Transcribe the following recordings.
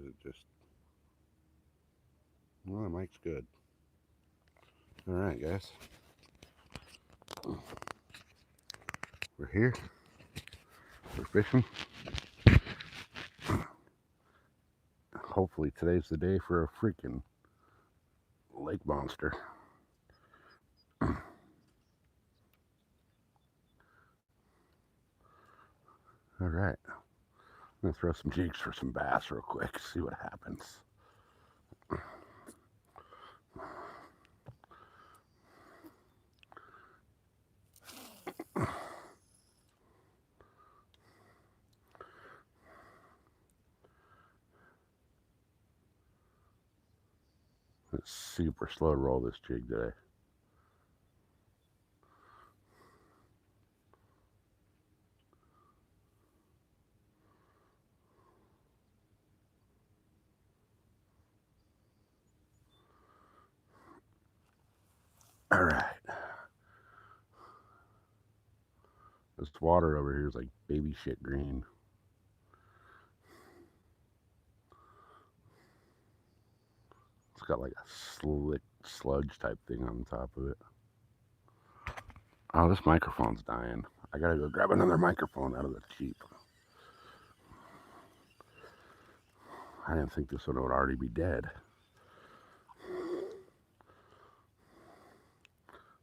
is it just... Well, the mic's good. Alright, guys. We're here. We're fishing. Hopefully today's the day for a freaking lake monster. Alright. I'm going to throw some jigs for some bass real quick, see what happens. It's super slow to roll this jig today. Alright. This water over here is like baby shit green. It's got like a slick sludge type thing on top of it. Oh, this microphone's dying. I gotta go grab another microphone out of the Jeep. I didn't think this one would already be dead.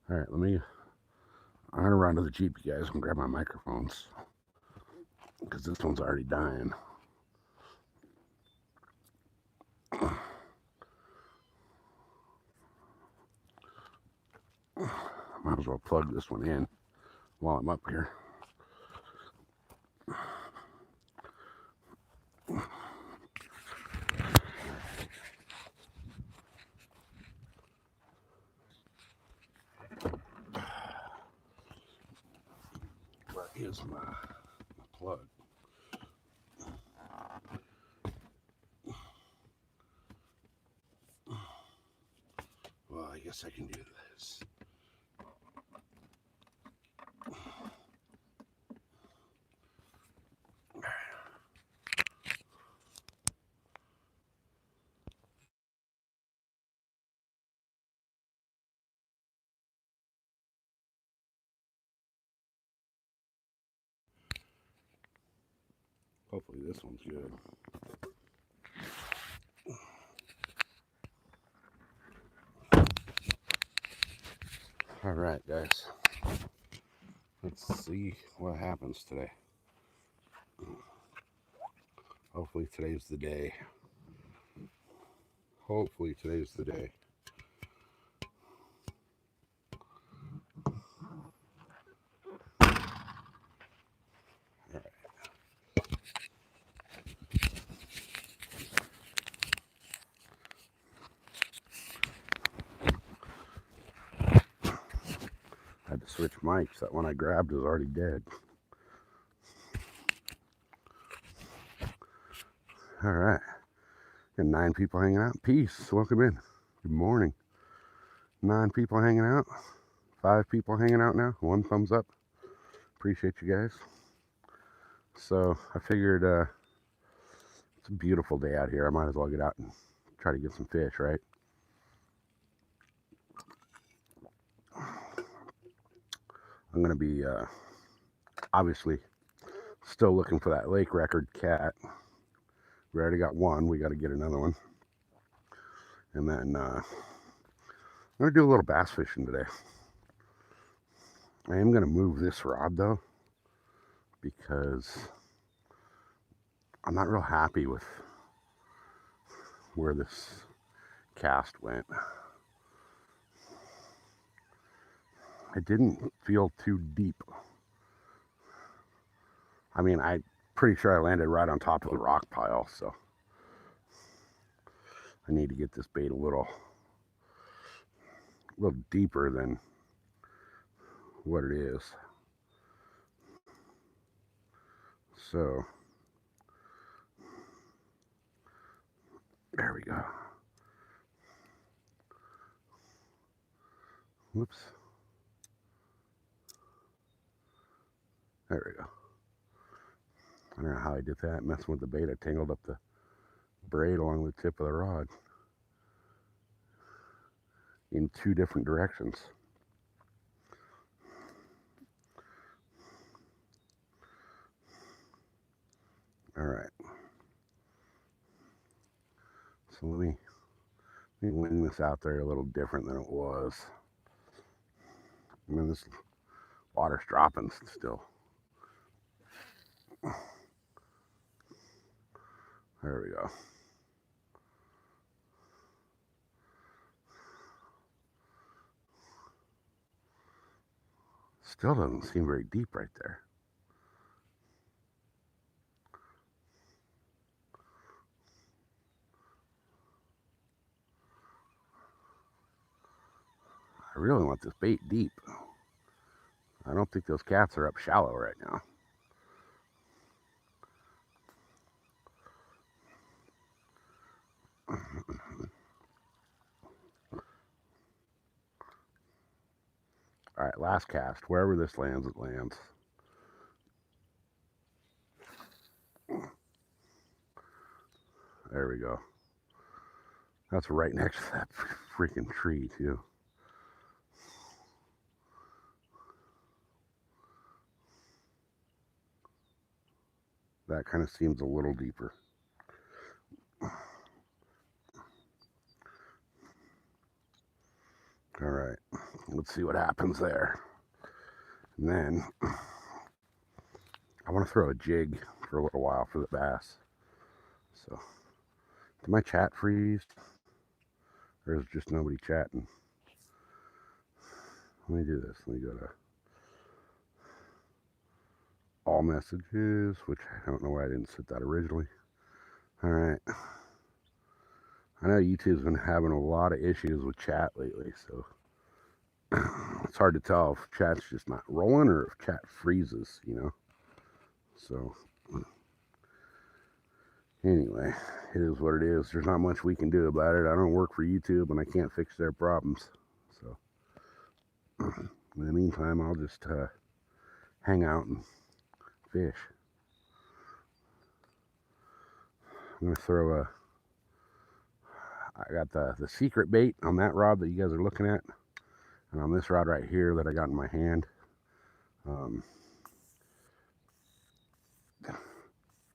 Alright, I'm gonna run to the Jeep, you guys, and grab my microphones. Because this one's already dying. Might as well plug this one in while I'm up here. Where is my plug? Well, I guess I can do this. Hopefully this one's good. Alright, guys. Let's see what happens today. Hopefully today's the day. Hopefully today's the day. Had to switch mics. That one I grabbed was already dead. Alright. Got 9 people hanging out. Peace. Welcome in. Good morning. 9 people hanging out. 5 people hanging out now. 1 thumbs up. Appreciate you guys. So I figured it's a beautiful day out here. I might as well get out and try to get some fish, right? I'm going to be obviously still looking for that lake record cat. We already got one. We got to get another one. And then I'm going to do a little bass fishing today. I am going to move this rod though, because I'm not real happy with where this cast went. It didn't feel too deep. I mean, I'm pretty sure I landed right on top of the rock pile, so I need to get this bait a little deeper than what it is. So there we go. Whoops. There we go. I don't know how I did that. Messing with the bait, I tangled up the braid along the tip of the rod in 2 different directions. All right. So let me wing this out there a little different than it was. I mean, this water's dropping still. There we go. Still doesn't seem very deep right there. I really want this bait deep. I don't think those cats are up shallow right now. All right, last cast. Wherever this lands, it lands. There we go. That's right next to that freaking tree, too. That kind of seems a little deeper. All right, let's see what happens there. And then I want to throw a jig for a little while for the bass. So, did my chat freeze? Or is just nobody chatting? Let me do this. Let me go to all messages, which I don't know why I didn't set that originally. All right. I know YouTube's been having a lot of issues with chat lately, so it's hard to tell if chat's just not rolling or if chat freezes, you know. So anyway, it is what it is. There's not much we can do about it. I don't work for YouTube and I can't fix their problems. So in the meantime, I'll just hang out and fish. I'm gonna throw I got the secret bait on that rod that you guys are looking at, and on this rod right here that I got in my hand.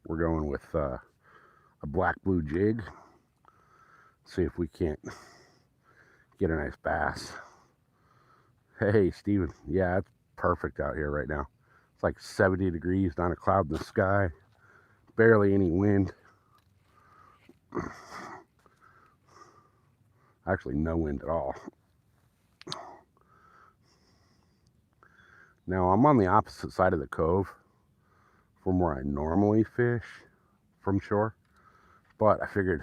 We're going with a black blue jig. See if we can't get a nice bass. Hey, Steven. Yeah, it's perfect out here right now. It's like 70 degrees, not a cloud in the sky, barely any wind. Actually, no wind at all. Now, I'm on the opposite side of the cove from where I normally fish from shore, but I figured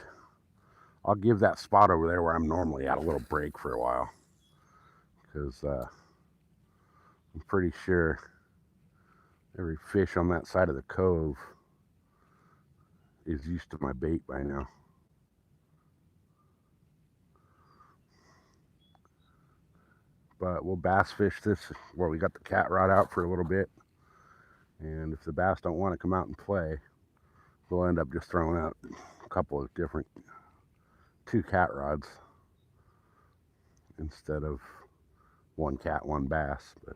I'll give that spot over there where I'm normally at a little break for a while, because I'm pretty sure every fish on that side of the cove is used to my bait by now. But we'll bass fish this where we got the cat rod out for a little bit, and if the bass don't want to come out and play, we'll end up just throwing out a couple of different 2 cat rods instead of 1 cat, 1 bass. But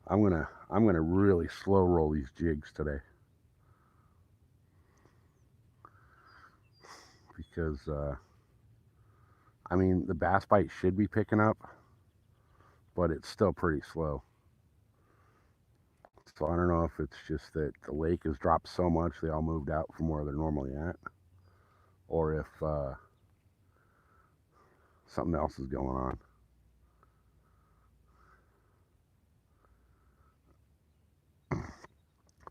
I'm gonna really slow roll these jigs today, because I mean, the bass bite should be picking up, but it's still pretty slow. So I don't know if it's just that the lake has dropped so much they all moved out from where they're normally at, or if something else is going on.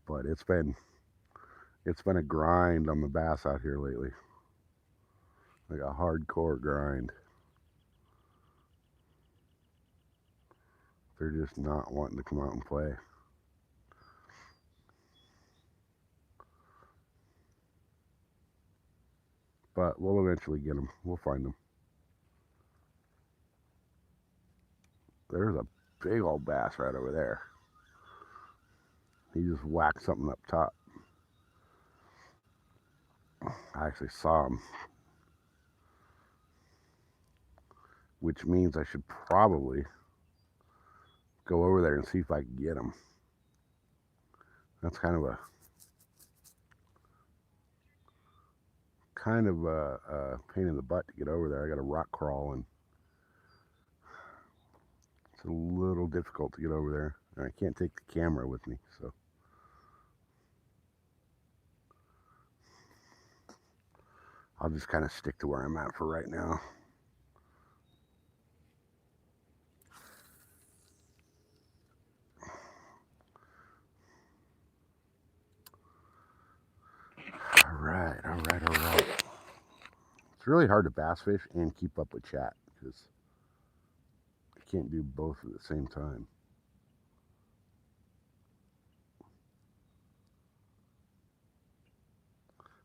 But it's been a grind on the bass out here lately, like a hardcore grind. They're just not wanting to come out and play. But we'll eventually get them. We'll find them. There's a big old bass right over there. He just whacked something up top. I actually saw them, which means I should probably go over there and see if I can get them. That's kind of a pain in the butt to get over there. I got to rock crawl, and it's a little difficult to get over there. And I can't take the camera with me, so I'll just kind of stick to where I'm at for right now. All right. It's really hard to bass fish and keep up with chat because I can't do both at the same time.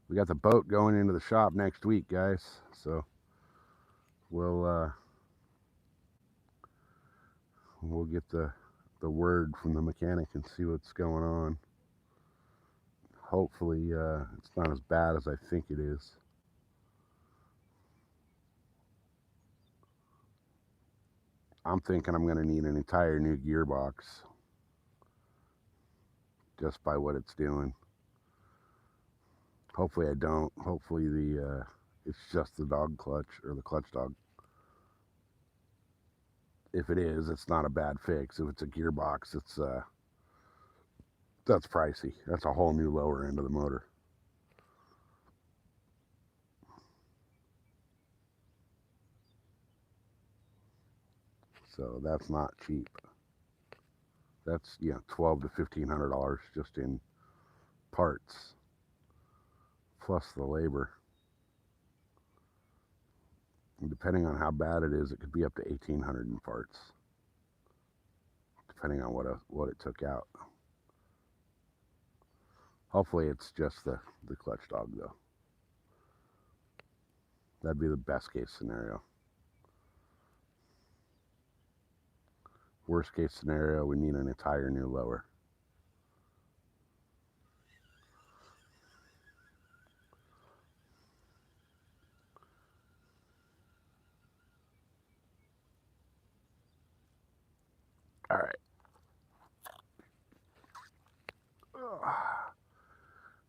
We got the boat going into the shop next week, guys. So we'll get the word from the mechanic and see what's going on. Hopefully, it's not as bad as I think it is. I'm thinking I'm going to need an entire new gearbox just by what it's doing. Hopefully I don't. Hopefully it's just the dog clutch or the clutch dog. If it is, it's not a bad fix. If it's a gearbox, that's pricey. That's a whole new lower end of the motor. So that's not cheap. That's $1,200 to $1,500 just in parts, plus the labor. And depending on how bad it is, it could be up to $1,800 in parts, depending on what it took out. Hopefully it's just the clutch dog though. That'd be the best case scenario. Worst case scenario, we need an entire new lower. All right.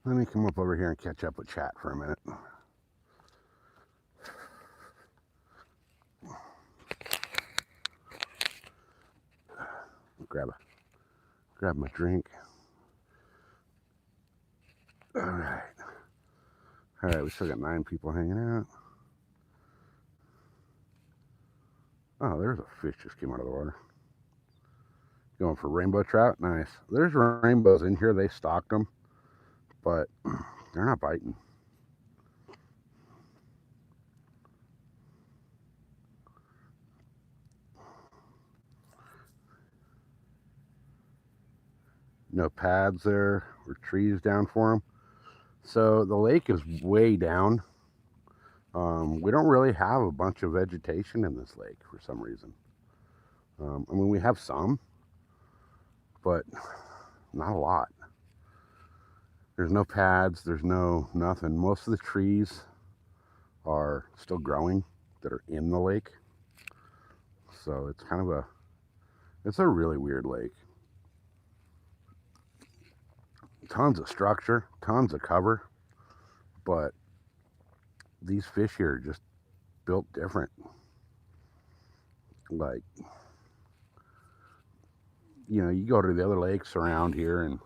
Let me come up over here and catch up with chat for a minute. Grab my drink. All right, we still got 9 people hanging out. Oh, there's a fish just came out of the water. Going for rainbow trout? Nice. There's rainbows in here. They stocked them, but they're not biting. No pads there or trees down for them. So the lake is way down. We don't really have a bunch of vegetation in this lake for some reason. I mean, we have some, but not a lot. There's no pads, there's nothing. Most of the trees are still growing that are in the lake. So it's kind of it's a really weird lake. Tons of structure, tons of cover, but these fish here are just built different. Like, you go to the other lakes around here and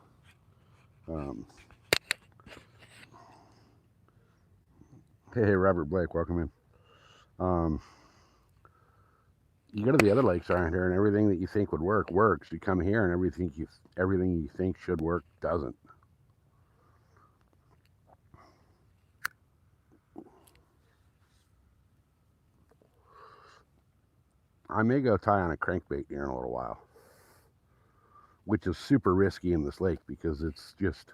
hey, Robert Blake, welcome in. You go to the other lakes around here and everything that you think would work works. You come here and everything you think should work doesn't. I may go tie on a crankbait here in a little while, which is super risky in this lake because it's just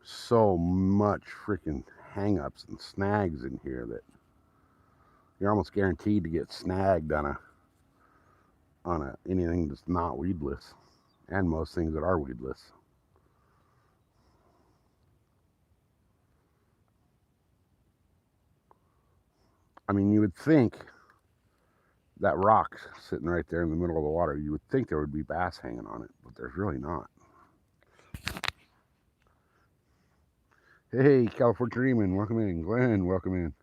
so much freaking hang-ups and snags in here that you're almost guaranteed to get snagged on anything that's not weedless, and most things that are weedless. I mean, you would think that rock sitting right there in the middle of the water, you would think there would be bass hanging on it, but there's really not. Hey, California Dreamin', welcome in. Glenn, welcome in.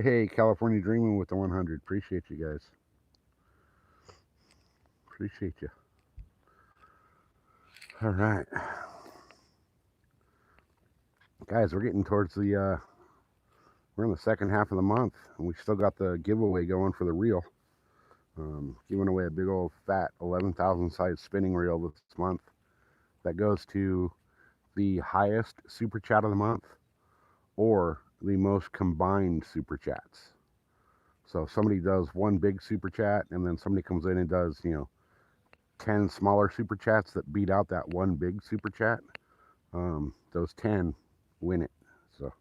Hey, California Dreamin' with the 100. Appreciate you guys. Appreciate you. All right. Guys, we're getting towards the, we're in the second half of the month, and we still got the giveaway going for the reel. Giving away a big old fat 11,000 size spinning reel this month that goes to the highest super chat of the month or the most combined super chats. So if somebody does one big super chat and then somebody comes in and does, 10 smaller super chats that beat out that one big super chat, those 10 win it. So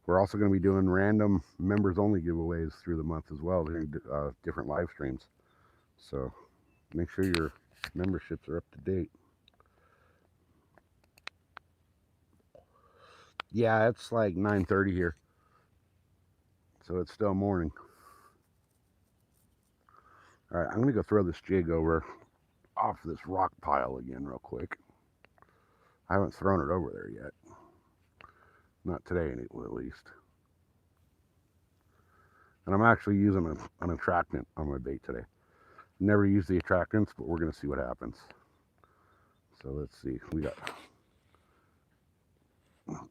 we're also going to be doing random members only giveaways through the month as well during different live streams. So make sure your memberships are up to date. Yeah, it's like 9:30 here, so it's still morning. All right, I'm going to go throw this jig over off this rock pile again real quick. I haven't thrown it over there yet. Not today, at least. And I'm actually using an attractant on my bait today. Never use the attractants, but we're going to see what happens. So let's see. We got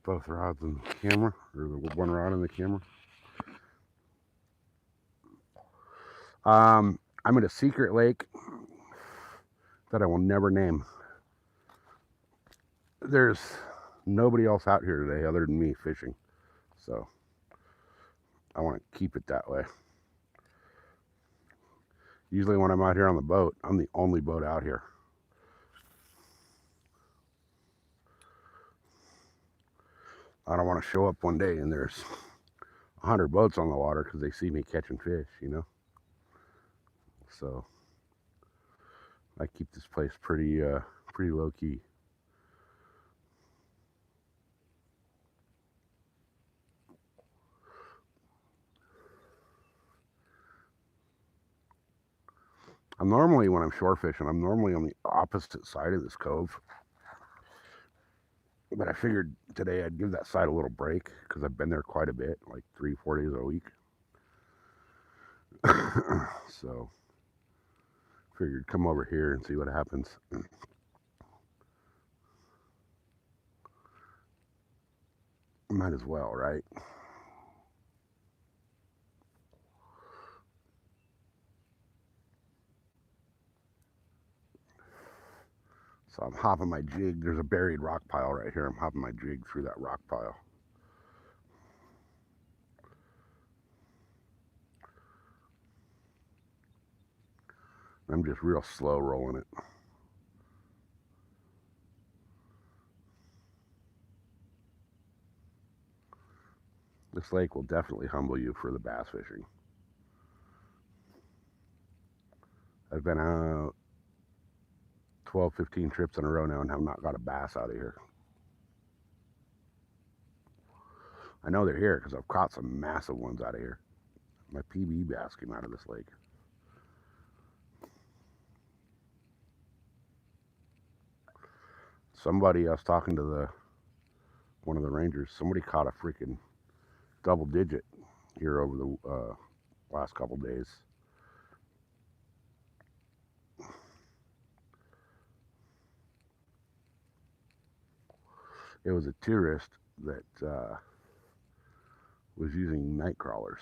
both rods in the camera, or the one rod in the camera. I'm at a secret lake that I will never name. There's nobody else out here today other than me fishing. So I want to keep it that way. Usually when I'm out here on the boat, I'm the only boat out here. I don't want to show up one day and there's 100 boats on the water because they see me catching fish, So I keep this place pretty low key. I'm normally, when I'm shore fishing, I'm normally on the opposite side of this cove. But I figured today I'd give that side a little break because I've been there quite a bit, like 3-4 days a week. So figured come over here and see what happens. Might as well, right? So I'm hopping my jig. There's a buried rock pile right here. I'm hopping my jig through that rock pile. I'm just real slow rolling it. This lake will definitely humble you for the bass fishing. I've been out 12, 15 trips in a row now and have not got a bass out of here. I know they're here because I've caught some massive ones out of here. My PB bass came out of this lake. Somebody, I was talking to one of the rangers, somebody caught a freaking double digit here over the last couple days. It was a tourist that was using Nightcrawlers.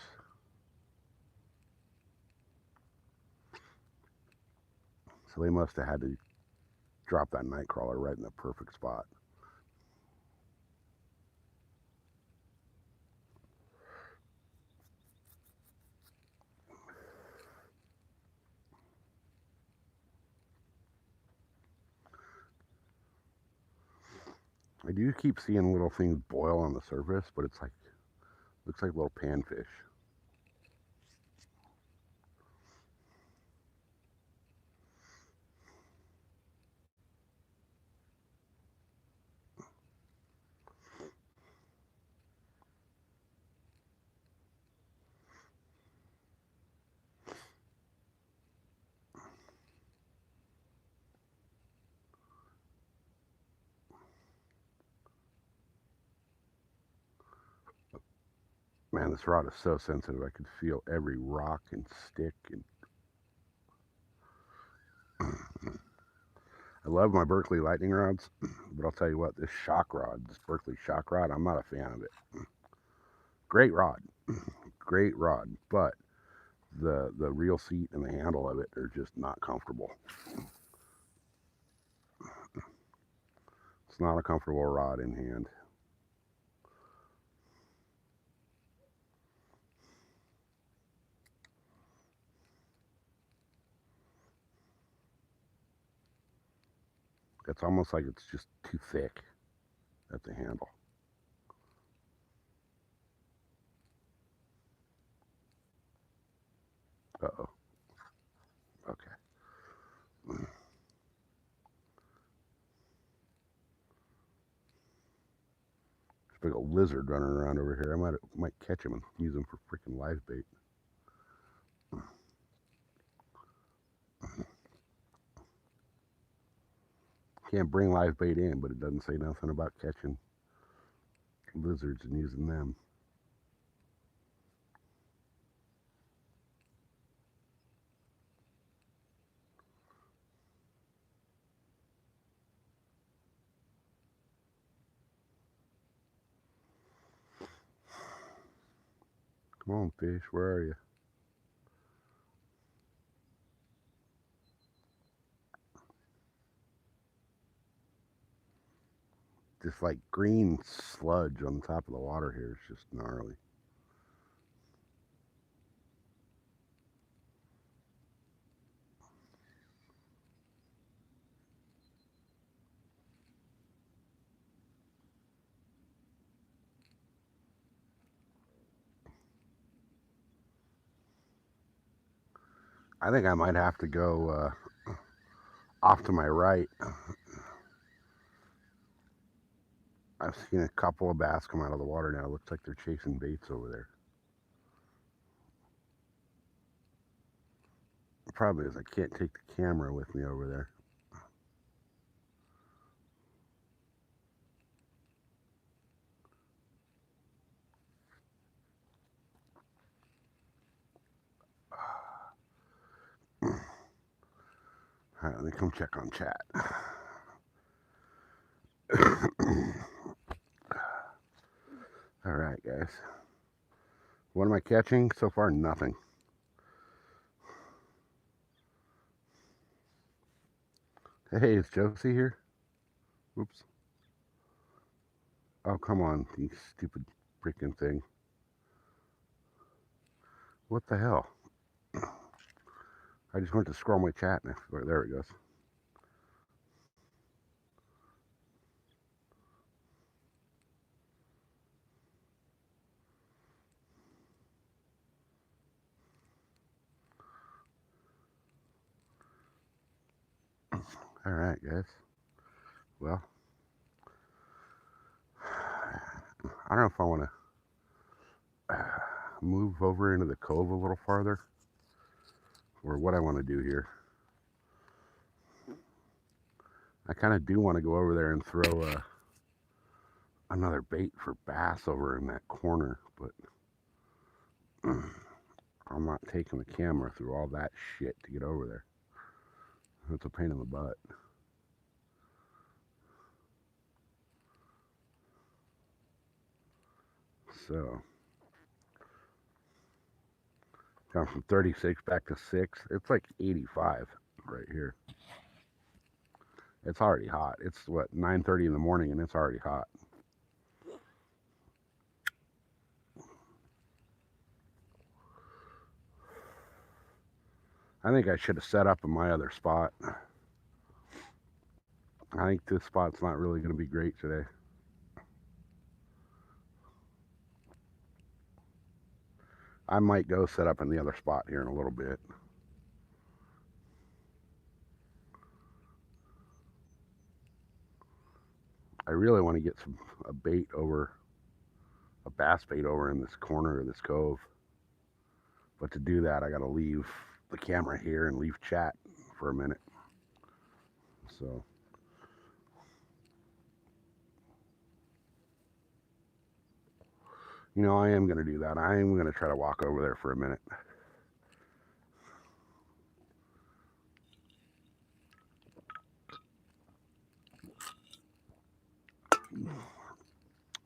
So they must have had to drop that Nightcrawler right in the perfect spot. I do keep seeing little things boil on the surface, but it's like, looks like little panfish. Man, this rod is so sensitive. I could feel every rock and stick. And I love my Berkeley lightning rods, but I'll tell you what, this shock rod, this Berkeley shock rod, I'm not a fan of it. Great rod, great rod, but the reel seat and the handle of it are just not comfortable. It's not a comfortable rod in hand. It's almost like it's just too thick at the handle. Uh-oh. Okay. There's a big old lizard running around over here. I might catch him and use him for freaking live bait. Can't bring live bait in, but it doesn't say nothing about catching lizards and using them. Come on, fish, where are you? This like green sludge on the top of the water here is just gnarly. I think I might have to go off to my right. I've seen a couple of bass come out of the water now. It looks like they're chasing baits over there. The problem is I can't take the camera with me over there. All right, let me come check on chat. All right, guys. What am I catching? So far, nothing. Hey, is Josie here? Oops. Oh, come on, you stupid freaking thing. What the hell? I just went to scroll my chat now. There it goes. All right, guys. Well, I don't know if I want to move over into the cove a little farther or what I want to do here. I kind of do want to go over there and throw another bait for bass over in that corner, but I'm not taking the camera through all that shit to get over there. It's a pain in the butt. So, gone from 36 back to 6. It's like 85 right here. It's already hot. It's what, 9:30 in the morning and it's already hot. I think I should have set up in my other spot. I think this spot's not really going to be great today. I might go set up in the other spot here in a little bit. I really want to get a bait over, a bass bait over in this corner of this cove. But to do that, I got to leave the camera here and leave chat for a minute. So, You know, I am going to do that. I am going to try to walk over there for a minute.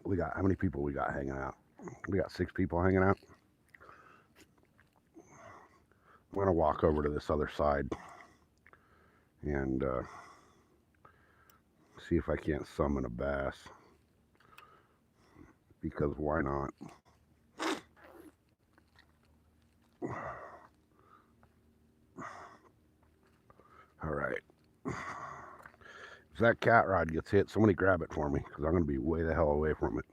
We got, how many people we got hanging out? We got 6 people hanging out. I'm going to walk over to this other side and see if I can't summon a bass. Because why not? All right. If that cat rod gets hit, somebody grab it for me because I'm going to be way the hell away from it.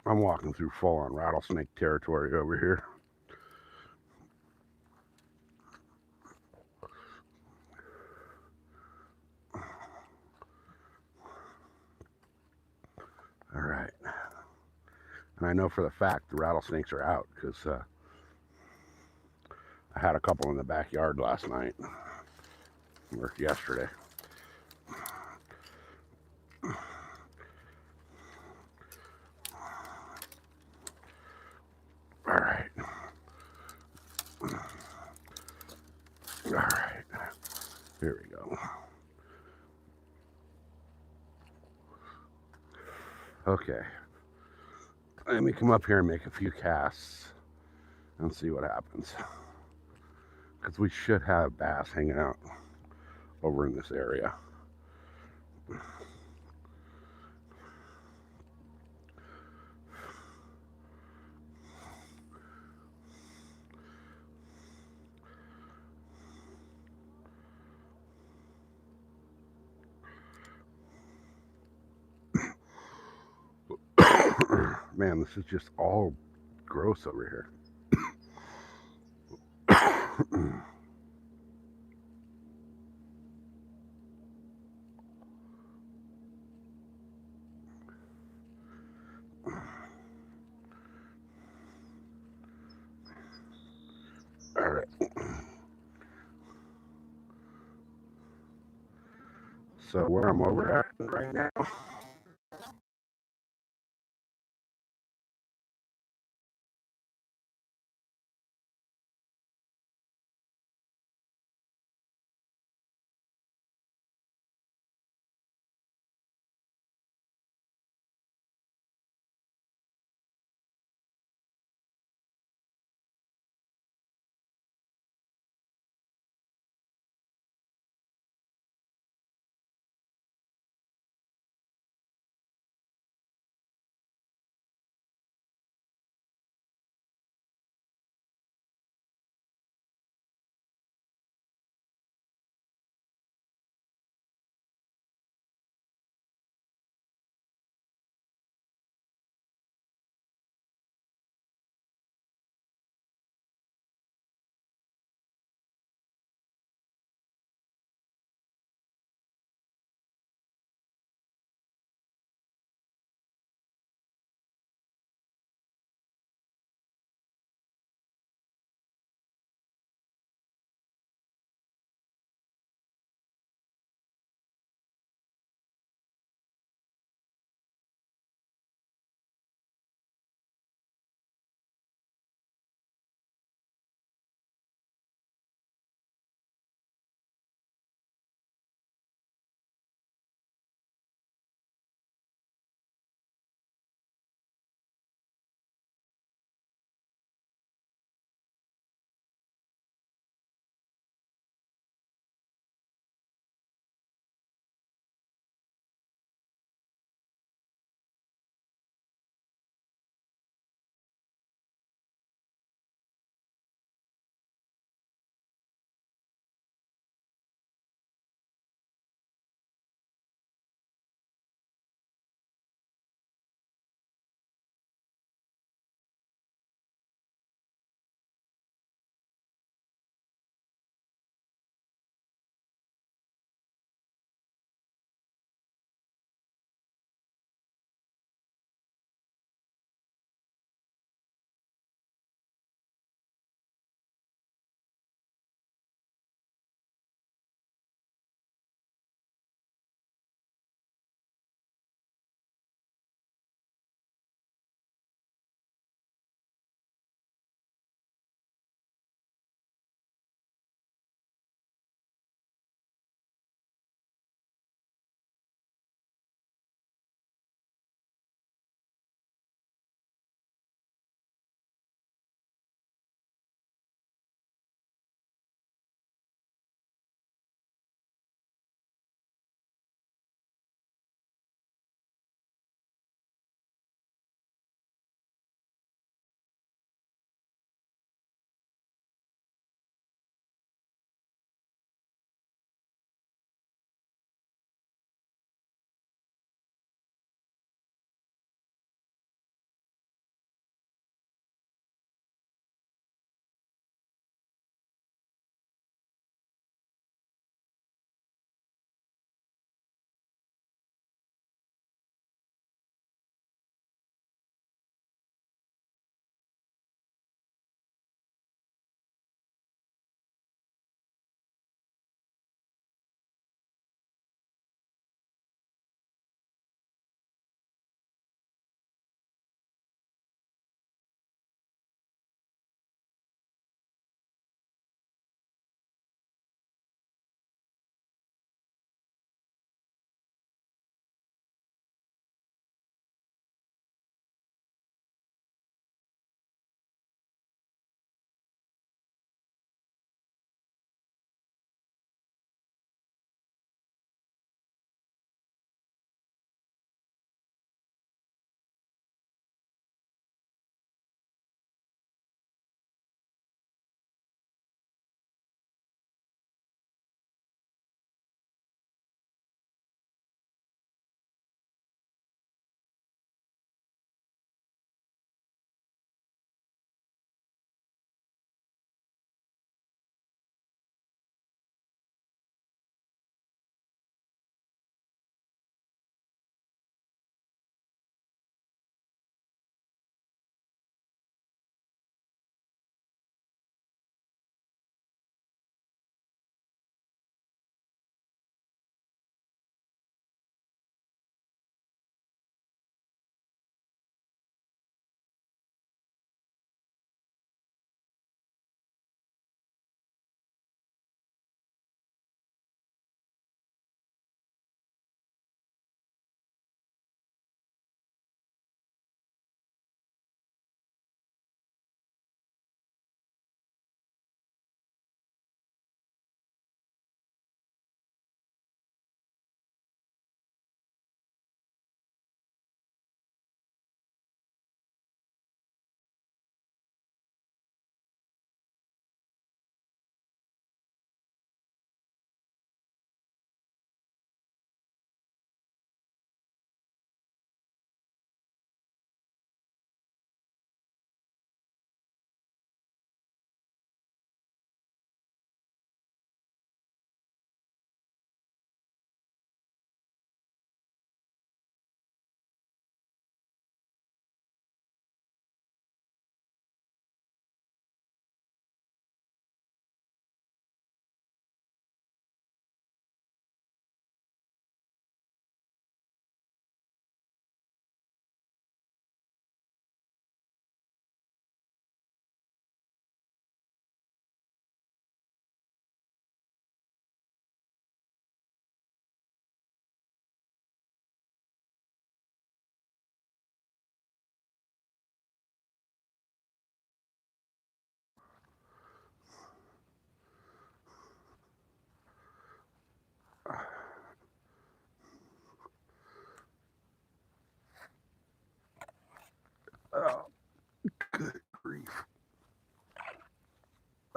I'm walking through full-on rattlesnake territory over here. All right. And I know for the fact the rattlesnakes are out because I had a couple in the backyard last night or yesterday. All right. All right. Here we go. Okay. Let me come up here and make a few casts and see what happens. Because we should have bass hanging out over in this area. Man, this is just all gross over here. All right. So where I'm over at right now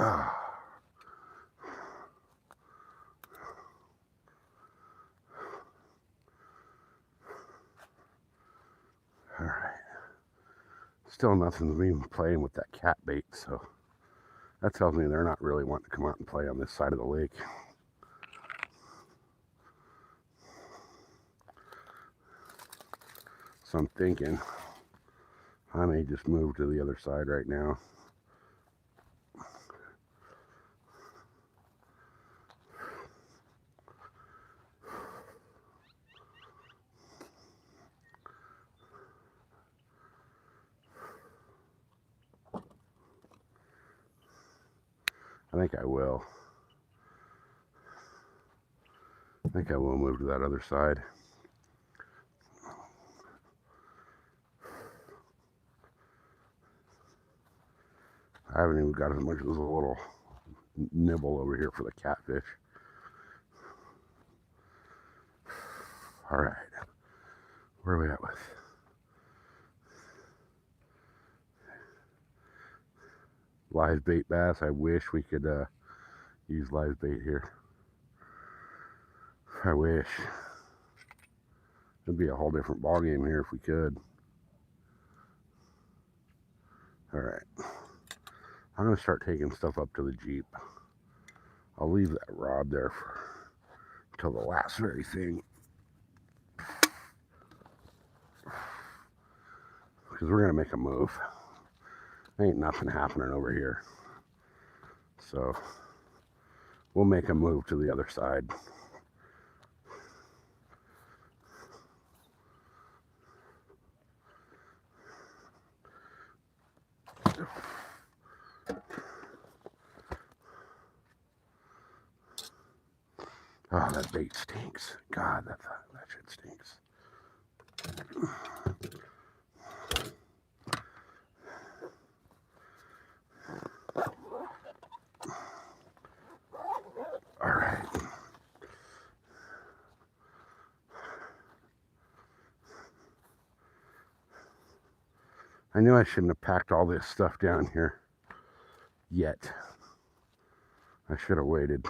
Alright. Still nothing's even playing with that cat bait, so that tells me they're not really wanting to come out and play on this side of the lake. So I'm thinking I may just move to the other side right now. I think I will. I think I will move to that other side. I haven't even got as much as a little nibble over here for the catfish. All right, where are we at with? Live bait bass. I wish we could use live bait here. I wish. It'd be a whole different ballgame here if we could. All right. I'm going to start taking stuff up to the Jeep. I'll leave that rod there till the last very thing. Because we're going to make a move. Ain't nothing happening over here. So we'll make a move to the other side. Oh, that bait stinks. God, that shit stinks. All right. I knew I shouldn't have packed all this stuff down here yet. I should have waited.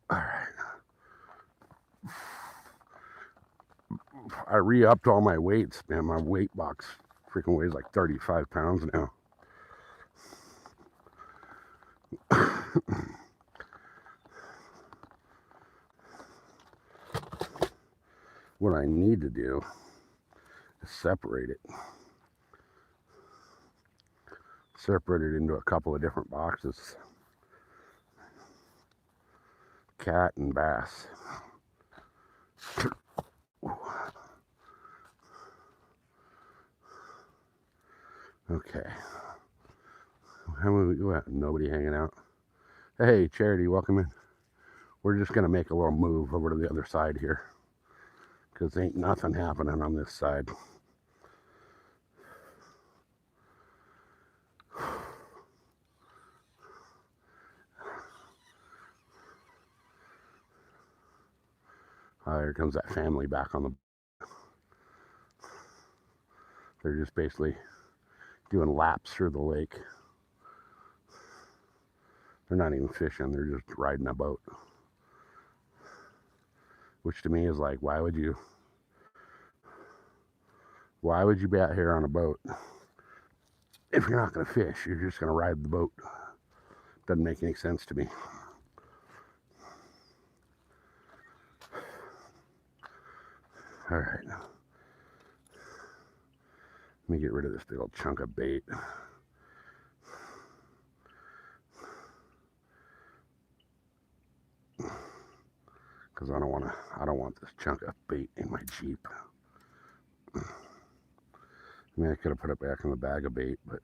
All right. I re-upped all my weights, man. My weight box freaking weighs like 35 pounds now. What I need to do is separate it. Separate it into a couple of different boxes. Cat and bass. Okay. How many we go at? Nobody hanging out. Hey, Charity, welcome in. We're just gonna make a little move over to the other side here, because ain't nothing happening on this side. Here comes that family back on the. They're just basically doing laps through the lake. They're not even fishing, they're just riding a boat. Which to me is like, why would you be out here on a boat if you're not going to fish? You're just going to ride the boat. Doesn't make any sense to me. All right. Let me get rid of this big old chunk of bait. Because I don't want this chunk of bait in my Jeep. I mean, I could have put it back in the bag of bait, but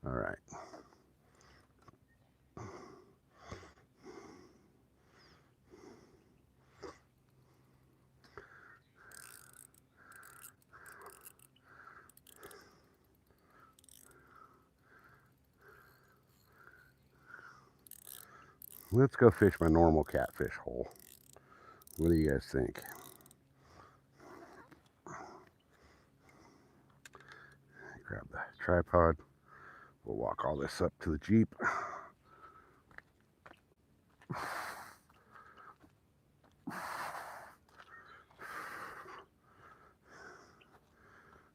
all right. Let's go fish my normal catfish hole. What do you guys think? Grab the tripod. We'll walk all this up to the Jeep.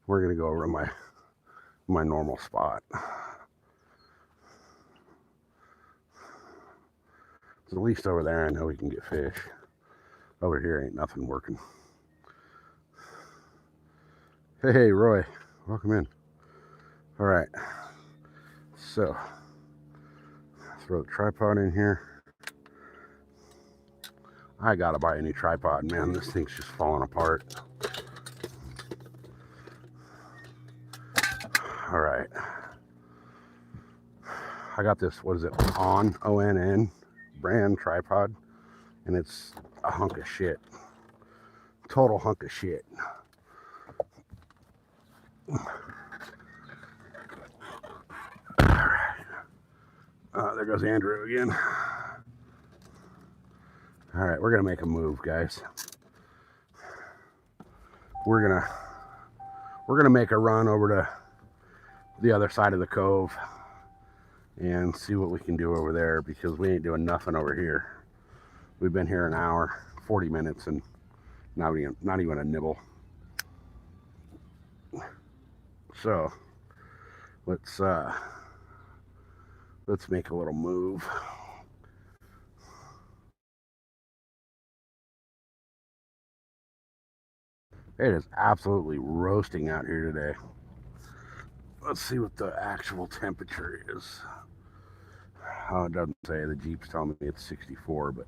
We're gonna go over to my normal spot. So at least over there I know we can get fish. Over here ain't nothing working. Hey Roy, welcome in. All right, so throw the tripod in here. I gotta buy a new tripod, man. This thing's just falling apart. All right, I got this, what is it, ONN brand tripod, and it's a hunk of shit. Total hunk of shit. There goes Andrew again. All right, we're gonna make a move, guys. We're gonna make a run over to the other side of the cove and see what we can do over there, because we ain't doing nothing over here. We've been here an hour, 40 minutes, and not even a nibble. So let's make a little move. It is absolutely roasting out here today. Let's see what the actual temperature is. Oh, it doesn't say. The Jeep's telling me it's 64, but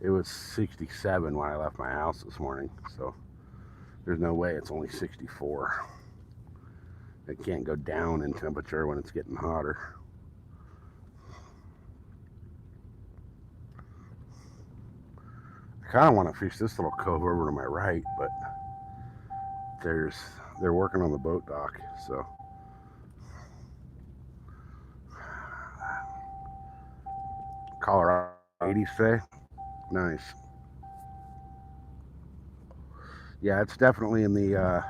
it was 67 when I left my house this morning, so there's no way it's only 64. It can't go down in temperature when it's getting hotter. I kind of want to fish this little cove over to my right, but they're working on the boat dock, so Colorado 80s say. Nice. Yeah, it's definitely in the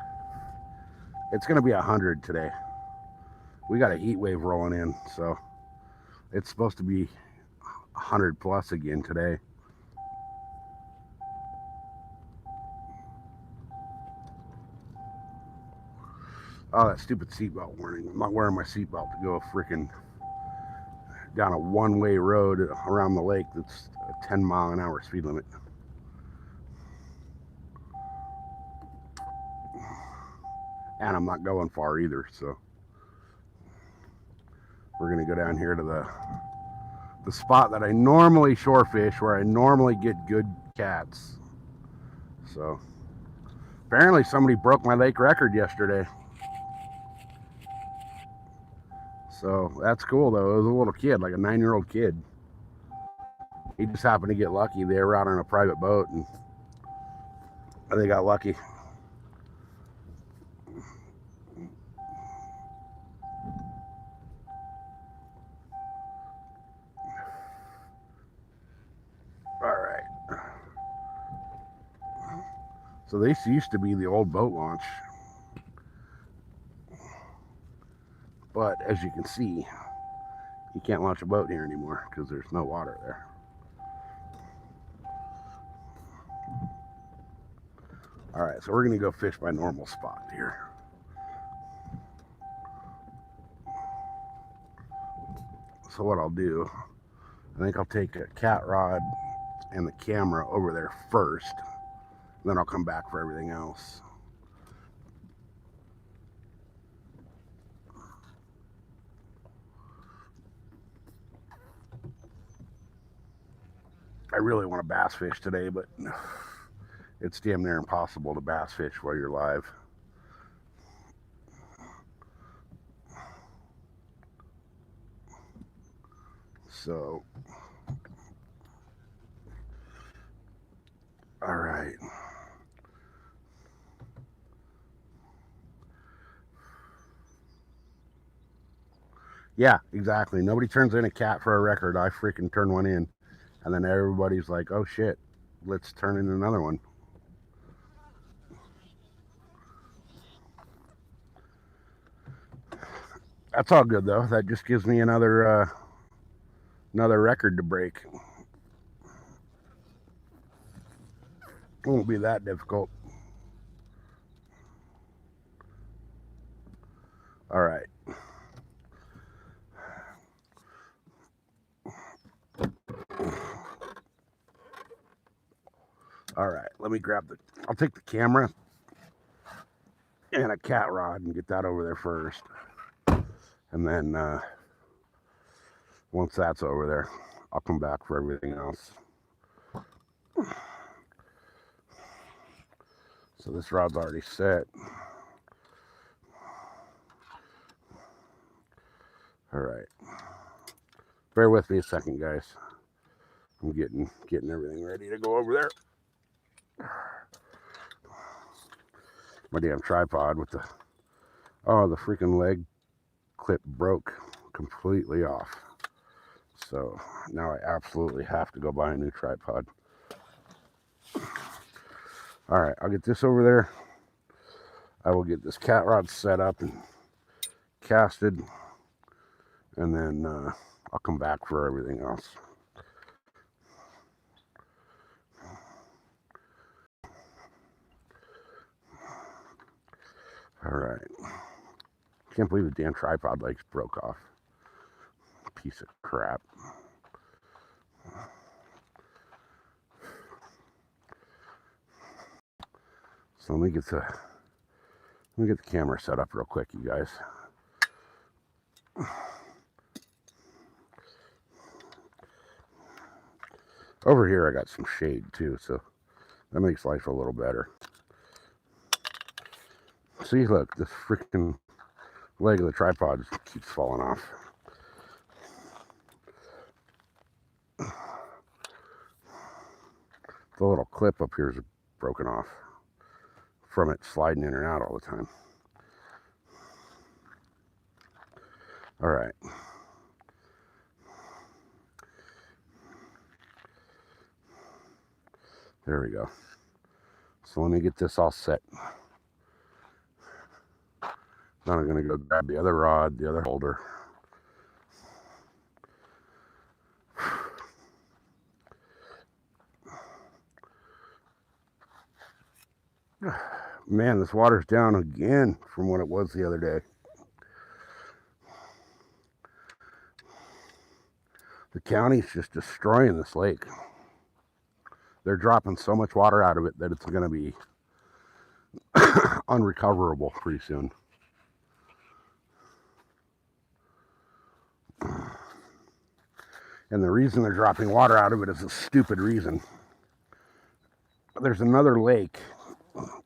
it's gonna be 100 today. We got a heat wave rolling in, so it's supposed to be 100 plus again today. Oh, that stupid seatbelt warning. I'm not wearing my seatbelt to go freaking down a one-way road around the lake that's a 10-mile-an-hour speed limit. And I'm not going far either, so we're gonna go down here to the spot that I normally shore fish, where I normally get good cats. So apparently somebody broke my lake record yesterday. So that's cool though. It was a little kid, like a 9-year-old kid. He just happened to get lucky. They were out on a private boat and they got lucky. All right. So this used to be the old boat launch. But as you can see, you can't launch a boat here anymore because there's no water there. All right, so we're gonna go fish my normal spot here. So what I'll do, I think I'll take a cat rod and the camera over there first, and then I'll come back for everything else. I really want to bass fish today, but it's damn near impossible to bass fish while you're live. So, all right. Yeah, exactly. Nobody turns in a cat for a record. I freaking turn one in. And then everybody's like, oh shit, let's turn in another one. That's all good though. That just gives me another record to break. It won't be that difficult. All right. All right, let me grab I'll take the camera and a cat rod and get that over there first. And then once that's over there, I'll come back for everything else. So this rod's already set. All right. Bear with me a second, guys. I'm getting everything ready to go over there. My damn tripod with the freaking leg clip broke completely off. So now I absolutely have to go buy a new tripod. All right, I'll get this over there. I will get this cat rod set up and casted, and then I'll come back for everything else. All right. Can't believe the damn tripod legs broke off. Piece of crap. So let me get the camera set up real quick, you guys. Over here I got some shade too, so that makes life a little better. See, look, this freaking leg of the tripod keeps falling off. The little clip up here is broken off from it sliding in and out all the time. All right. There we go. So let me get this all set. Now I'm going to go grab the other rod, the other holder. Man, this water's down again from what it was the other day. The county's just destroying this lake. They're dropping so much water out of it that it's going to be unrecoverable pretty soon. And the reason they're dropping water out of it is a stupid reason. There's another lake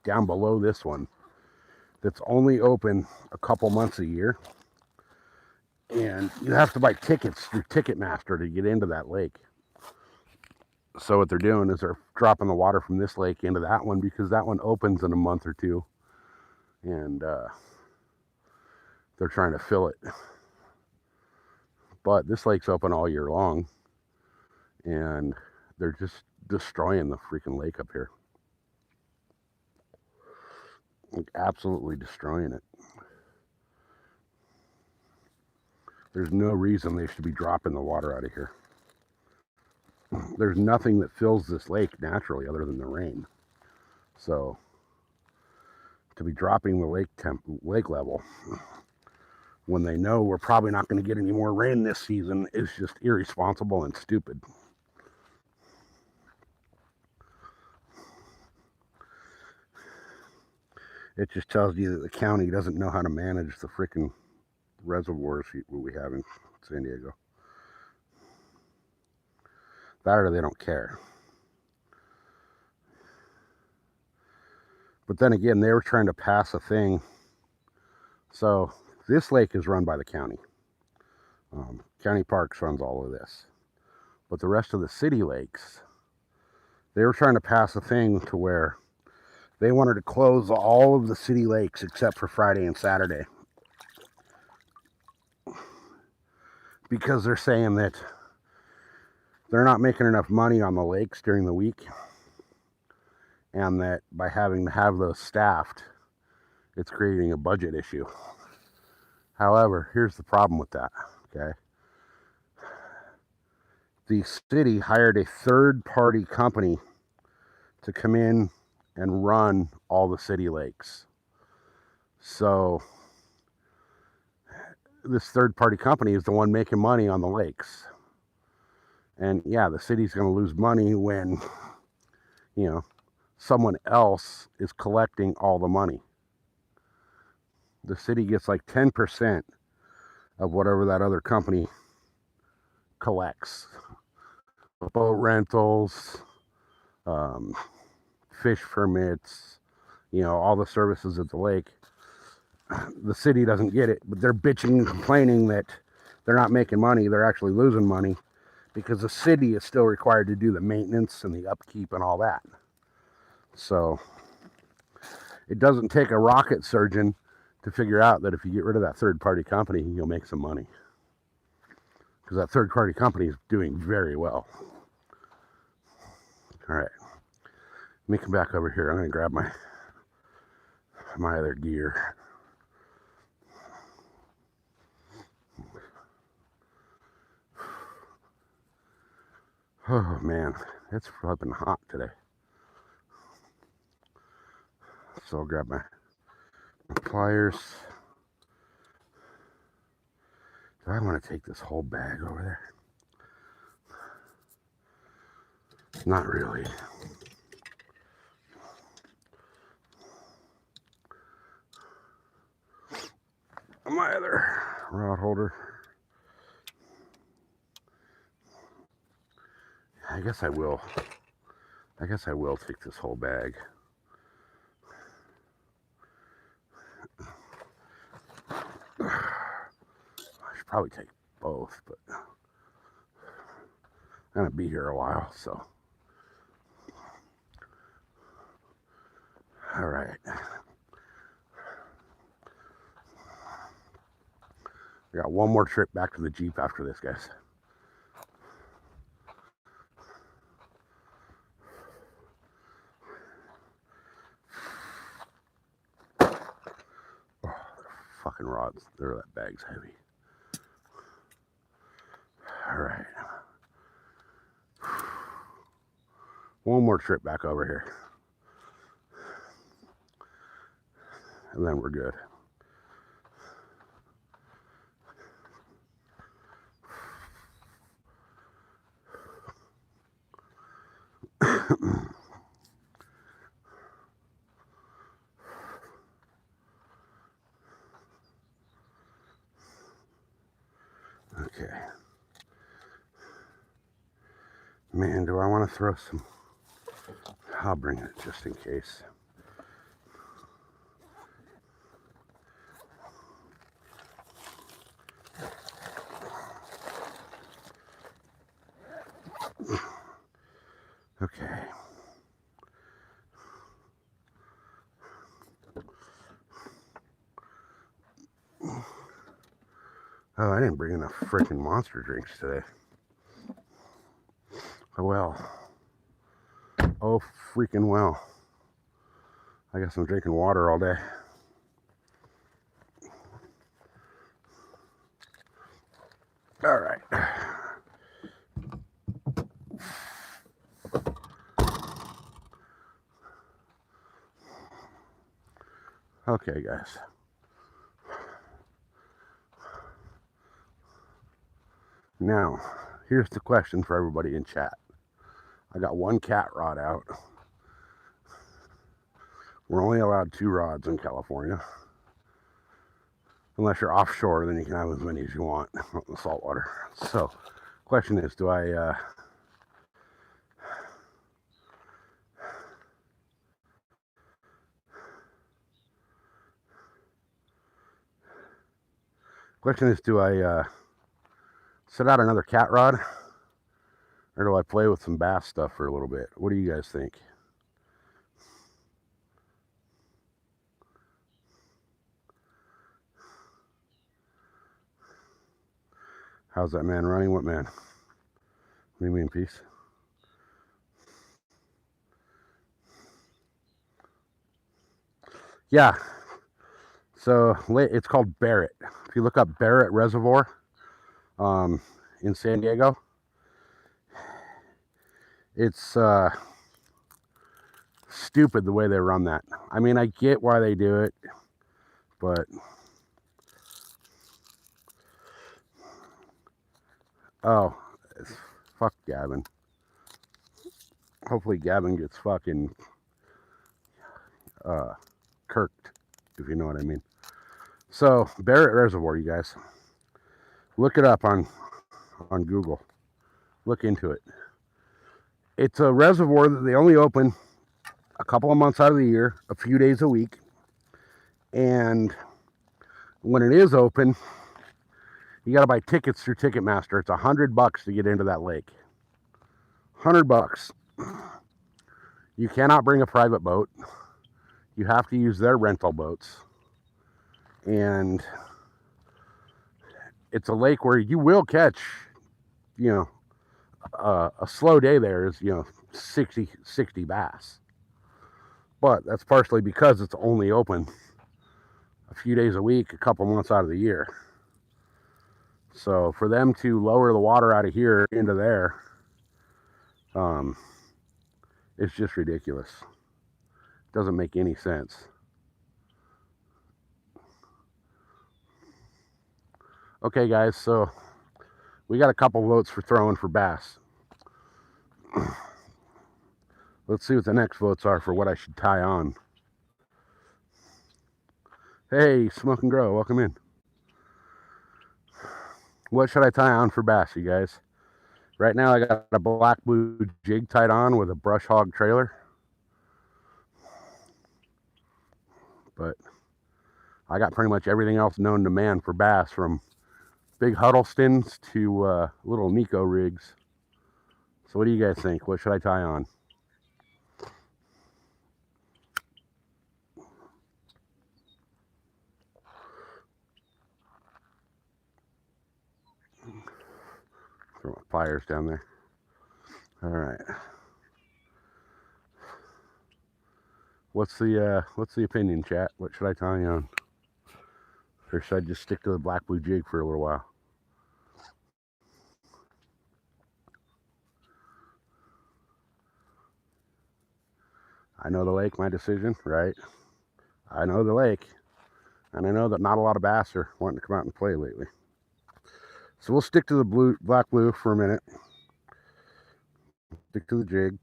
down below this one that's only open a couple months a year. And you have to buy tickets through Ticketmaster to get into that lake. So what they're doing is they're dropping the water from this lake into that one because that one opens in a month or two. And they're trying to fill it. But this lake's open all year long. And they're just destroying the freaking lake up here. Like absolutely destroying it. There's no reason they should be dropping the water out of here. There's nothing that fills this lake naturally other than the rain. So to be dropping the lake level when they know we're probably not going to get any more rain this season is just irresponsible and stupid. It just tells you that the county doesn't know how to manage the freaking reservoirs we have in San Diego. That or they don't care. But then again, they were trying to pass a thing. So this lake is run by the county. County Parks runs all of this. But the rest of the city lakes, they were trying to pass a thing to where they wanted to close all of the city lakes except for Friday and Saturday. Because they're saying that they're not making enough money on the lakes during the week and that by having to have those staffed, it's creating a budget issue. However, here's the problem with that, okay? The city hired a third-party company to come in and run all the city lakes. So this third-party company is the one making money on the lakes. And yeah, the city's going to lose money when, someone else is collecting all the money. The city gets like 10% of whatever that other company collects. Boat rentals, fish permits, all the services at the lake. The city doesn't get it, but they're bitching and complaining that they're not making money. They're actually losing money because the city is still required to do the maintenance and the upkeep and all that. So it doesn't take a rocket surgeon to figure out that if you get rid of that third-party company, you'll make some money. Because that third-party company is doing very well. All right. Let me come back over here. I'm going to grab my other gear. Oh, man. It's flipping hot today. So I'll grab my pliers. Do I want to take this whole bag over there? Not really. My other rod holder. I guess I will take this whole bag. I should probably take both, but I'm gonna be here a while, so. All right. I got one more trip back to the Jeep after this, guys. Oh, fucking rods. That bag's heavy. All right. One more trip back over here. And then we're good. Okay. Man, do I want to throw some? I'll bring it just in case. Okay. Oh, I didn't bring enough freaking monster drinks today. Oh well. Oh freaking well. I guess I'm drinking water all day. All right. Okay, guys. Now, here's the question for everybody in chat. I got one cat rod out. We're only allowed 2 rods in California. Unless you're offshore, then you can have as many as you want in the saltwater. So, question is, do I set out another cat rod, or do I play with some bass stuff for a little bit? What do you guys think? How's that man running? What man? What do you mean, peace? Yeah, so it's called Barrett. If you look up Barrett Reservoir um, in San Diego, it's stupid the way they run that. I mean, I get why they do it, but oh, fuck Gavin. Hopefully Gavin gets fucking kirked, if you know what I mean. So Barrett Reservoir, you guys, look it up on Google. Look into it. It's a reservoir that they only open a couple of months out of the year, a few days a week, and when it is open, you got to buy tickets through Ticketmaster. It's $100 to get into that lake. $100. You cannot bring a private boat. You have to use their rental boats, and it's a lake where you will catch, you know, a slow day there is, 60 bass. But that's partially because it's only open a few days a week, a couple months out of the year. So for them to lower the water out of here into there, it's just ridiculous. Doesn't make any sense. Okay, guys, so we got a couple votes for throwing for bass. Let's see what the next votes are for what I should tie on. Hey, Smoke and Grow, welcome in. What should I tie on for bass, you guys? Right now I got a black blue jig tied on with a brush hog trailer. But I got pretty much everything else known to man for bass, from big Huddlestons to little Nico rigs. So what do you guys think? What should I tie on? Throw my pliers down there. All right. What's the opinion, chat? What should I tie on? Or should I just stick to the black blue jig for a little while? I know the lake, my decision, right? I know the lake, and I know that not a lot of bass are wanting to come out and play lately. So we'll stick to the black blue for a minute. Stick to the jig.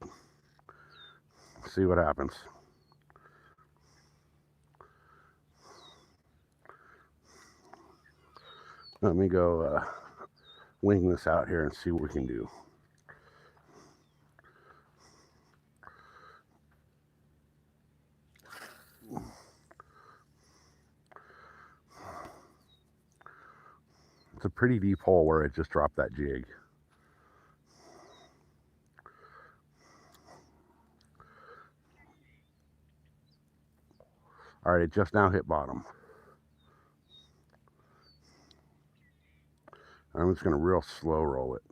See what happens. Let me go wing this out here and see what we can do. It's a pretty deep hole where I just dropped that jig. All right, it just now hit bottom. I'm just going to real slow roll it.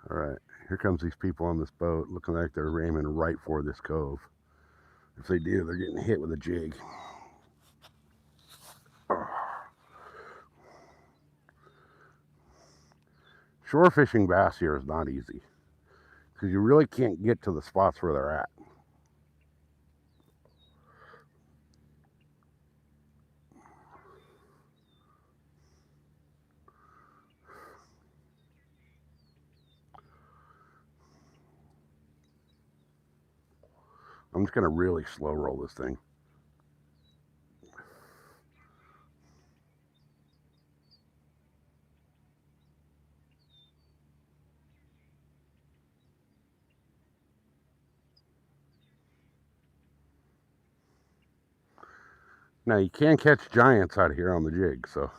All right, here comes these people on this boat looking like they're aiming right for this cove. If they do, they're getting hit with a jig. Shore fishing bass here is not easy because you really can't get to the spots where they're at. I'm just going to really slow roll this thing. Now you can catch giants out of here on the jig, so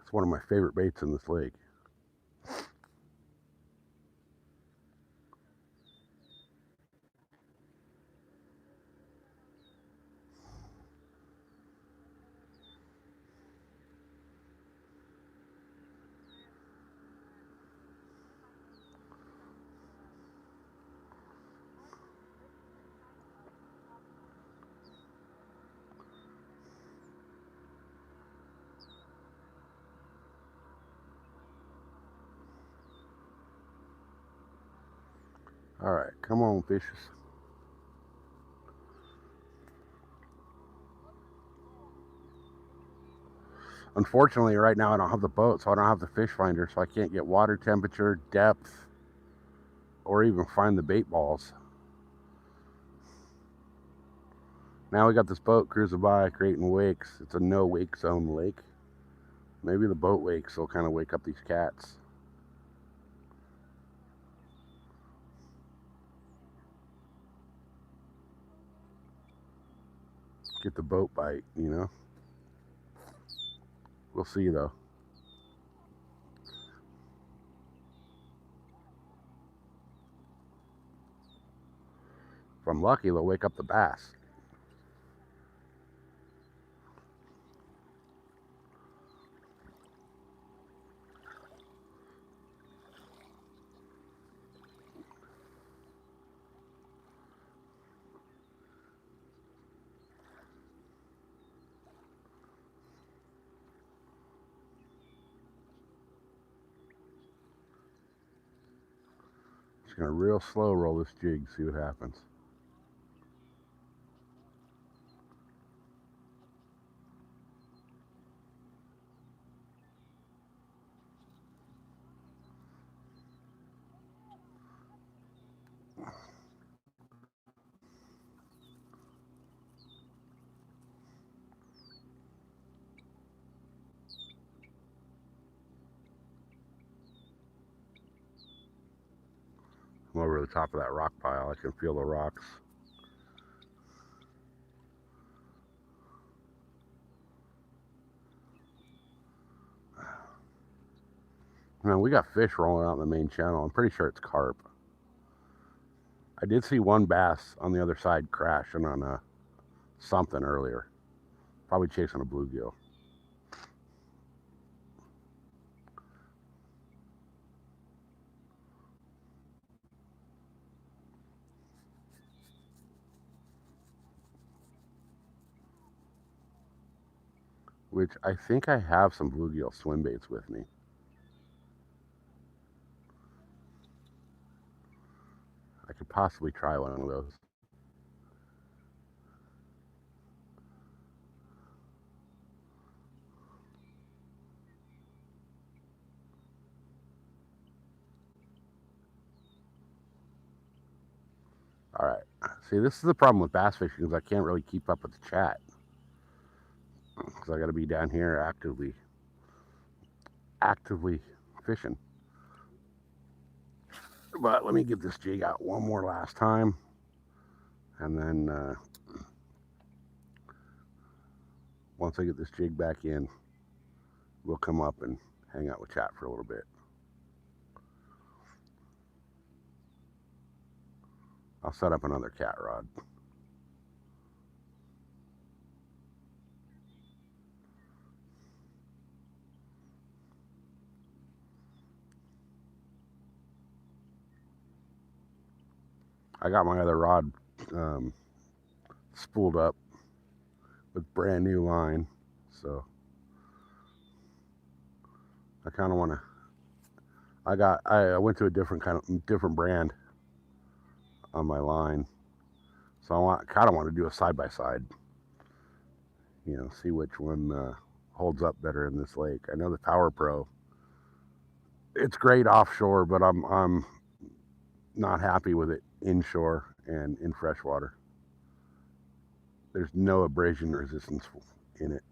it's one of my favorite baits in this lake. All right, come on, fishes. Unfortunately, right now I don't have the boat, so I don't have the fish finder, so I can't get water temperature, depth, or even find the bait balls. Now we got this boat cruising by, creating wakes. It's a no wake zone lake. Maybe the boat wakes will kind of wake up these cats. Get the boat bite, you know. We'll see though. If I'm lucky, they'll wake up the bass. Just gonna real slow roll this jig, see what happens. I'm over the top of that rock pile. I can feel the rocks. Man, we got fish rolling out in the main channel. I'm pretty sure it's carp. I did see one bass on the other side crashing on something earlier. Probably chasing a bluegill. Which I think I have some bluegill swim baits with me. I could possibly try one of those. All right. See, this is the problem with bass fishing is I can't really keep up with the chat because I got to be down here actively fishing. But let me get this jig out one more last time, and then once I get this jig back in, we'll come up and hang out with chat for a little bit. I'll set up another cat rod. I got my other rod spooled up with brand new line, so I kind of want to. I went to a different brand on my line, so I kind of want to do a side by side. You know, see which one holds up better in this lake. I know the Power Pro. It's great offshore, but I'm not happy with it inshore and in freshwater. There's no abrasion resistance in it.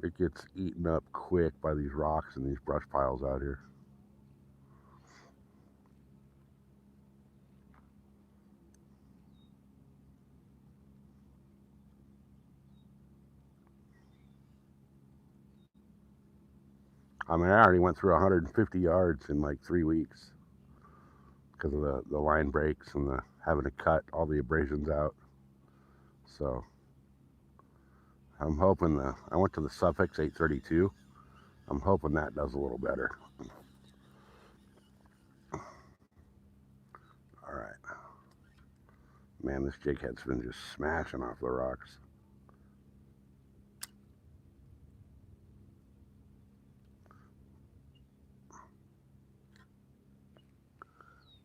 It gets eaten up quick by these rocks and these brush piles out here. I mean, I already went through 150 yards in like 3 weeks because of the line breaks and the having to cut all the abrasions out. So I'm hoping I went to the Suffix 832. I'm hoping that does a little better. All right. Man, this jig head's been just smashing off the rocks.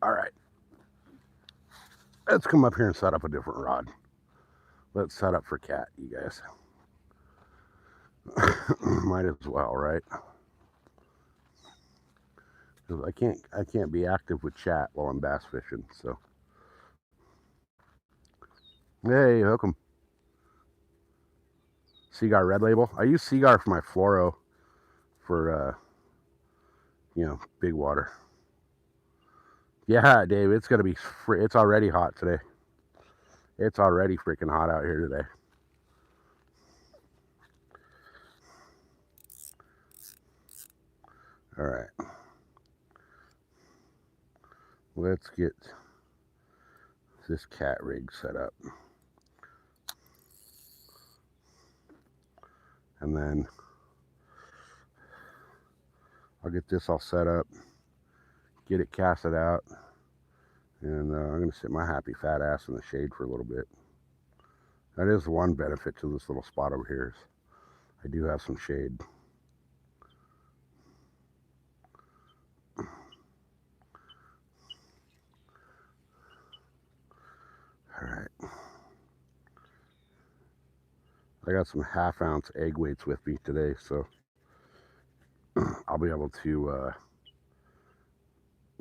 All right. Let's come up here and set up a different rod. Let's set up for cat, you guys. Might as well, right? Because I can't be active with chat while I'm bass fishing. So, hey, welcome. Seagar Red Label. I use Seagar for my fluoro for big water. Yeah, Dave, it's gonna be. It's already hot today. It's already freaking hot out here today. All right. Let's get this cat rig set up. And then I'll get this all set up, get it casted out, and I'm going to sit my happy fat ass in the shade for a little bit. That is one benefit to this little spot over here. Is I do have some shade. All right. I got some 1/2 ounce egg weights with me today, so I'll be able to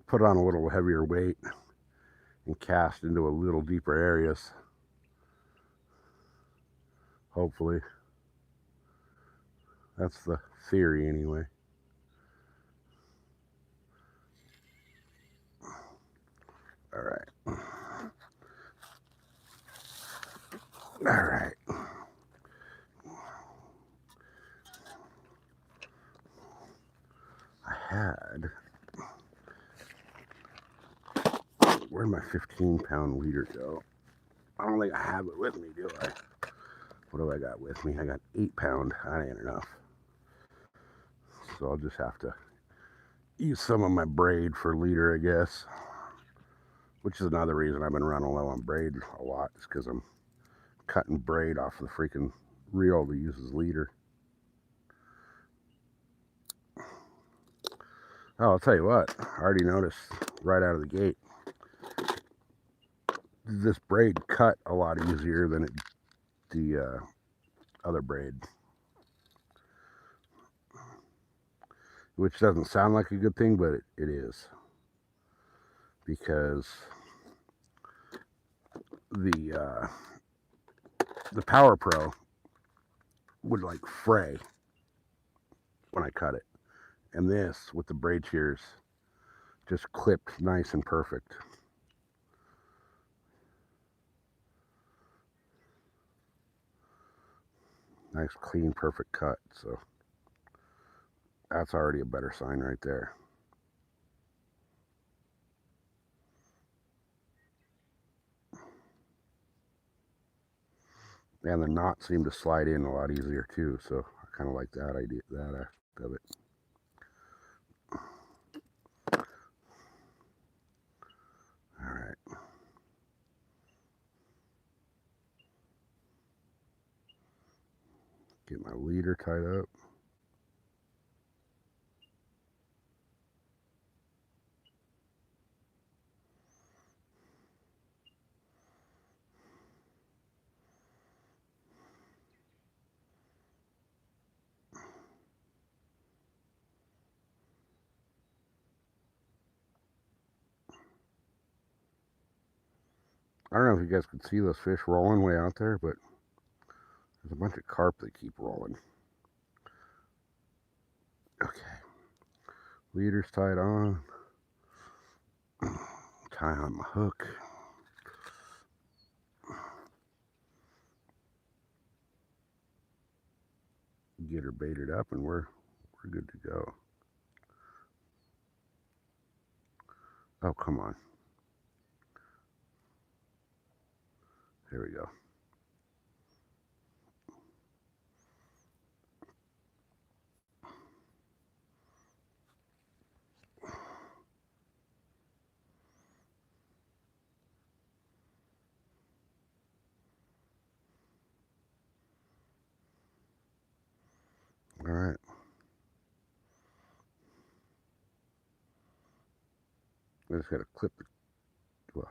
put on a little heavier weight and cast into a little deeper areas. Hopefully. That's the theory anyway. All right. All right. I had, where'd my 15-pound leader go? I don't think I have it with me, do I? What do I got with me? I got 8-pound. That ain't enough. So I'll just have to use some of my braid for leader, I guess. Which is another reason I've been running low on braid a lot, is because I'm cutting braid off the freaking reel to use as leader. Oh, I'll tell you what, I already noticed right out of the gate, this braid cut a lot easier than the other braid. Which doesn't sound like a good thing, but it is. Because the Power Pro would like fray when I cut it. And this, with the braid shears, just clipped nice and perfect. Nice, clean, perfect cut. So that's already a better sign right there. And the knot seemed to slide in a lot easier too, so I kind of like that idea, that aspect of it. All right. Get my leader tied up. I don't know if you guys can see those fish rolling way out there, but there's a bunch of carp that keep rolling. Okay. Leader's tied on. Tie on my hook. Get her baited up and we're good to go. Oh, come on. There we go. All right. I just got to clip the Well,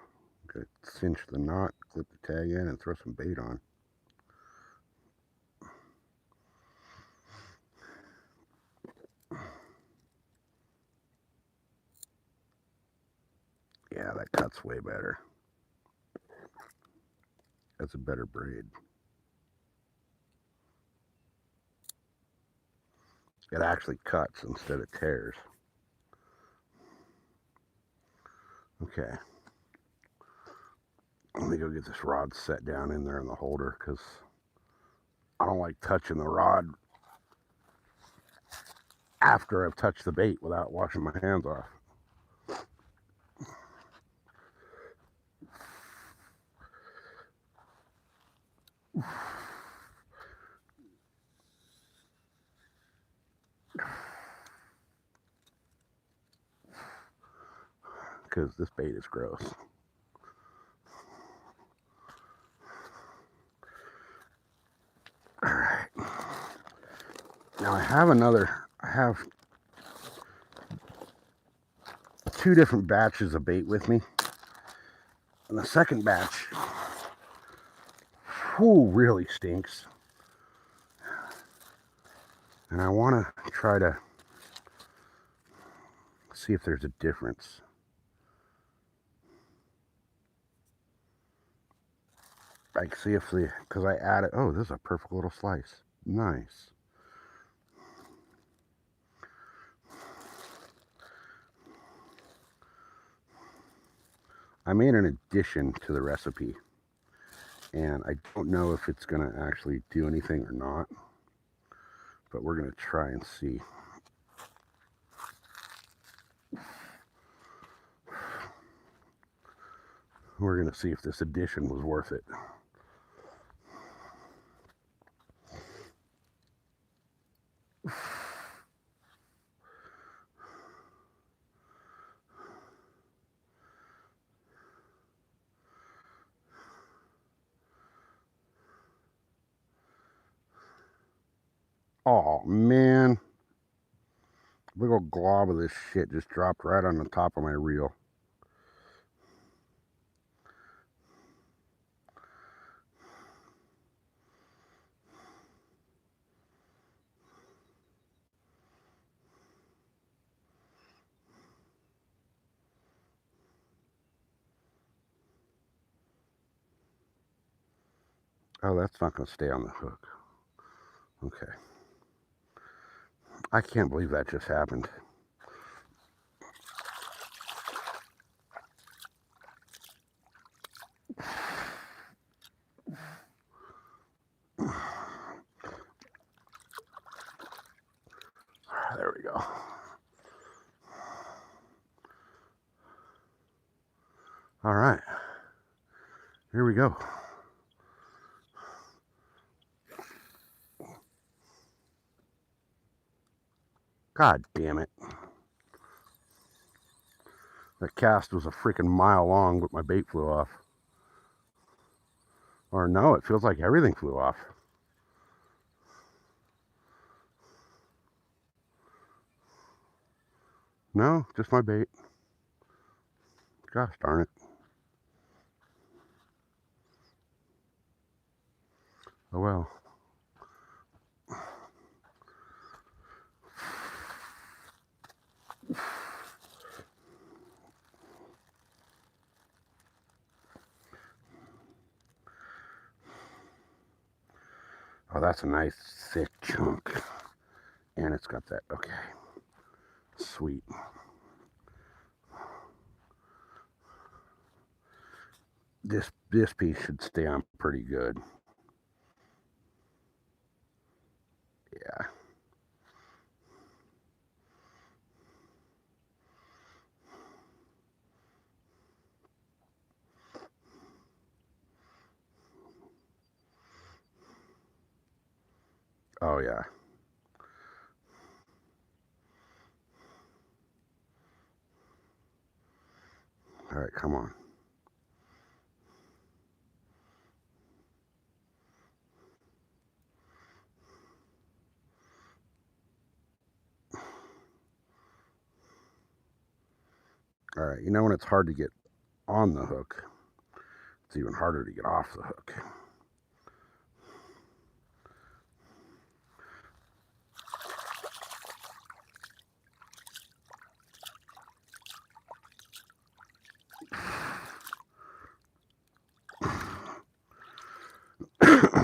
okay, cinch the knot, clip the tag in, and throw some bait on. Yeah, that cuts way better. That's a better braid. It actually cuts instead of tears. Okay. Let me go get this rod set down in there in the holder because I don't like touching the rod after I've touched the bait without washing my hands off. Because this bait is gross. All right. Now I have 2 different batches of bait with me. And the second batch, really stinks. And I want to try to see if there's a difference. Like, see if because I added, oh, this is a perfect little slice. Nice. I made an addition to the recipe, and I don't know if it's going to actually do anything or not, but we're going to try and see. We're going to see if this addition was worth it. Oh man, big old glob of this shit just dropped right on the top of my reel. Oh, that's not going to stay on the hook. Okay. I can't believe that just happened. There we go. All right. Here we go. God damn it. That cast was a freaking mile long, but my bait flew off. Or no, it feels like everything flew off. No, just my bait. Gosh darn it. Oh well. Oh, that's a nice thick chunk. And it's got that, okay. Sweet. This piece should stay on pretty good. Yeah. Oh yeah. All right, come on. All right, you know when it's hard to get on the hook, it's even harder to get off the hook.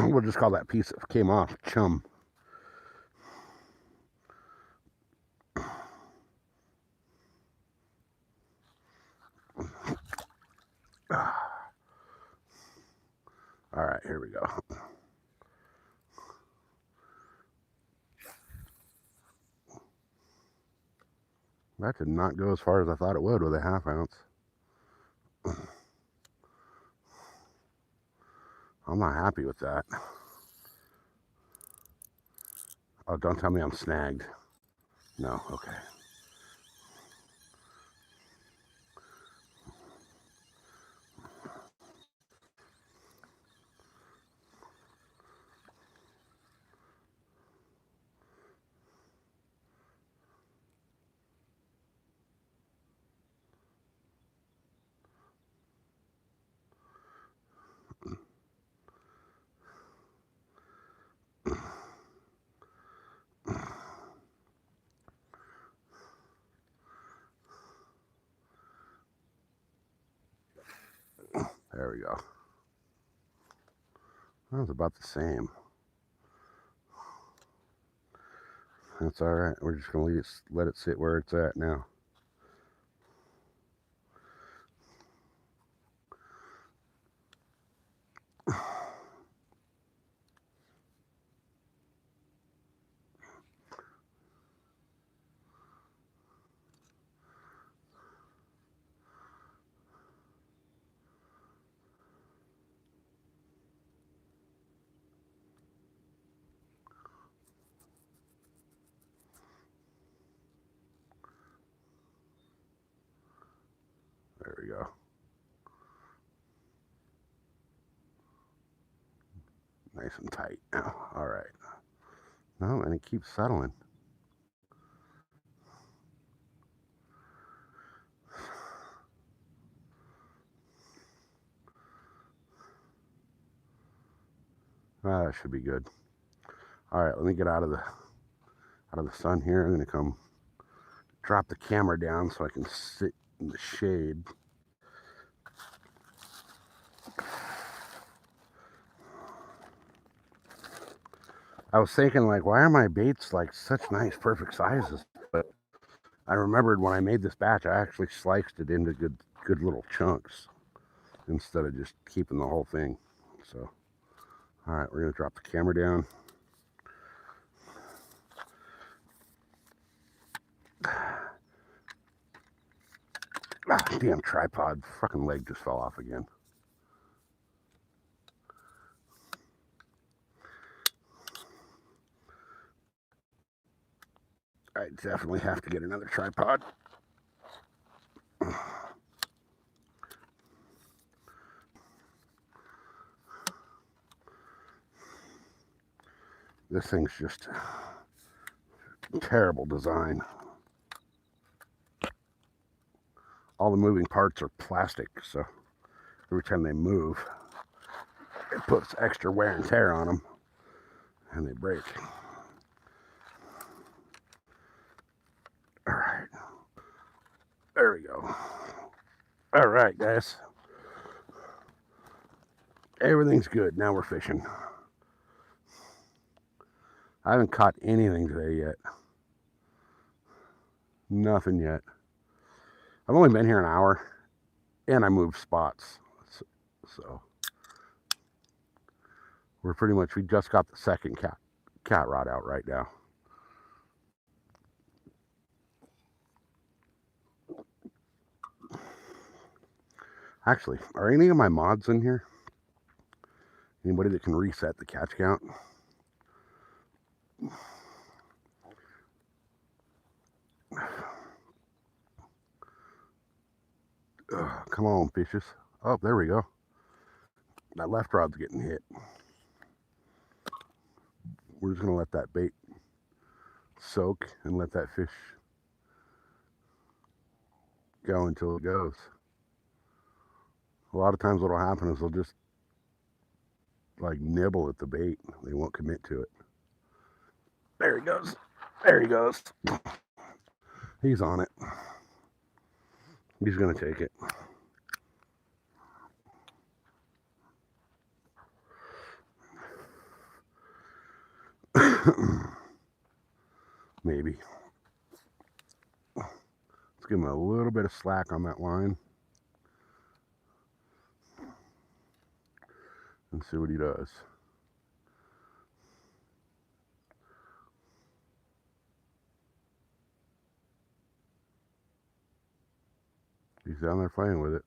We'll just call that piece that came off chum. All right, here we go. That did not go as far as I thought it would with a 1/2 ounce. I'm not happy with that. Oh, don't tell me I'm snagged. No, okay. There we go. That was about the same. That's all right. We're just going to let it sit where it's at now. There we go. Nice and tight now. All right. No, and it keeps settling. That should be good. All right, let me get out of the sun here. I'm going to come drop the camera down so I can sit in the shade. I was thinking, like, why are my baits like such nice, perfect sizes? But I remembered when I made this batch, I actually sliced it into good little chunks instead of just keeping the whole thing. So, all right, we're gonna drop the camera down. Ah, damn tripod! Fucking leg just fell off again. I definitely have to get another tripod. This thing's just terrible design. All the moving parts are plastic, so every time they move, it puts extra wear and tear on them, and they break. All right. There we go. All right, guys. Everything's good. Now we're fishing. I haven't caught anything today yet. Nothing yet. I've only been here an hour, and I moved spots. So we're pretty much, we just got the second cat rod out right now. Actually, are any of my mods in here? Anybody that can reset the catch count? Come on, fishes. Oh, there we go. That left rod's getting hit. We're just going to let that bait soak and let that fish go until it goes. A lot of times what'll happen is they'll just like nibble at the bait. They won't commit to it. There he goes. There he goes. He's on it. He's going to take it. Maybe. Let's give him a little bit of slack on that line and see what he does. He's down there playing with it.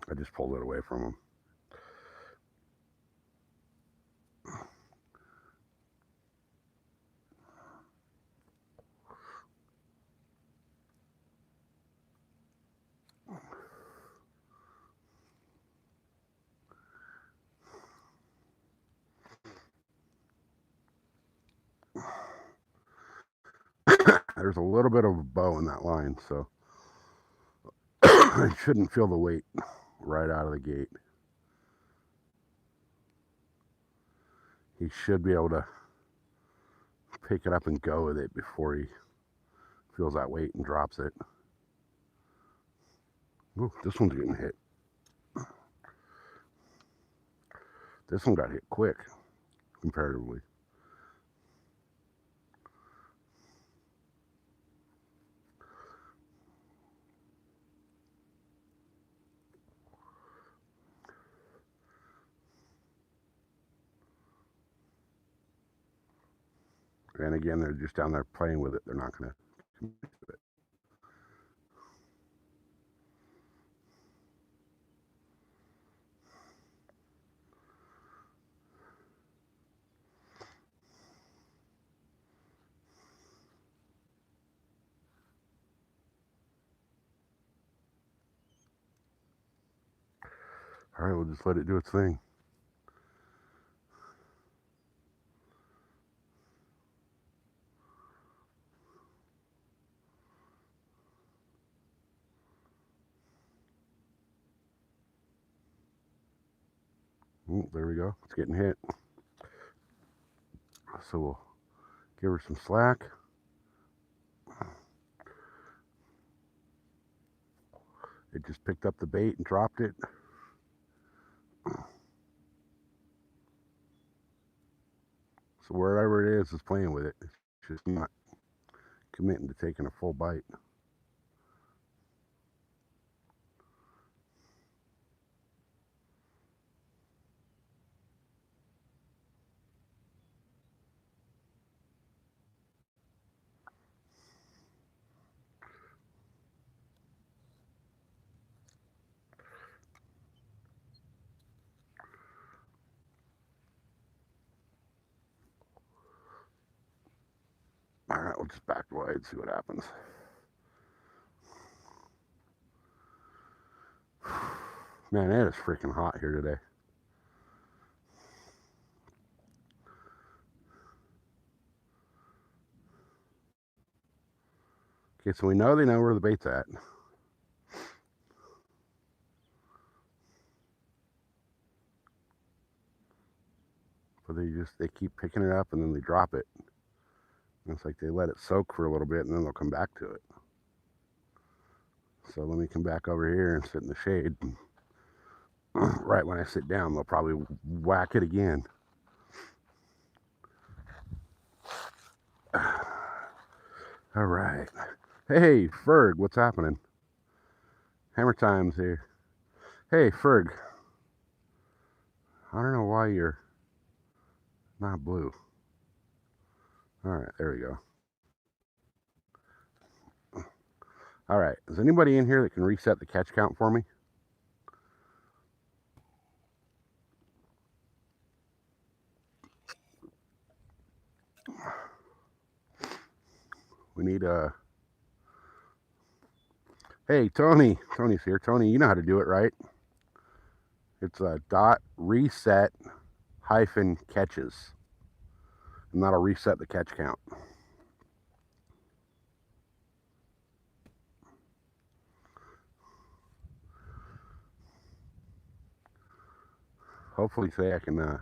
I just pulled it away from him. There's a little bit of a bow in that line, so I shouldn't feel the weight right out of the gate. He should be able to pick it up and go with it before he feels that weight and drops it. Ooh, this one's getting hit. This one got hit quick, comparatively. And again, they're just down there playing with it. They're not going to commit to it. All right, we'll just let it do its thing. Ooh, there we go. It's getting hit. So we'll give her some slack. It just picked up the bait and dropped it. So wherever it is playing with it. It's just not committing to taking a full bite. All right, we'll just back away and see what happens. Man, it is freaking hot here today. Okay, so we know they know where the bait's at. But they keep picking it up and then they drop it. And it's like they let it soak for a little bit and then they'll come back to it. So let me come back over here and sit in the shade. Right when I sit down, they'll probably whack it again. All right. Hey, Ferg, what's happening? Hammer time's here. Hey, Ferg. I don't know why you're not blue. All right, there we go. All right, is anybody in here that can reset the catch count for me? We need Hey, Tony. Tony's here. Tony, you know how to do it, right? It's a dot reset hyphen catches. And that'll reset the catch count. Hopefully say I can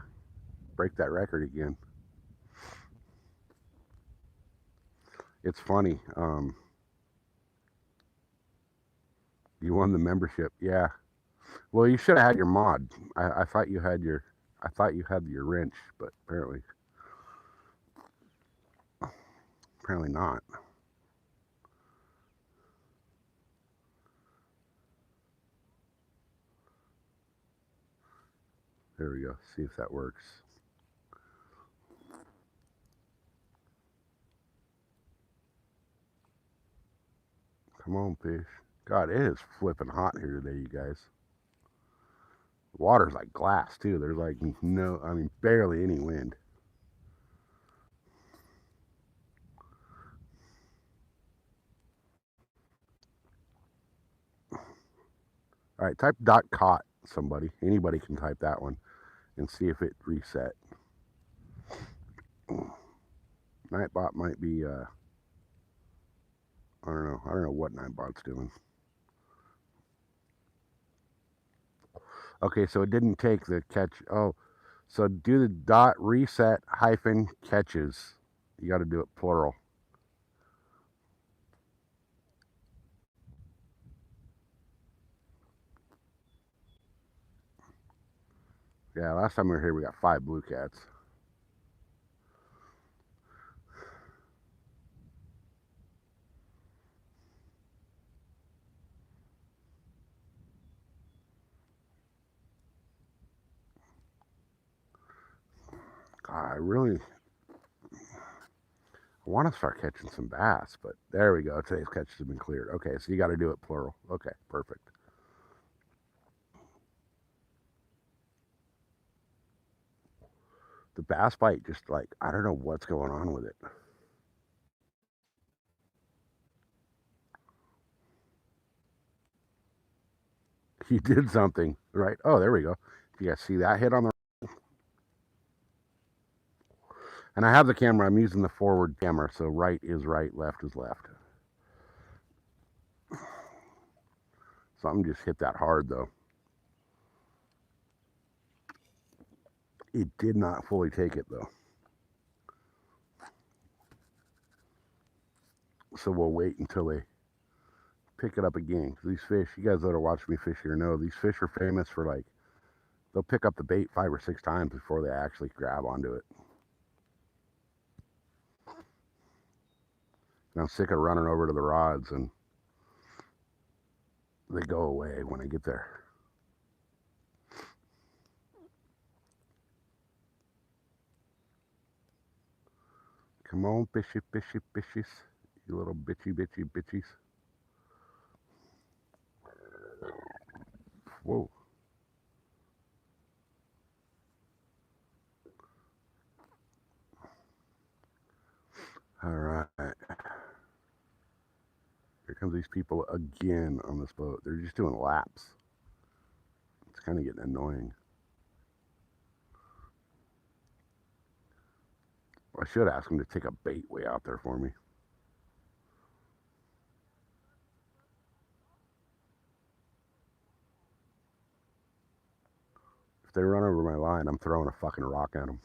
break that record again. It's funny. You won the membership. Yeah. Well, you should have had your mod. I thought you had your wrench, but apparently not. There we go. See if that works. Come on, fish. God, it is flipping hot here today, you guys. The water's like glass too. There's like barely any wind. All right, type dot caught, somebody. Anybody can type that one and see if it reset. Nightbot might be I don't know what Nightbot's doing. Okay, so it didn't take the catch. Oh, so do the dot reset hyphen catches. You got to do it plural. Yeah, last time we were here, we got 5 blue cats. God, I want to start catching some bass, but there we go. Today's catches have been cleared. Okay, so you got to do it plural. Okay, perfect. The bass bite just like, I don't know what's going on with it. He did something, right? Oh, there we go. You guys see that hit on the. And I have the camera. I'm using the forward camera, so right is right, left is left. Something just hit that hard, though. It did not fully take it, though. So we'll wait until they pick it up again. These fish, you guys that are watching me fish here know, these fish are famous for like, they'll pick up the bait 5 or 6 times before they actually grab onto it. And I'm sick of running over to the rods, and they go away when I get there. Come on, fishy, fishy, fishies. You little bitchy, bitchy, bitchies. Whoa. All right. Here comes these people again on this boat. They're just doing laps. It's kind of getting annoying. I should ask them to take a bait way out there for me. If they run over my line, I'm throwing a fucking rock at them.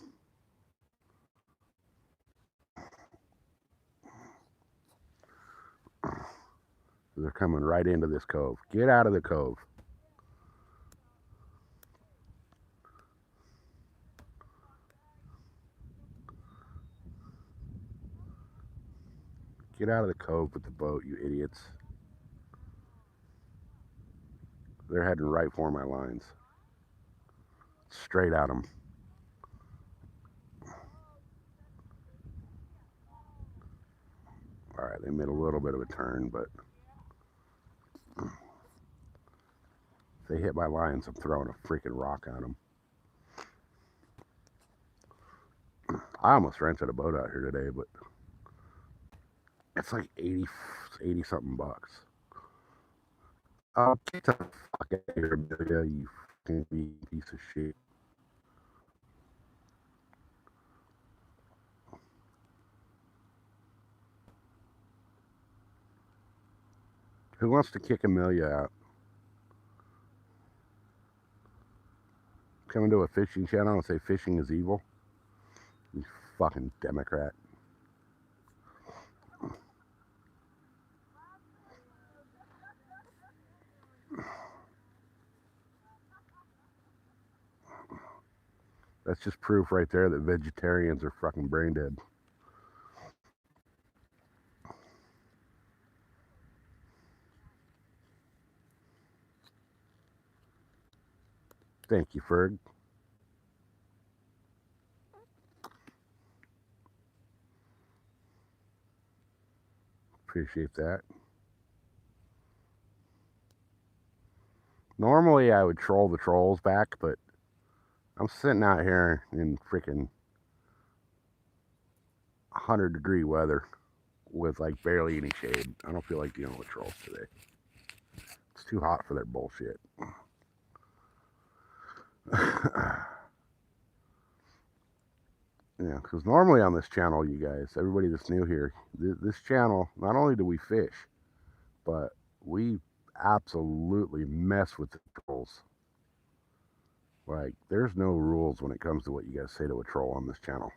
They're coming right into this cove. Get out of the cove. Get out of the cove with the boat, you idiots. They're heading right for my lines. Straight at them. All right, they made a little bit of a turn, but if they hit my lines, I'm throwing a freaking rock at them. I almost rented a boat out here today, but it's like 80 something bucks. Oh, get the fuck out of here, Amelia, you fucking piece of shit. Who wants to kick Amelia out? Come into a fishing channel and say fishing is evil? You fucking Democrat. That's just proof right there that vegetarians are fucking brain dead. Thank you, Ferg. Appreciate that. Normally I would troll the trolls back, but I'm sitting out here in freaking 100-degree weather with like barely any shade. I don't feel like dealing with trolls today. It's too hot for their bullshit. Yeah, because normally on this channel, you guys, everybody that's new here, this channel, not only do we fish, but we absolutely mess with the trolls. Like, there's no rules when it comes to what you guys say to a troll on this channel.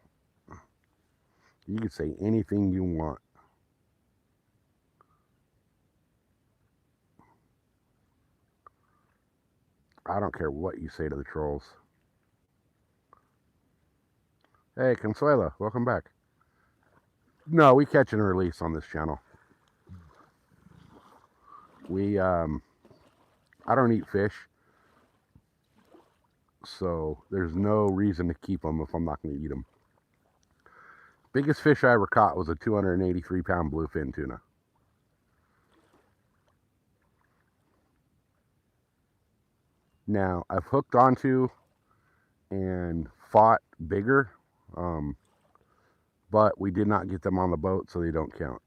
You can say anything you want. I don't care what you say to the trolls. Hey, Consuela, welcome back. No, we catch and release on this channel. I don't eat fish, so there's no reason to keep them if I'm not going to eat them. Biggest fish I ever caught was a 283-pound bluefin tuna. Now, I've hooked onto and fought bigger, but we did not get them on the boat, so they don't count.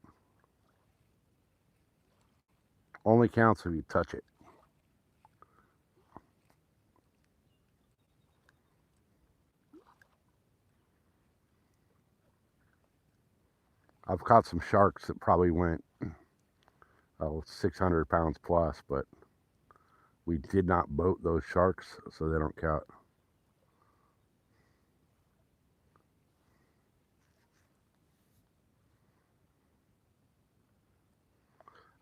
Only counts if you touch it. I've caught some sharks that probably went 600 pounds plus, but we did not boat those sharks, so they don't count.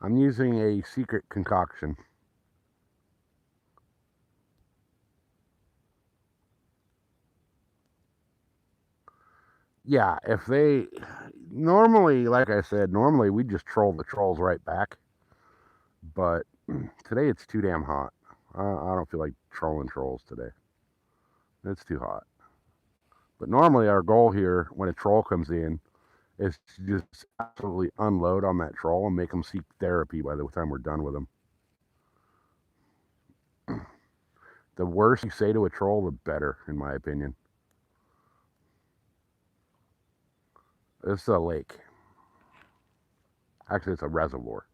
I'm using a secret concoction. Yeah, if they normally, like I said, normally we just troll the trolls right back. But today it's too damn hot. I don't feel like trolling trolls today. It's too hot. But normally our goal here when a troll comes in is to just absolutely unload on that troll and make them seek therapy by the time we're done with them. The worse you say to a troll, the better, in my opinion. This is a lake. Actually, it's a reservoir.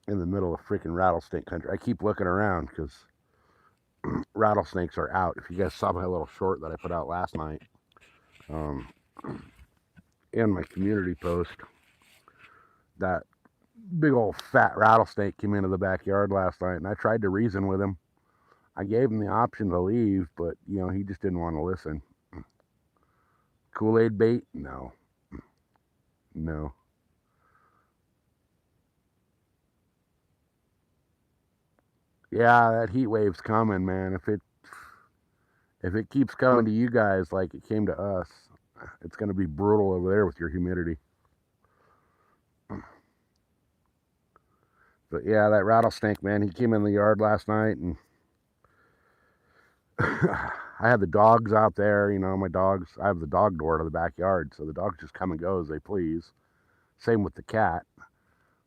In the middle of freaking rattlesnake country. I keep looking around because rattlesnakes are out. If you guys saw my little short that I put out last night in my community post, that big old fat rattlesnake came into the backyard last night, and I tried to reason with him. I gave him the option to leave, but he just didn't want to listen. Kool-Aid bait? No. Yeah, that heat wave's coming, man. If it keeps coming to you guys like it came to us, it's going to be brutal over there with your humidity. But yeah, that rattlesnake, man, he came in the yard last night, and I had the dogs out there. My dogs, I have the dog door to the backyard, so the dogs just come and go as they please. Same with the cat.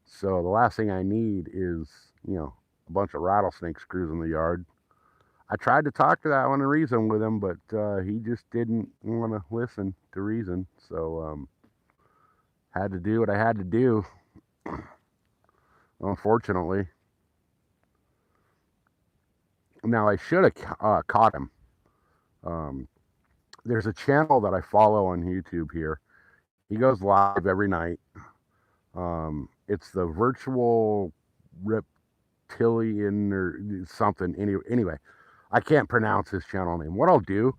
So the last thing I need is, a bunch of rattlesnakes cruising the yard. I tried to talk to that one and reason with him, but he just didn't want to listen to reason. So Had to do what I had to do, unfortunately. Now, I should have caught him. There's a channel that I follow on YouTube here. He goes live every night. It's the virtual reptilian or something. Anyway, I can't pronounce his channel name. What I'll do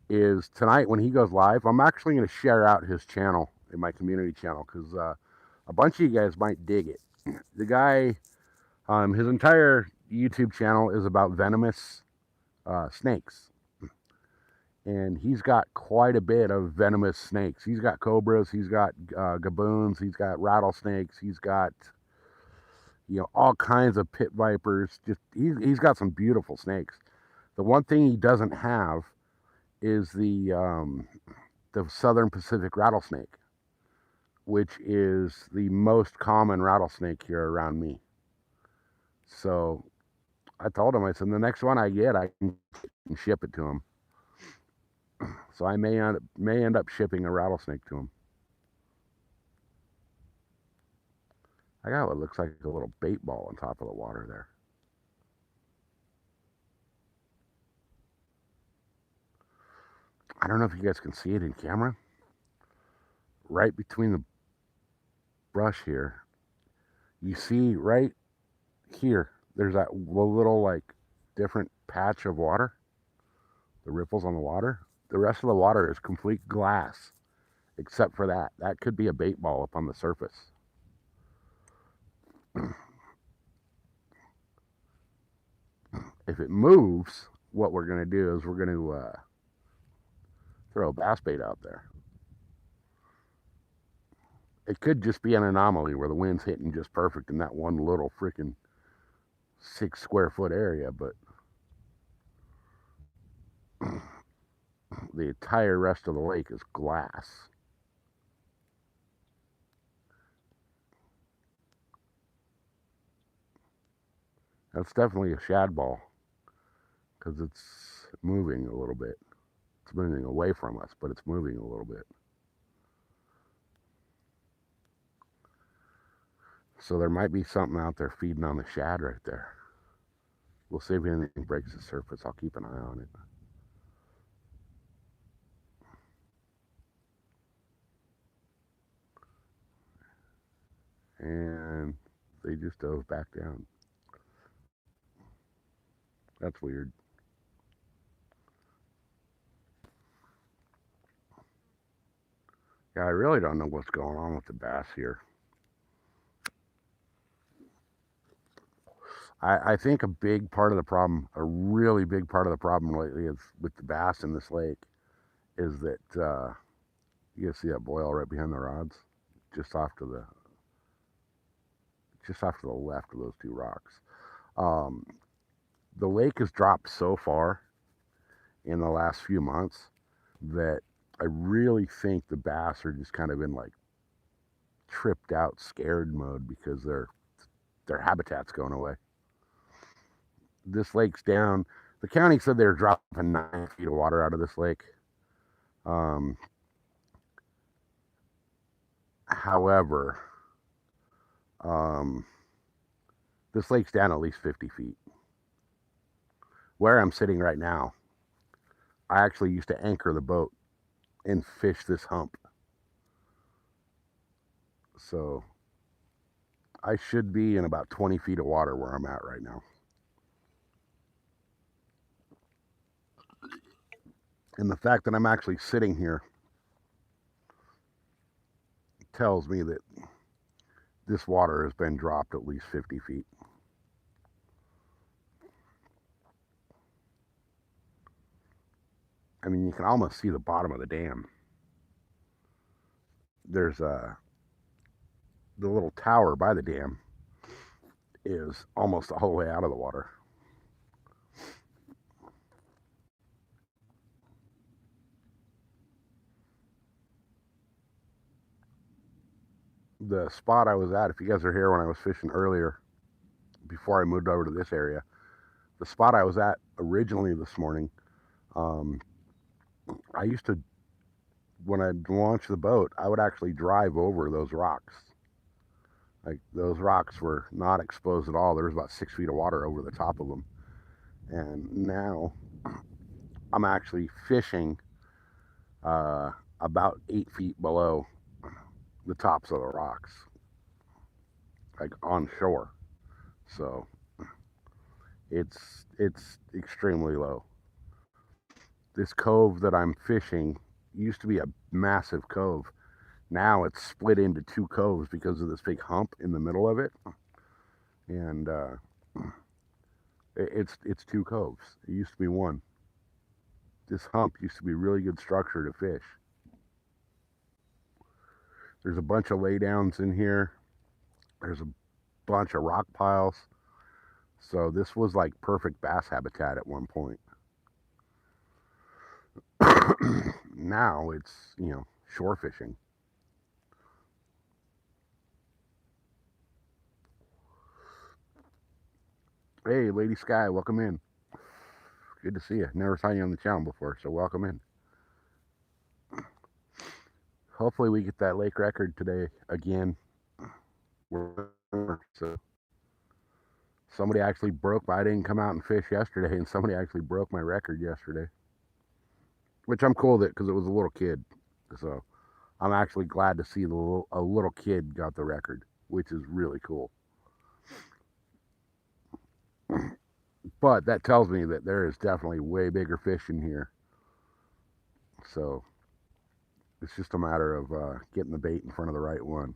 is tonight when he goes live, I'm actually going to share out his channel in my community channel because a bunch of you guys might dig it. The guy, his entire YouTube channel is about venomous snakes. And he's got quite a bit of venomous snakes. He's got cobras, he's got gaboons, he's got rattlesnakes, he's got, you know, all kinds of pit vipers. Just he's got some beautiful snakes. The one thing he doesn't have is the southern Pacific rattlesnake, which is the most common rattlesnake here around me. So I told him, I said, the next one I get, I can ship it to him. So I may end up shipping a rattlesnake to him. I got what looks like a little bait ball on top of the water there. I don't know if you guys can see it in camera. Right between the brush here, you see right here, there's that little like different patch of water, the ripples on the water. The rest of the water is complete glass, except for that. That could be a bait ball up on the surface. If it moves, what we're going to do is we're going to throw a bass bait out there. It could just be an anomaly where the wind's hitting just perfect in that one little freaking 6 square foot area, but the entire rest of the lake is glass. That's definitely a shad ball because it's moving a little bit. It's moving away from us, but it's moving a little bit. So there might be something out there feeding on the shad right there. We'll see if anything breaks the surface. I'll keep an eye on it. And they just dove back down. That's weird. Yeah, I really don't know what's going on with the bass here. I think a big part of the problem, a really big part of the problem lately is with the bass in this lake is that you see that boil right behind the rods, just off to the left of those two rocks. The lake has dropped so far in the last few months that I really think the bass are just kind of in like tripped out, scared mode because their habitat's going away. This lake's down. The county said they were dropping 9 feet of water out of this lake. However, this lake's down at least 50 feet. Where I'm sitting right now, I actually used to anchor the boat and fish this hump. So I should be in about 20 feet of water where I'm at right now. And the fact that I'm actually sitting here tells me that this water has been dropped at least 50 feet. I mean, you can almost see the bottom of the dam. There's the little tower by the dam is almost all the way out of the water. The spot I was at, if you guys are here when I was fishing earlier, before I moved over to this area, the spot I was at originally this morning, I used to when I launched the boat, I would actually drive over those rocks. Like, those rocks were not exposed at all. There was about 6 feet of water over the top of them. And now I'm actually fishing about 8 feet below the tops of the rocks, like on shore. So it's extremely low. This cove that I'm fishing used to be a massive cove. Now it's split into 2 coves because of this big hump in the middle of it, and it's 2 coves. It used to be 1. This hump used to be really good structure to fish. There's a bunch of laydowns in here. There's a bunch of rock piles. So this was like perfect bass habitat at one point. Now it's, shore fishing. Hey, Lady Sky, welcome in. Good to see you. Never saw you on the channel before, so welcome in. Hopefully we get that lake record today again. So somebody actually broke. I didn't come out and fish yesterday, and somebody actually broke my record yesterday, which I'm cool with it because it was a little kid. So I'm actually glad to see a little kid got the record, which is really cool. But that tells me that there is definitely way bigger fish in here. So it's just a matter of getting the bait in front of the right one.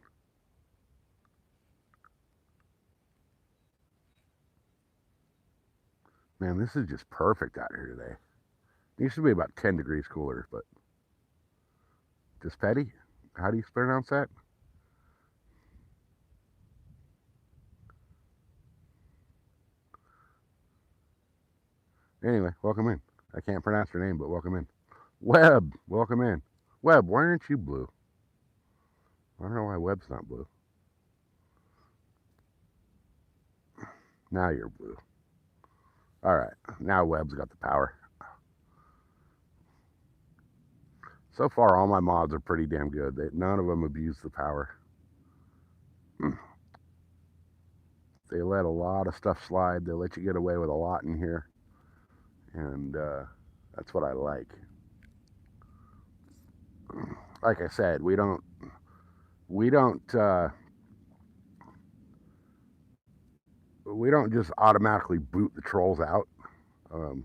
Man, this is just perfect out here today. It used to be about 10 degrees cooler, but just petty. How do you pronounce that? Anyway, welcome in. I can't pronounce your name, but welcome in. Webb, welcome in. Webb, why aren't you blue? I don't know why Webb's not blue. Now you're blue. All right, now Webb's got the power. So far, all my mods are pretty damn good. None of them abuse the power. They let a lot of stuff slide. They let you get away with a lot in here. And that's what I like. Like I said, we don't just automatically boot the trolls out.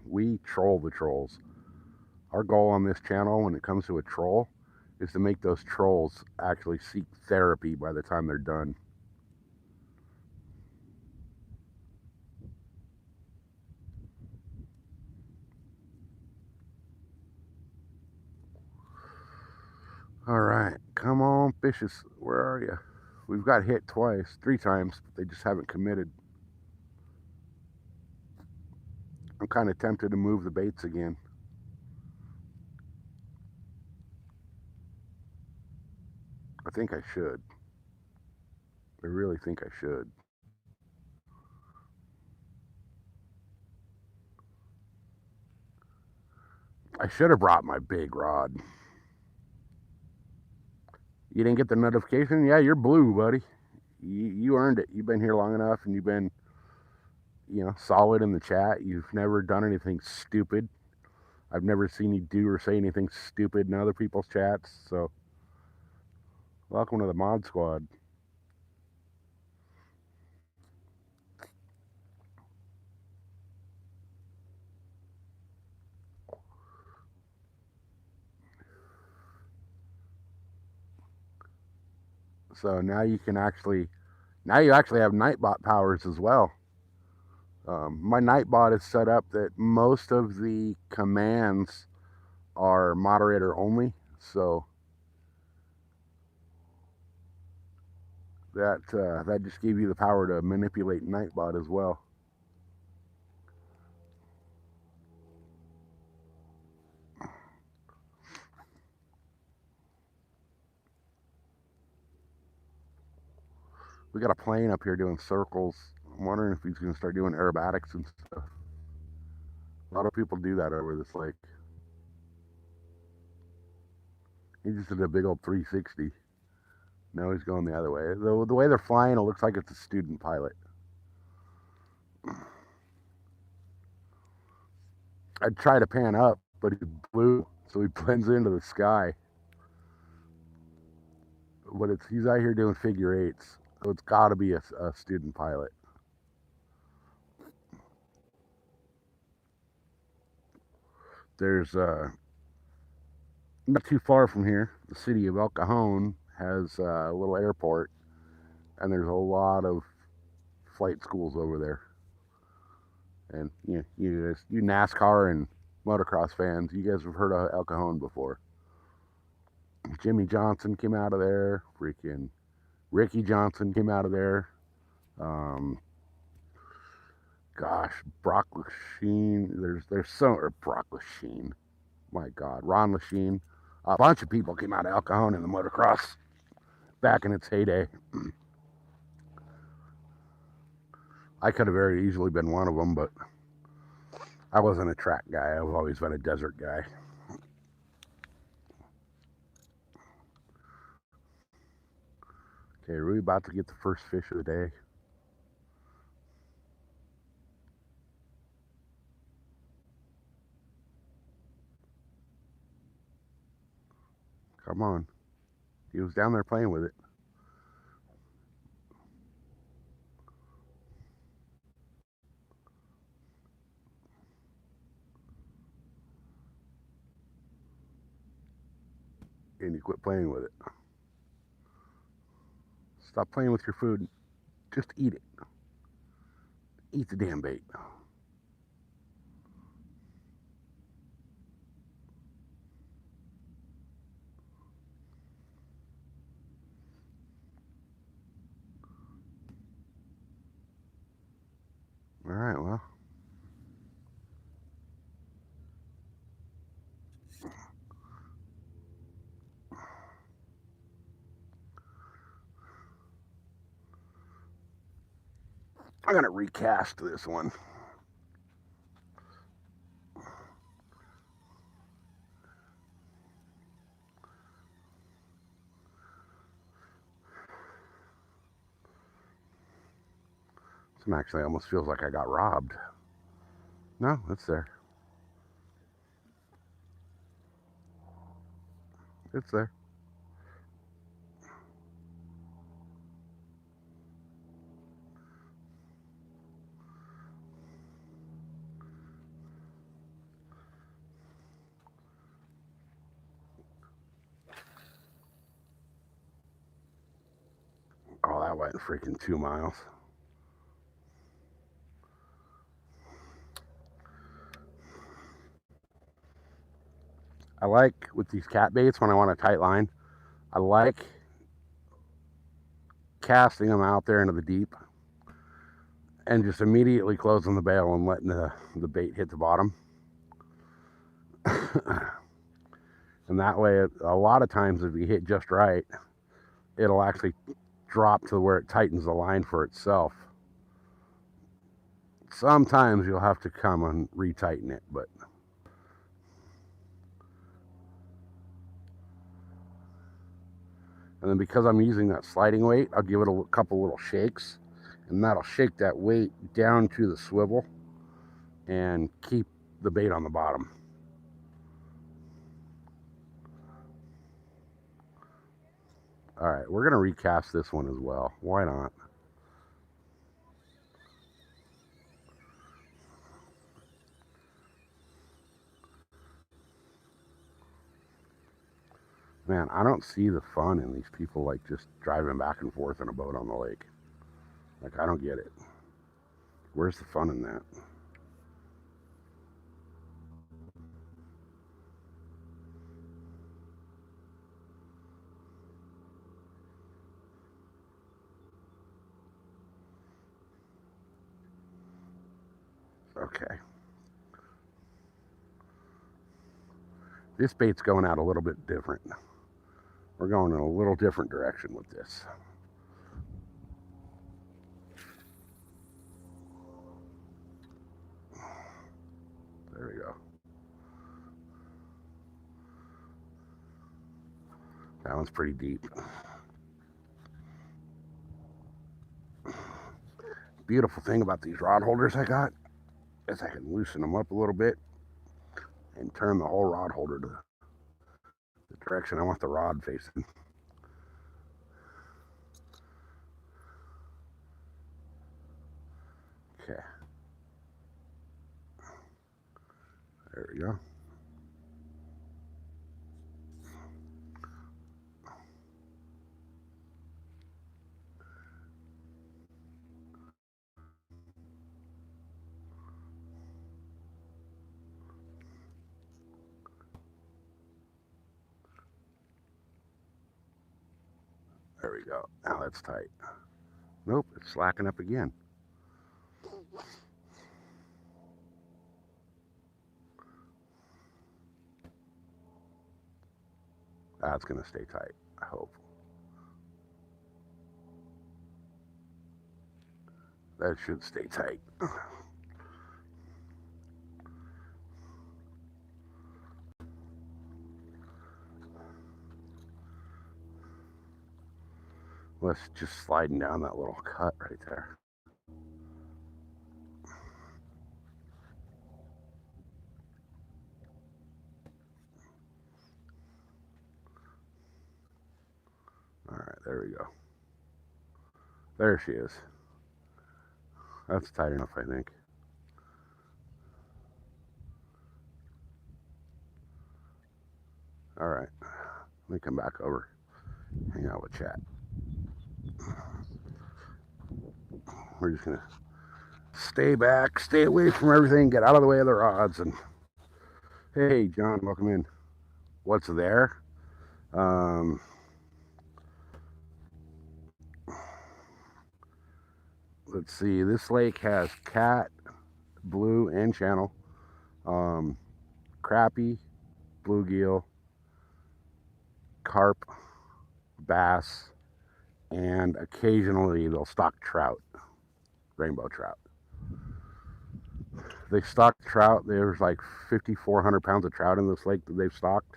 We troll the trolls. Our goal on this channel when it comes to a troll is to make those trolls actually seek therapy by the time they're done. All right, come on, fishes. Where are you? We've got hit twice, 3 times, but they just haven't committed. I'm kind of tempted to move the baits again. I think I should. I really think I should. I should have brought my big rod. You didn't get the notification? Yeah, you're blue, buddy. You earned it. You've been here long enough, and you've been, solid in the chat. You've never done anything stupid. I've never seen you do or say anything stupid in other people's chats. So, welcome to the mod squad. So now you actually have Nightbot powers as well. My Nightbot is set up that most of the commands are moderator only, so that just gave you the power to manipulate Nightbot as well. We got a plane up here doing circles. I'm wondering if he's going to start doing aerobatics and stuff. A lot of people do that over this lake. He just did a big old 360. Now he's going the other way. The way they're flying, it looks like it's a student pilot. I'd try to pan up, but he's blue, so he blends into the sky. But he's out here doing figure eights, so it's got to be a student pilot. There's not too far from here, the city of El Cajon has a little airport, and there's a lot of flight schools over there. And you NASCAR and motocross fans, you guys have heard of El Cajon before. Jimmy Johnson came out of there. Freaking Ricky Johnson came out of there. Brock Lachine. There's Brock Lachine. My God, Ron Lachine. A bunch of people came out of El Cajon in the motocross back in its heyday. I could have very easily been one of them, but I wasn't a track guy. I've always been a desert guy. Okay, are we about to get the first fish of the day? Come on. He was down there playing with it. And you quit playing with it. Stop playing with your food. Just eat it. Eat the damn bait. All right, well. I'm going to recast this one. This one actually almost feels like I got robbed. No, it's there. It's there. Oh, that went freaking 2 miles. I like with these cat baits when I want a tight line, I like casting them out there into the deep and just immediately closing the bail and letting the bait hit the bottom. And that way, a lot of times if you hit just right, it'll actually drop to where it tightens the line for itself. Sometimes you'll have to come and retighten it, but and then because I'm using that sliding weight, I'll give it a couple little shakes, and that'll shake that weight down to the swivel and keep the bait on the bottom. All right, we're gonna recast this one as well. Why not? Man, I don't see the fun in these people like just driving back and forth in a boat on the lake. Like, I don't get it. Where's the fun in that? Okay. This bait's going out a little bit different. We're going in a little different direction with this. There we go. That one's pretty deep. Beautiful thing about these rod holders I got is I can loosen them up a little bit and turn the whole rod holder to the direction I want the rod facing. Okay. There we go. There we go. Now that's tight. Nope, it's slacking up again. That's going to stay tight, I hope. That should stay tight. Let's just sliding down that little cut right there. All right, there we go. There she is. That's tight enough, I think. All right, let me come back over, hang out with chat. We're just gonna stay back, stay away from everything, get out of the way of the rods. And hey, John, welcome in. What's there? Let's see. This lake has cat, blue, and channel, crappie, bluegill, carp, bass, and occasionally they'll stock trout, rainbow trout. They stock trout. There's like 5,400 pounds of trout in this lake that they've stocked,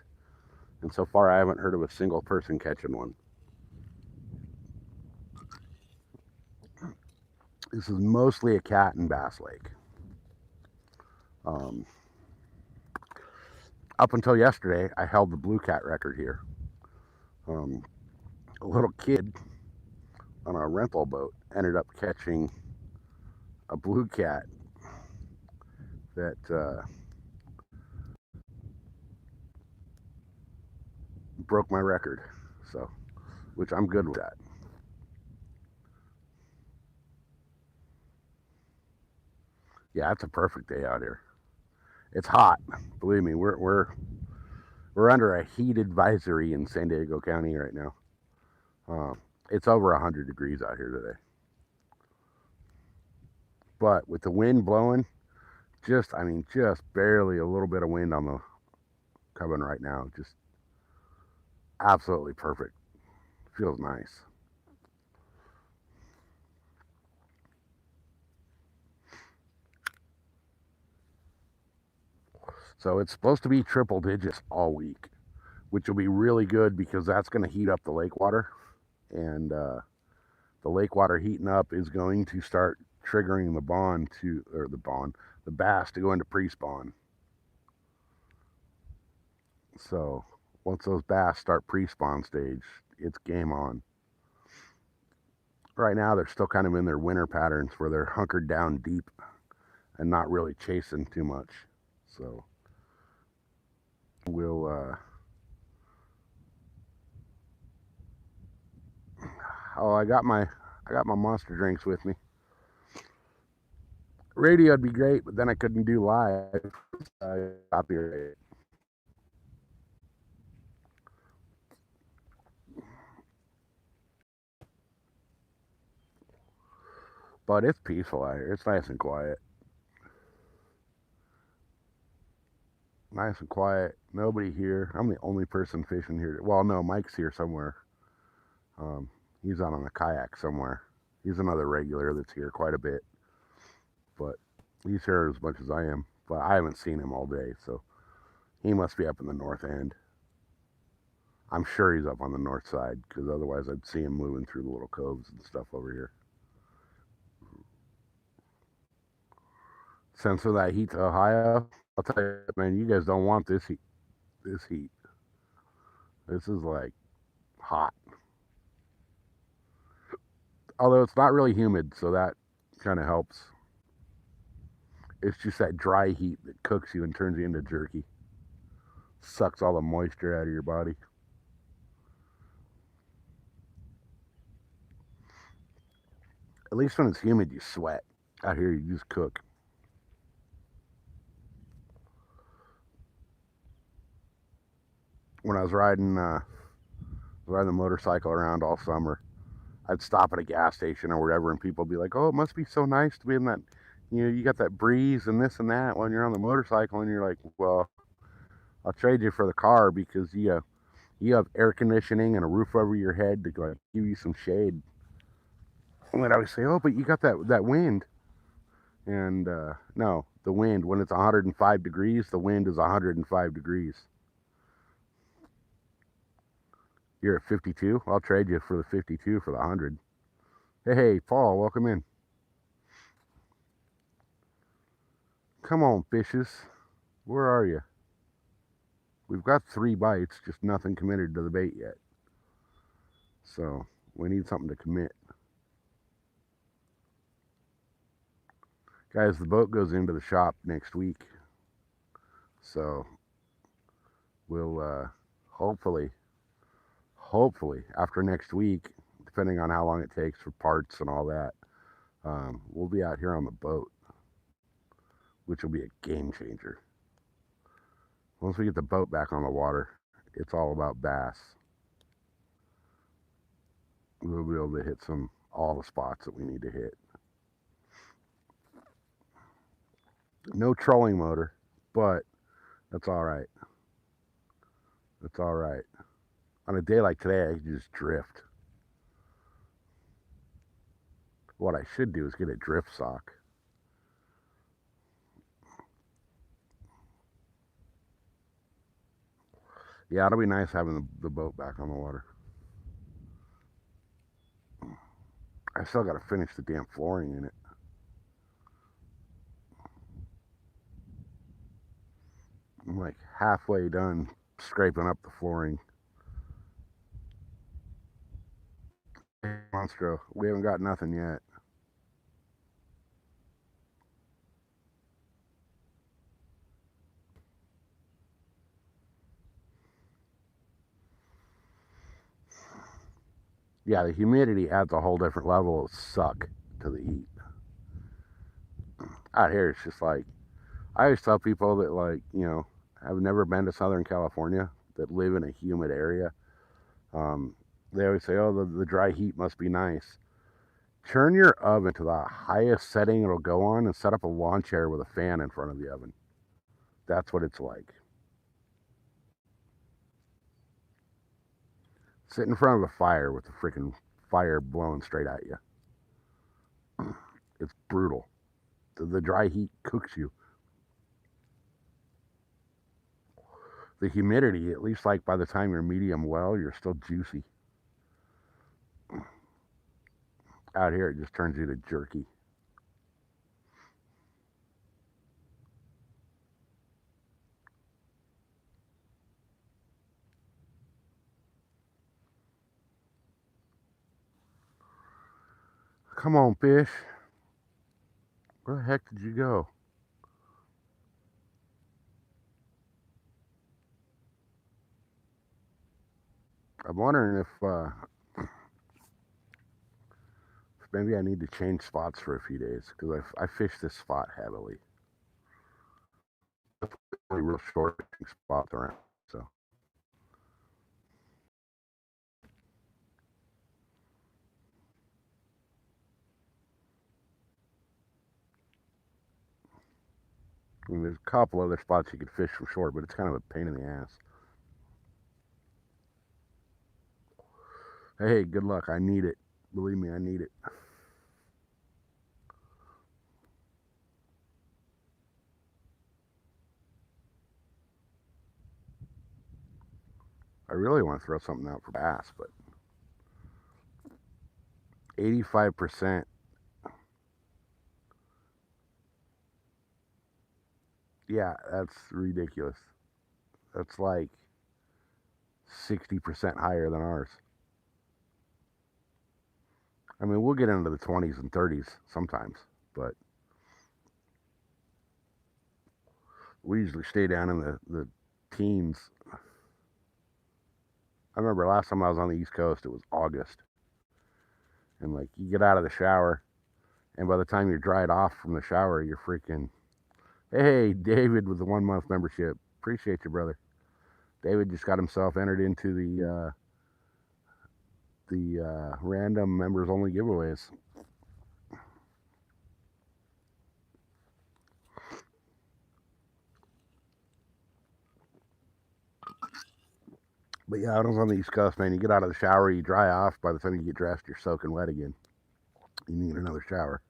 and so far I haven't heard of a single person catching one. This is mostly a cat and bass lake. Up until yesterday, I held the blue cat record here. A little kid on a rental boat ended up catching a blue cat that broke my record, so, which I'm good with that. Yeah, it's a perfect day out here. It's hot, believe me. We're under a heat advisory in San Diego County right now. It's over 100 degrees out here today. But with the wind blowing, just barely a little bit of wind on the coming right now. Just absolutely perfect. Feels nice. So it's supposed to be triple digits all week, which will be really good because that's going to heat up the lake water. And the lake water heating up is going to start triggering the bass to go into pre-spawn. So once those bass start pre-spawn stage, it's game on. Right now they're still kind of in their winter patterns where they're hunkered down deep and not really chasing too much. So we'll I got my monster drinks with me. Radio'd be great, but then I couldn't do live. Copyright. But it's peaceful out here. It's nice and quiet. Nice and quiet. Nobody here. I'm the only person fishing here. Well, no, Mike's here somewhere. He's out on a kayak somewhere. He's another regular that's here quite a bit. But he's here as much as I am. But I haven't seen him all day, so he must be up in the north end. I'm sure he's up on the north side because otherwise I'd see him moving through the little coves and stuff over here. Sensor that heat to Ohio. I'll tell you, man, you guys don't want this heat. This heat. This is like hot. Although it's not really humid, so that kind of helps. It's just that dry heat that cooks you and turns you into jerky. Sucks all the moisture out of your body. At least when it's humid, you sweat. Out here, you just cook. When I was riding the motorcycle around all summer, I'd stop at a gas station or whatever, and people would be like, "Oh, it must be so nice to be in that, you got that breeze and this and that when you're on the motorcycle." And you're like, "Well, I'll trade you for the car because you have air conditioning and a roof over your head to like give you some shade." And I'd always say, "Oh, but you got that wind." And no, the wind, when it's 105 degrees, the wind is 105 degrees. You're at 52. I'll trade you for the 52 for the 100. Hey, Paul, welcome in. Come on, fishes. Where are you? We've got 3 bites, just nothing committed to the bait yet. So we need something to commit. Guys, the boat goes into the shop next week. So we'll hopefully after next week, depending on how long it takes for parts and all that, we'll be out here on the boat, which will be a game changer. Once we get the boat back on the water, it's all about bass. We'll be able to hit all the spots that we need to hit. No trolling motor, but that's all right. That's all right. On a day like today, I can just drift. What I should do is get a drift sock. Yeah, it'll be nice having the boat back on the water. I still got to finish the damn flooring in it. I'm like halfway done scraping up the flooring. Monstro, we haven't got nothing yet. Yeah, the humidity adds a whole different level of suck to the heat. Out here, it's just like, I always tell people that, like, have never been to Southern California, that live in a humid area. They always say, "Oh, the dry heat must be nice." Turn your oven to the highest setting it'll go on and set up a lawn chair with a fan in front of the oven. That's what it's like. Sit in front of a fire with the freaking fire blowing straight at you. It's brutal. The dry heat cooks you. The humidity, at least like by the time you're medium well, you're still juicy. Out here, it just turns you to jerky. Come on, fish. Where the heck did you go? I'm wondering if maybe I need to change spots for a few days because I fish this spot heavily. It's really real short spots around, so. I mean, there's a couple other spots you could fish for short, but it's kind of a pain in the ass. Hey, good luck. I need it. Believe me, I need it. I really want to throw something out for bass, but 85%. Yeah, that's ridiculous. That's like 60% higher than ours. I mean, we'll get into the 20s and 30s sometimes, but we usually stay down in the teens. I remember last time I was on the East Coast, it was August. And like, you get out of the shower, and by the time you're dried off from the shower, you're freaking, hey, David with the 1 month membership. Appreciate you, brother. David just got himself entered into the random members only giveaways. But yeah, I was on the East Coast, man. You get out of the shower, you dry off. By the time you get dressed, you're soaking wet again. You need another shower.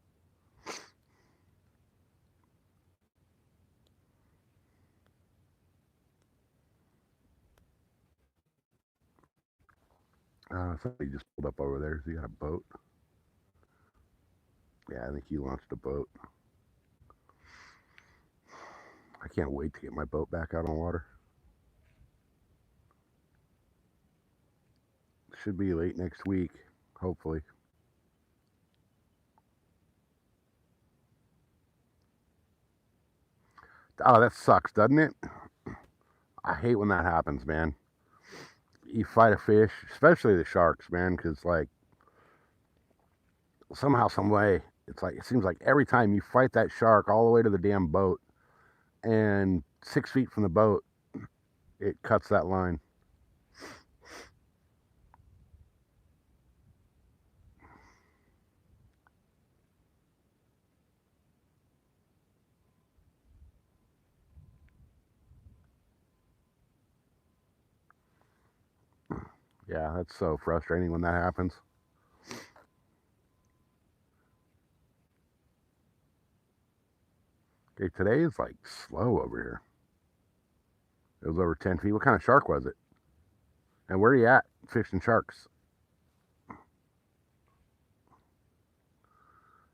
Somebody just pulled up over there. He got a boat. Yeah, I think he launched a boat. I can't wait to get my boat back out on water. Should be late next week, hopefully. Oh, that sucks, doesn't it? I hate when that happens, man. You fight a fish, especially the sharks, man, because like somehow, some way, it's like it seems like every time you fight that shark all the way to the damn boat, and 6 feet from the boat, it cuts that line. Yeah, that's so frustrating when that happens. Okay, today is like slow over here. It was over 10 feet. What kind of shark was it? And where are you at fishing sharks?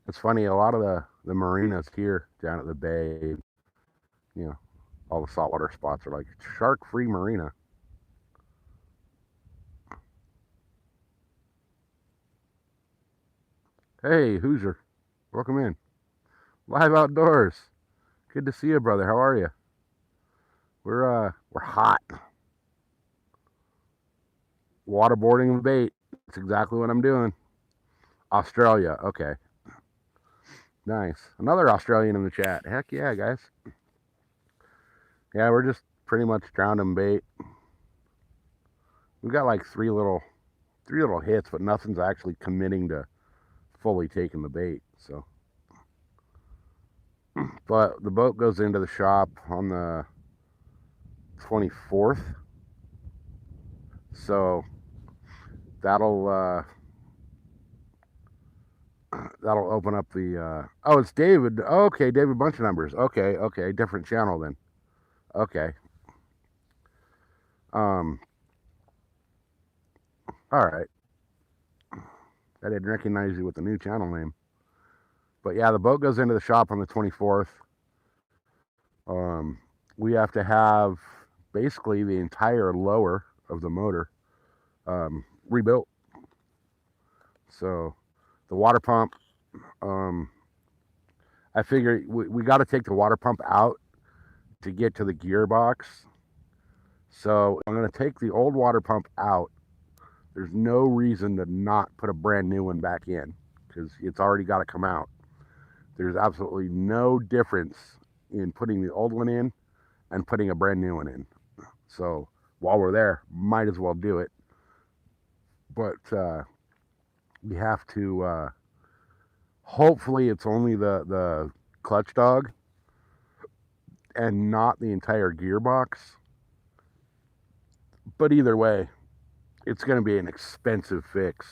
It's funny, a lot of the marinas here down at the bay, you know, all the saltwater spots are like shark-free marina. Hey, Hoosier, welcome in. Live outdoors. Good to see you, brother. How are you? We're hot. Waterboarding the bait. That's exactly what I'm doing. Australia. Okay. Nice. Another Australian in the chat. Heck yeah, guys. Yeah, we're just pretty much drowning bait. We've got like three little hits, but nothing's actually committing to fully taking the bait. So, but the boat goes into the shop on the 24th. So that'll open up the oh, it's David. Oh, okay, David Bunch of Numbers. Okay, different channel then. Okay. All right. I didn't recognize you with the new channel name. But yeah, the boat goes into the shop on the 24th. We have to have basically the entire lower of the motor rebuilt. So the water pump, I figure we got to take the water pump out to get to the gearbox. So I'm going to take the old water pump out. There's no reason to not put a brand new one back in because it's already got to come out. There's absolutely no difference in putting the old one in and putting a brand new one in. So while we're there, might as well do it. But we have to, hopefully it's only the clutch dog and not the entire gearbox. But either way, it's going to be an expensive fix.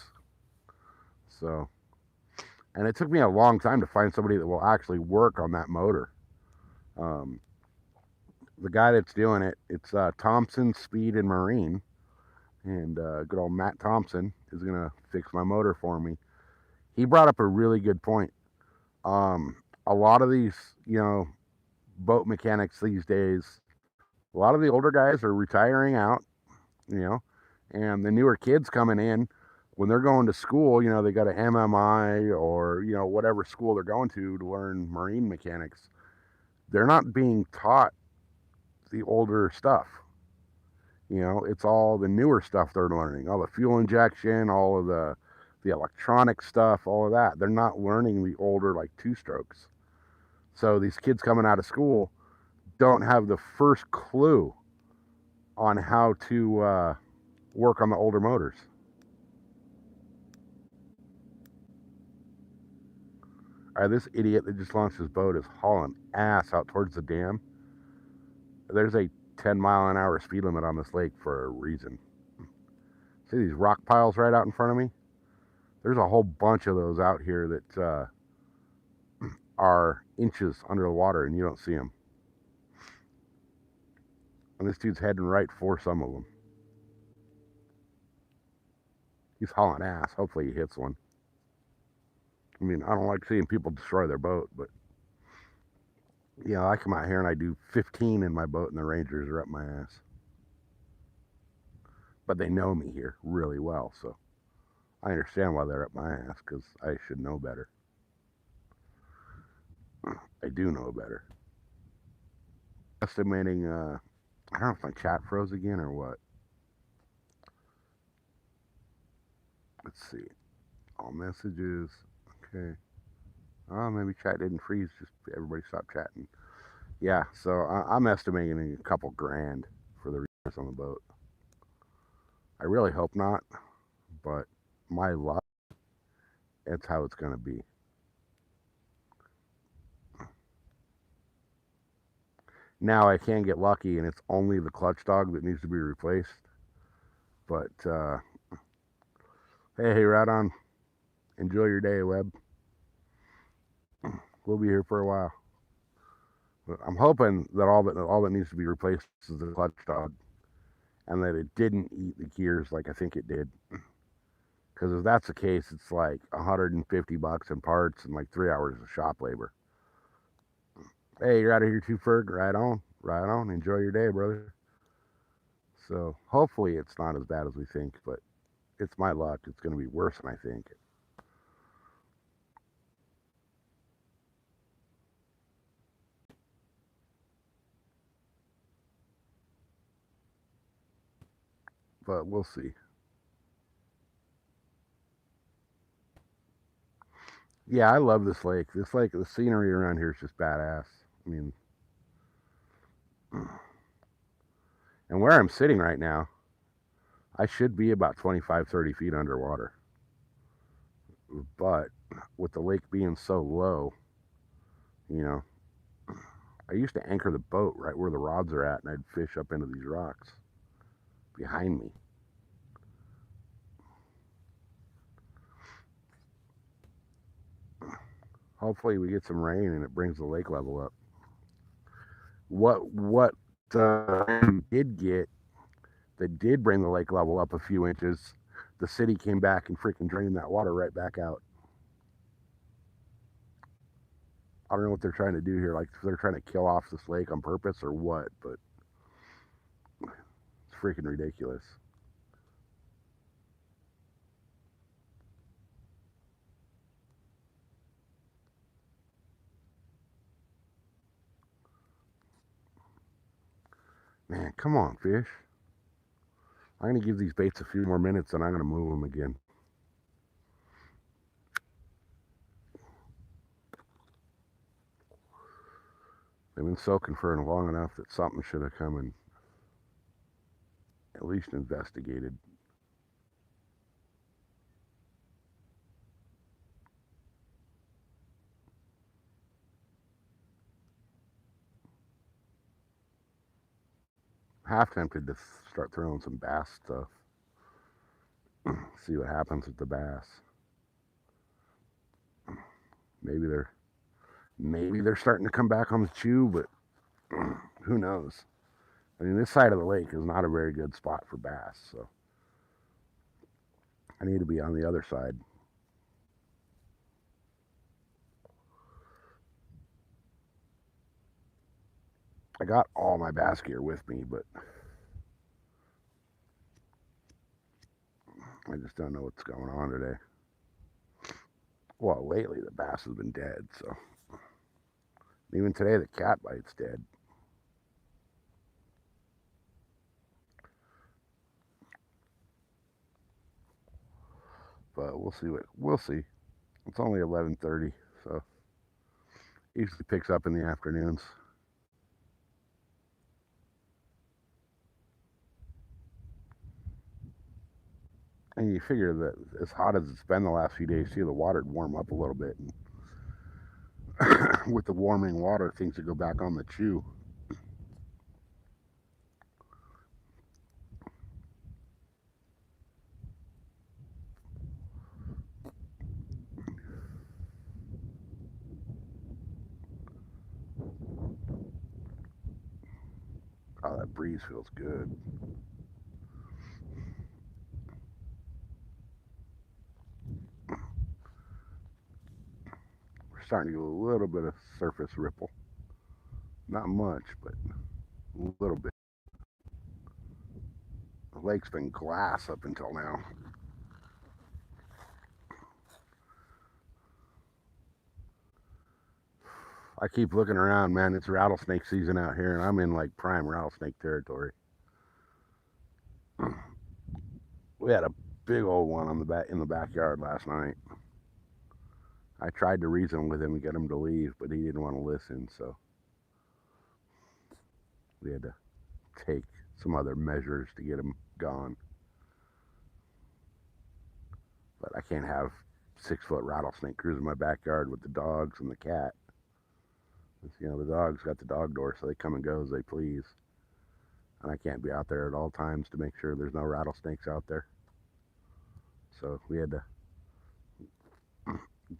So, and it took me a long time to find somebody that will actually work on that motor. The guy that's doing it, it's Thompson Speed and Marine. and good old Matt Thompson is going to fix my motor for me. He brought up a really good point. A lot of these, boat mechanics these days, a lot of the older guys are retiring out, and the newer kids coming in, when they're going to school, they got an MMI or, whatever school they're going to learn marine mechanics. They're not being taught the older stuff. It's all the newer stuff they're learning, all the fuel injection, all of the electronic stuff, all of that. They're not learning the older, like, two-strokes. So these kids coming out of school don't have the first clue on how to work on the older motors. All right, this idiot that just launched his boat is hauling ass out towards the dam. There's a 10-mile-an-hour speed limit on this lake for a reason. See these rock piles right out in front of me? There's a whole bunch of those out here that are inches under the water and you don't see them. And this dude's heading right for some of them. He's hauling ass. Hopefully he hits one. I mean, I don't like seeing people destroy their boat, but I come out here and I do 15 in my boat and the Rangers are up my ass. But they know me here really well, so I understand why they're up my ass, because I should know better. I do know better. Estimating, I don't know if my chat froze again or what. Let's see. All messages. Okay. Oh, maybe chat didn't freeze. Just everybody stopped chatting. Yeah, so I'm estimating a couple grand for the repairs on the boat. I really hope not, but my luck, that's how it's going to be. Now I can get lucky and it's only the clutch dog that needs to be replaced. But hey, right on. Enjoy your day, Webb. We'll be here for a while. But I'm hoping that all that needs to be replaced is the clutch dog, and that it didn't eat the gears like I think it did. Because if that's the case, it's like $150 in parts and like 3 hours of shop labor. Hey, you're out of here too, Ferg. Right on. Enjoy your day, brother. So hopefully it's not as bad as we think, but it's my luck. It's going to be worse than I think. But we'll see. Yeah, I love this lake. This lake, the scenery around here is just badass. I mean, and where I'm sitting right now, I should be about 25, 30 feet underwater. But with the lake being so low, I used to anchor the boat right where the rods are at, and I'd fish up into these rocks behind me. Hopefully we get some rain and it brings the lake level up. What did get that did bring the lake level up a few inches, the city came back and freaking drained that water right back out. I don't know what they're trying to do here. Like, they're trying to kill off this lake on purpose or what, but it's freaking ridiculous. Man, come on, fish. I'm going to give these baits a few more minutes and I'm going to move them again. They've been soaking for long enough that something should have come and at least investigated. Half tempted to start throwing some bass stuff. See what happens with the bass. Maybe they're starting to come back on the chew, but who knows? I mean, this side of the lake is not a very good spot for bass, so I need to be on the other side. I got all my bass gear with me, but I just don't know what's going on today. Well, lately the bass has been dead, so even today the cat bite's dead. But we'll see. It's only 11:30, so usually picks up in the afternoons. And you figure that as hot as it's been the last few days, too, the water'd warm up a little bit. And with the warming water, things would go back on the chew. Oh, that breeze feels good. We're starting to get a little bit of surface ripple. Not much, but a little bit. The lake's been glass up until now. I keep looking around, man. It's rattlesnake season out here, and I'm in like prime rattlesnake territory. We had a big old one on in the backyard last night. I tried to reason with him and get him to leave, but he didn't want to listen, so we had to take some other measures to get him gone. But I can't have 6-foot rattlesnake cruising my backyard with the dogs and the cat. You know, the dogs got the dog door, so they come and go as they please. And I can't be out there at all times to make sure there's no rattlesnakes out there. So we had to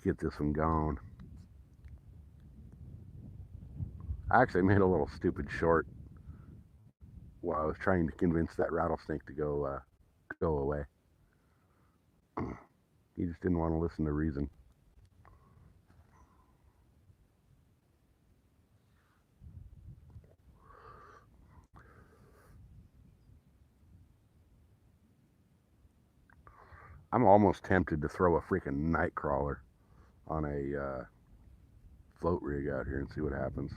get this one gone. I actually made a little stupid short while I was trying to convince that rattlesnake to go away. He just didn't want to listen to reason. I'm almost tempted to throw a freaking Nightcrawler on a float rig out here and see what happens.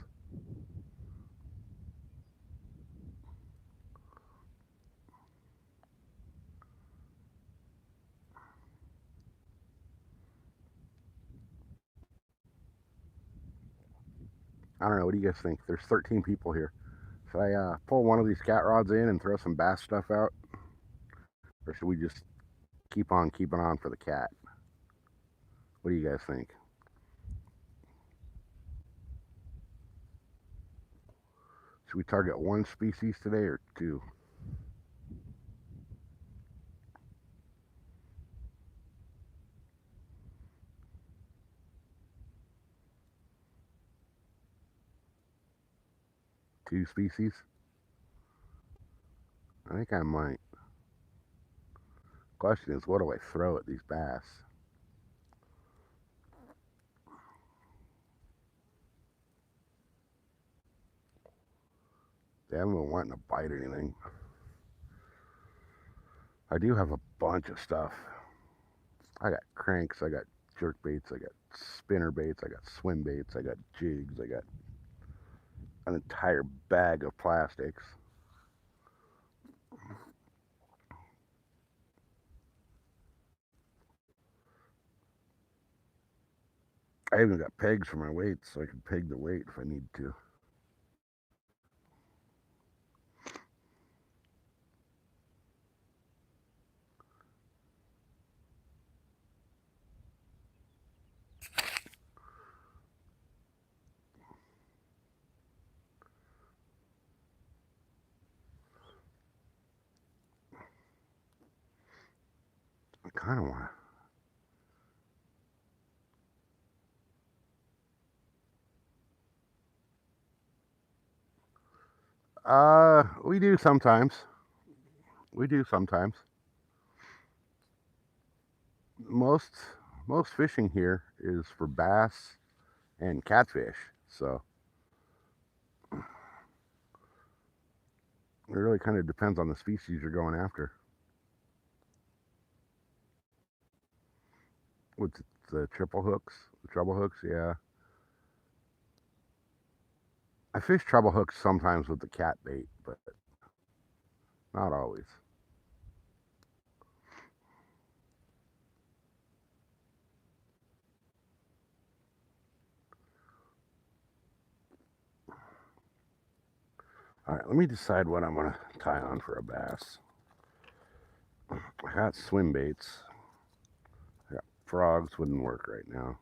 I don't know. What do you guys think? There's 13 people here. Should I pull one of these cat rods in and throw some bass stuff out? Or should we just keep on keeping on for the cat? What do you guys think? Should we target one species today or two? Two species? I think I might. Question is, what do I throw at these bass? They haven't been wanting to bite anything. I do have a bunch of stuff. I got cranks, I got jerk baits, I got spinner baits, I got swim baits, I got jigs, I got an entire bag of plastics. I even got pegs for my weights, so I can peg the weight if I need to. I kind of want to. We do sometimes. We do sometimes. most fishing here is for bass and catfish, so it really kind of depends on the species you're going after. With the treble hooks, yeah. I fish treble hooks sometimes with the cat bait, but not always. All right, let me decide what I'm going to tie on for a bass. I got swim baits. Yeah, frogs wouldn't work right now.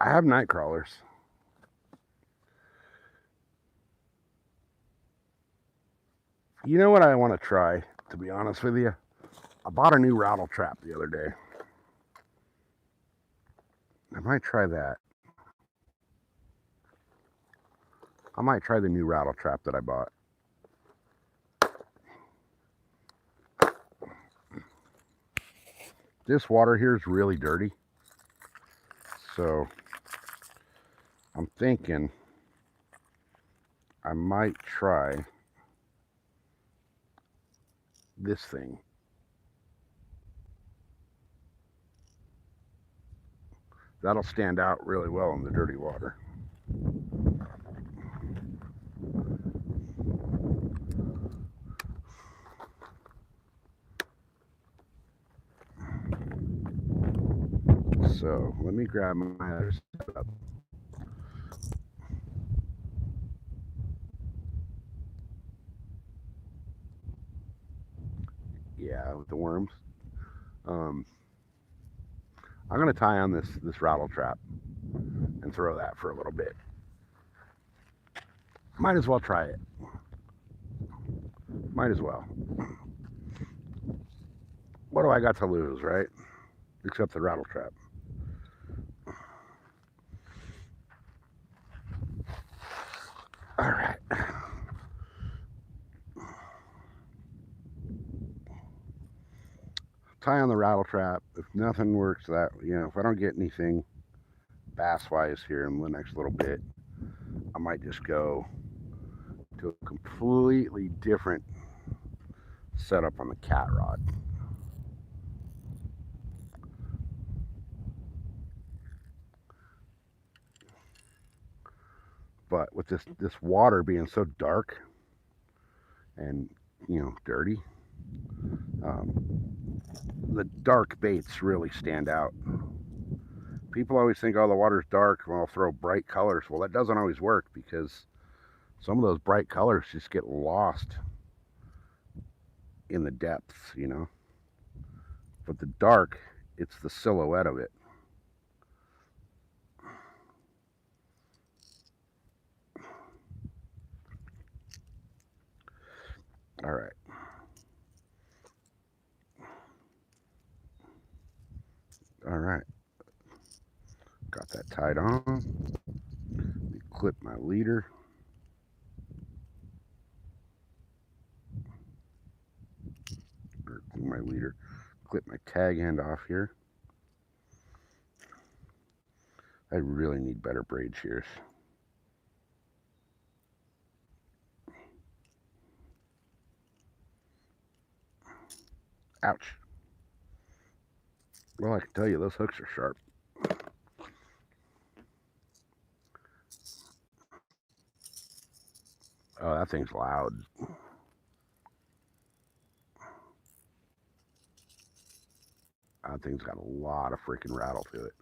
I have night crawlers. You know what I want to try, to be honest with you? I bought a new rattle trap the other day. I might try that. I might try the new rattle trap that I bought. This water here is really dirty. So I'm thinking I might try this thing. That'll stand out really well in the dirty water. So let me grab my other setup. Yeah, with the worms. I'm gonna tie on this rattle trap and throw that for a little bit. Might as well try it. Might as well. What do I got to lose, right? Except the rattle trap. All right. Tie on the rattle trap. If nothing works, if I don't get anything bass wise here in the next little bit, I might just go to a completely different setup on the cat rod. But with this water being so dark and dirty, the dark baits really stand out. People always think, oh, the water's dark, well, I'll throw bright colors. Well, that doesn't always work because some of those bright colors just get lost in the depths, But the dark, it's the silhouette of it. All right. All right. Got that tied on. Let me clip my leader. Or my leader. Clip my tag end off here. I really need better braid shears. Ouch. Well, I can tell you those hooks are sharp. Oh, that thing's loud. That thing's got a lot of freaking rattle to it.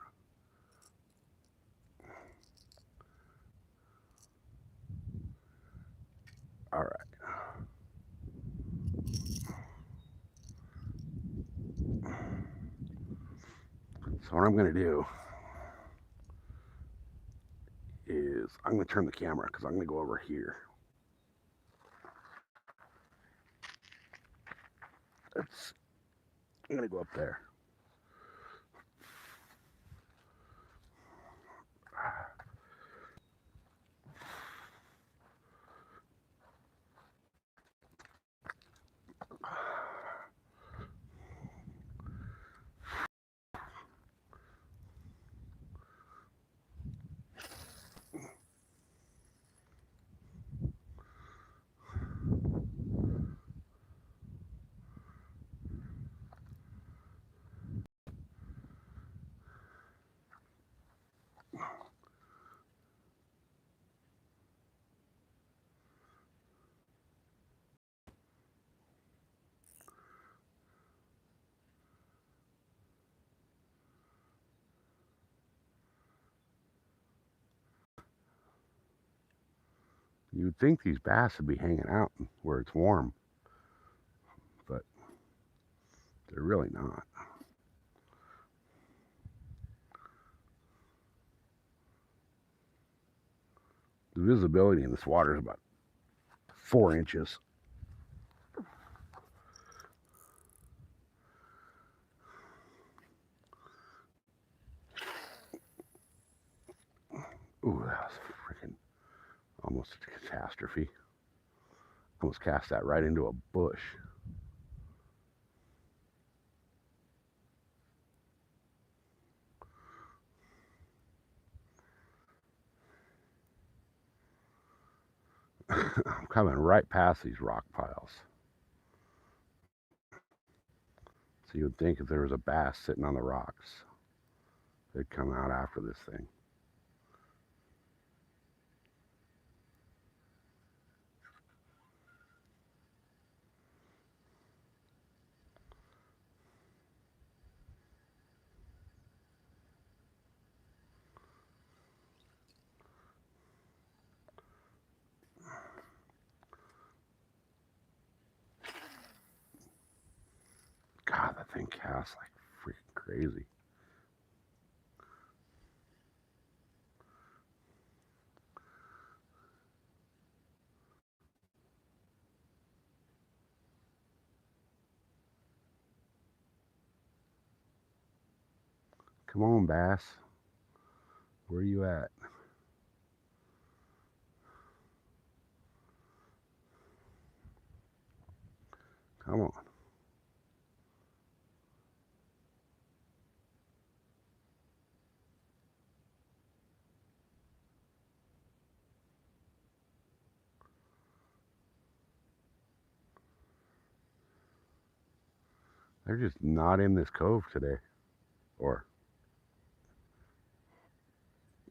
All right. So what I'm going to do is I'm going to turn the camera because I'm going to go over here. I'm gonna go up there. You'd think these bass would be hanging out where it's warm, but they're really not. The visibility in this water is about 4 inches. Ooh, that was freaking almost a catastrophe. Almost cast that right into a bush. I'm coming right past these rock piles. So you would think if there was a bass sitting on the rocks, they'd come out after this thing. God, that thing casts like freaking crazy. Come on, bass. Where are you at? Come on. They're just not in this cove today. Or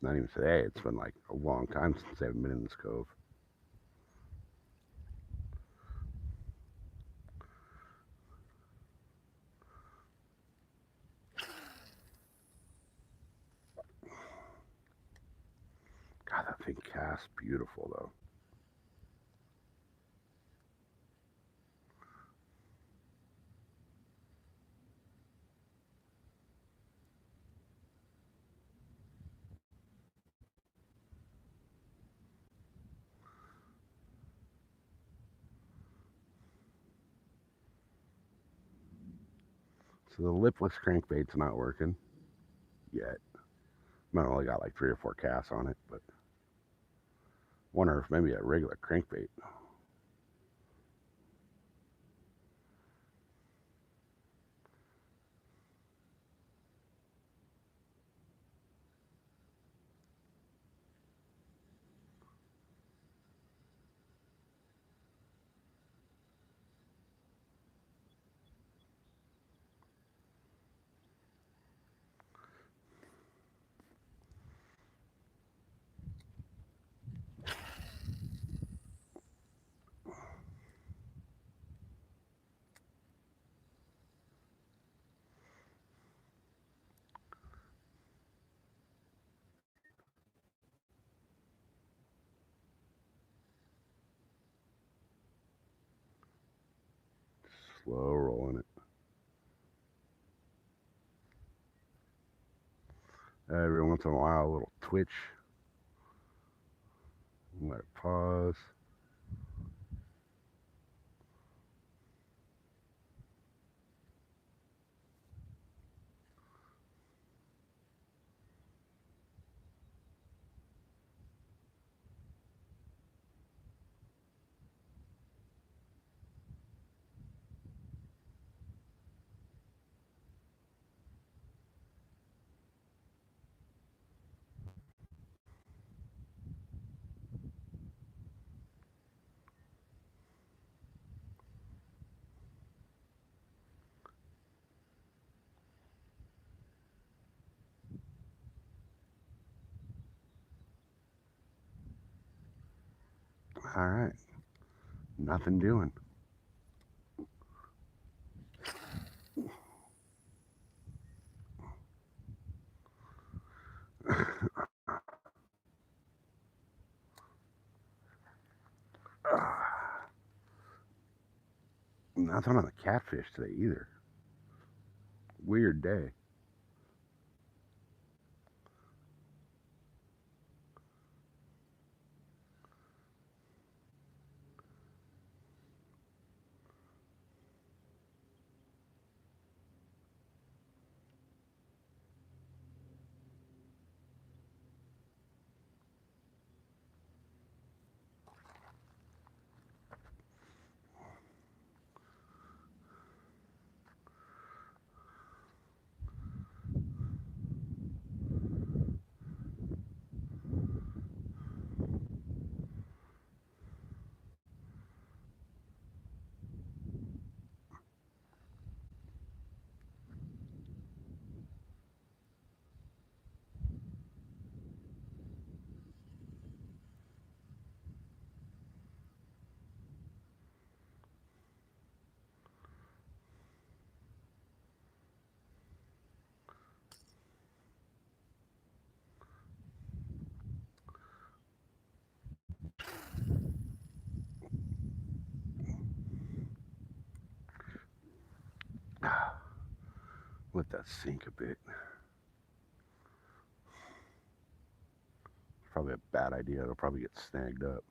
not even today. It's been like a long time since they've been in this cove. God, that thing casts beautiful though. So the lipless crankbait's not working yet. I've only got like 3 or 4 casts on it, but wonder if maybe a regular crankbait. Slow rolling it. Every once in a while, a little twitch. Let it pause. All right. Nothing doing. Nothing on the catfish today either. Weird day. Let that sink a bit. Probably a bad idea. It'll probably get snagged up.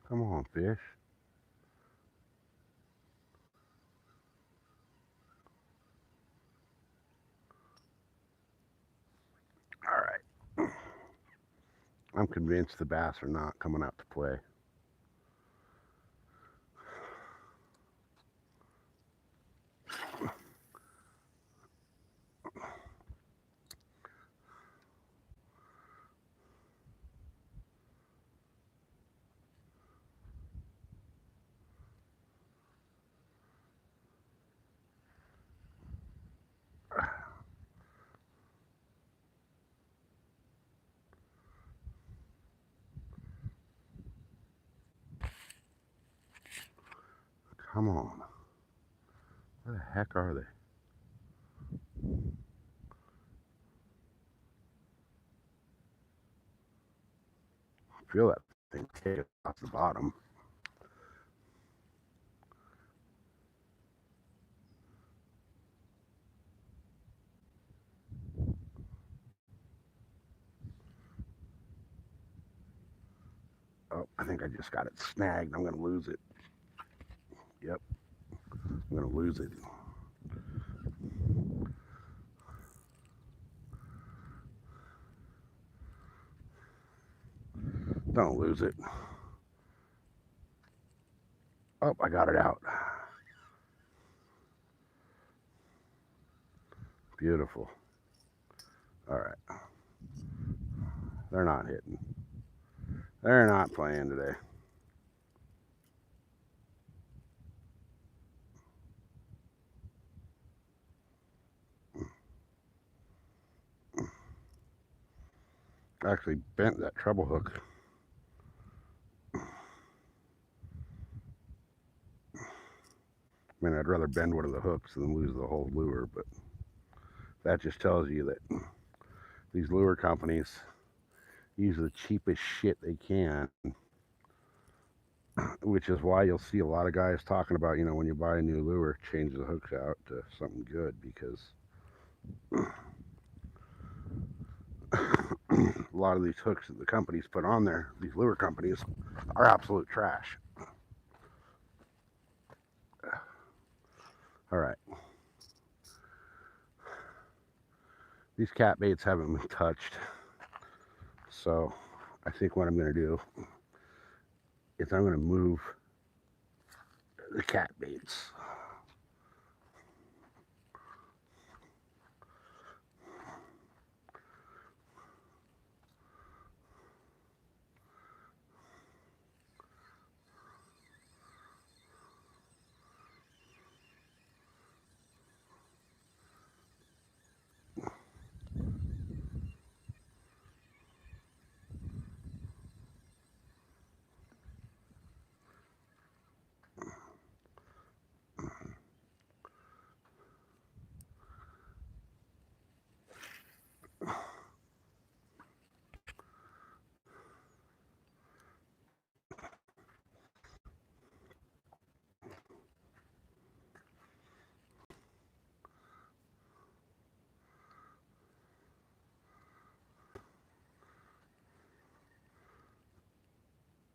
Come on, fish. All right. I'm convinced the bass are not coming out to play. Come on. Where the heck are they? I feel that thing take it off the bottom. Oh, I think I just got it snagged. I'm going to lose it. Yep. I'm going to lose it. Don't lose it. Oh, I got it out. Beautiful. All right. They're not hitting. They're not playing today. I actually bent that treble hook. I mean, I'd rather bend one of the hooks than lose the whole lure, but that just tells you that these lure companies use the cheapest shit they can which is why you'll see a lot of guys talking about, when you buy a new lure, change the hooks out to something good, because a lot of these hooks that the companies put on there, these lure companies, are absolute trash. All right. These cat baits haven't been touched, so I think what I'm going to do is I'm going to move the cat baits.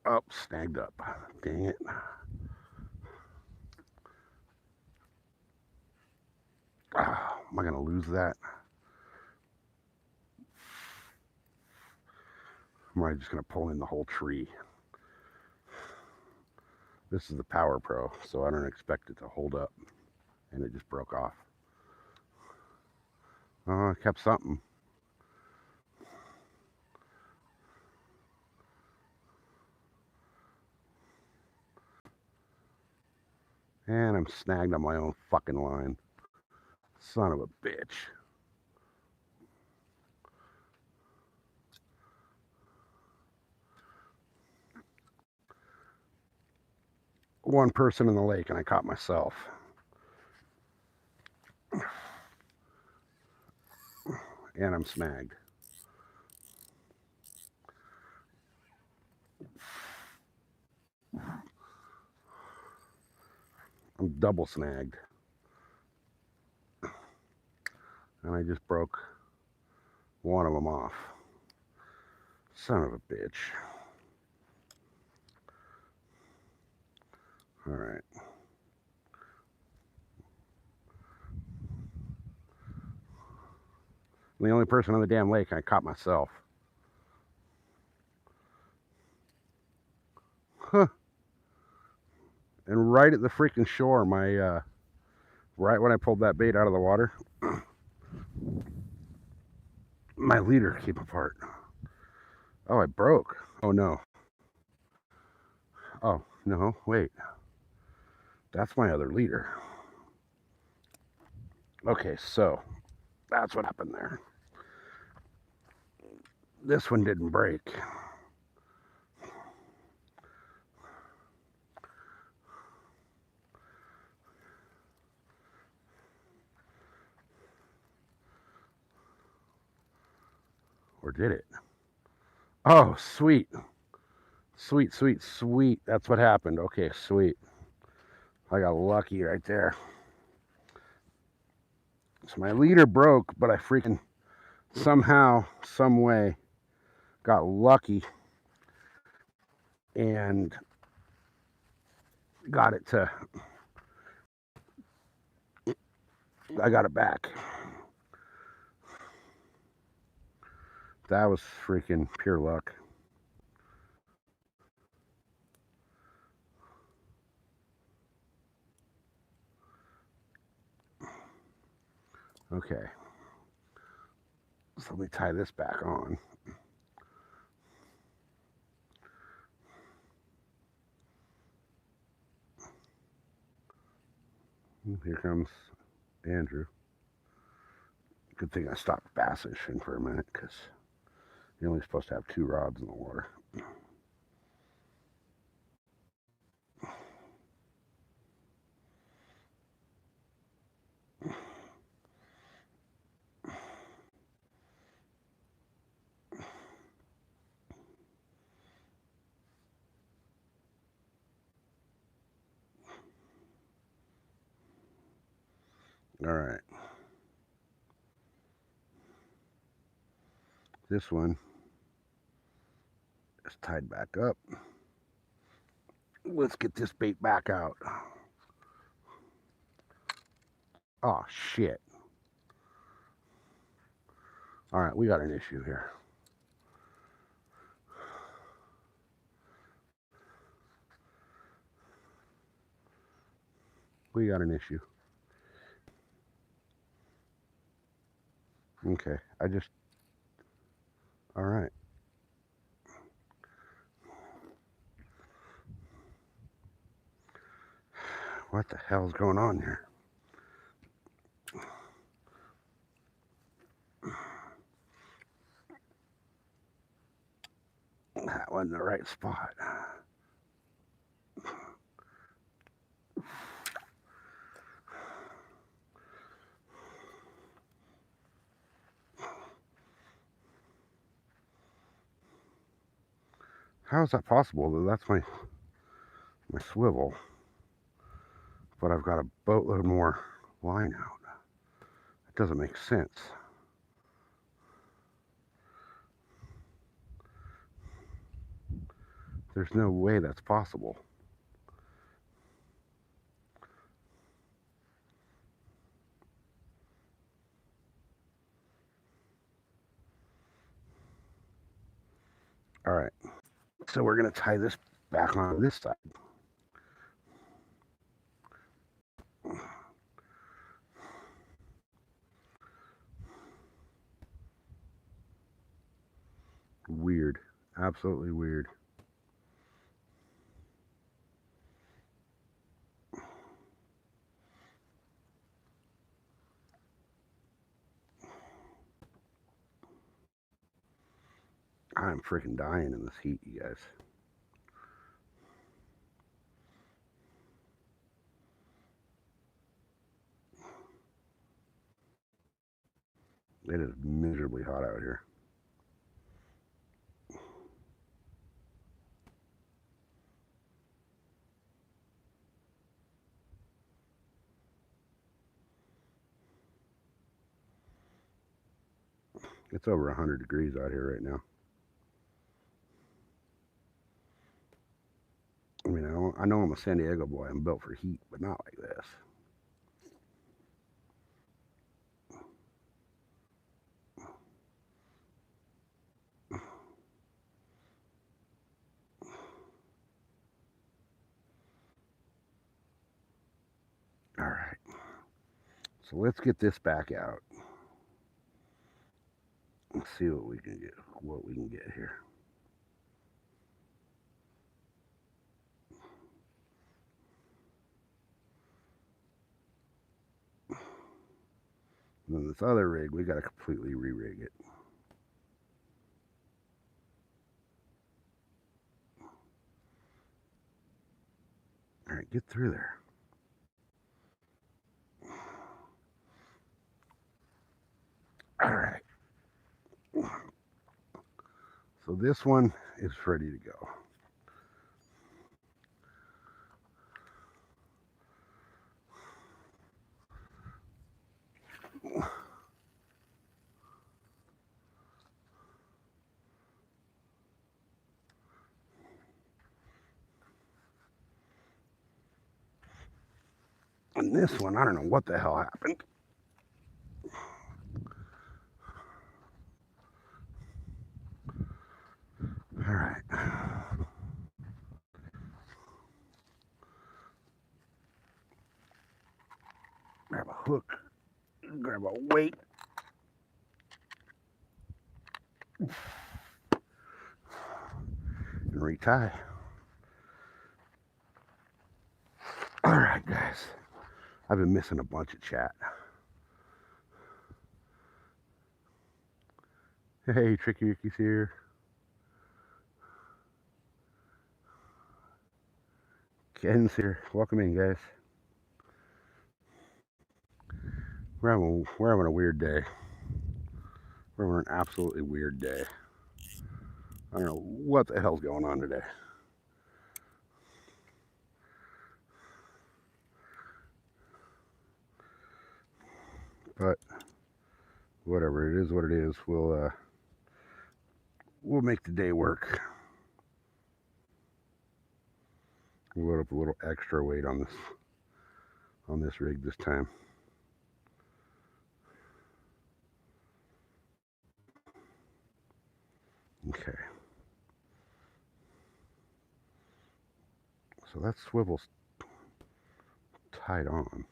Oh, snagged up. Dang it. Am I going to lose that? Or am I just going to pull in the whole tree? This is the Power Pro, so I don't expect it to hold up. And it just broke off. Oh, I kept something. And I'm snagged on my own fucking line. Son of a bitch. One person in the lake and I caught myself. And I'm snagged. I'm double snagged. And I just broke one of them off. Son of a bitch. All right. I'm the only person on the damn lake, and I caught myself. Huh. And right at the freaking shore, right when I pulled that bait out of the water, my leader came apart. Oh, it broke. Oh, no. Oh, no, wait. That's my other leader. Okay, so that's what happened there. This one didn't break. Or did it? Oh, sweet. Sweet, sweet, sweet. That's what happened. Okay, sweet. I got lucky right there. So my leader broke, but I freaking somehow, some way, got lucky and got it to, I got it back. That was freaking pure luck. Okay. So let me tie this back on. Here comes Andrew. Good thing I stopped bass fishing for a minute, because you're only supposed to have 2 rods in the water. All right. This one is tied back up. Let's get this bait back out. Oh, shit. All right, we got an issue here. We got an issue. Okay, all right. What the hell's going on here? That wasn't the right spot. How is that possible? That's my swivel, but I've got a boatload more line out. It doesn't make sense. There's no way that's possible. All right, so we're gonna tie this back on this side. Weird, absolutely weird. I'm freaking dying in this heat, you guys. It is miserably hot out here. It's over 100 degrees out here right now. I mean, I know I'm a San Diego boy. I'm built for heat, but not like this. All right. So let's get this back out. Let's see what we can get here. And then this other rig, we got to completely re-rig it. All right, get through there. All right. So this one is ready to go. And this one, I don't know what the hell happened. All right. Grab a hook, grab a weight. And retie. All right, guys. I've been missing a bunch of chat. Hey, Tricky Ricky's here. Ken's here. Welcome in, guys. We're having a weird day. We're having an absolutely weird day. I don't know what the hell's going on today. But whatever, it is what it is. We'll make the day work. We'll load up a little extra weight on this rig this time. Okay. So that swivel's tied on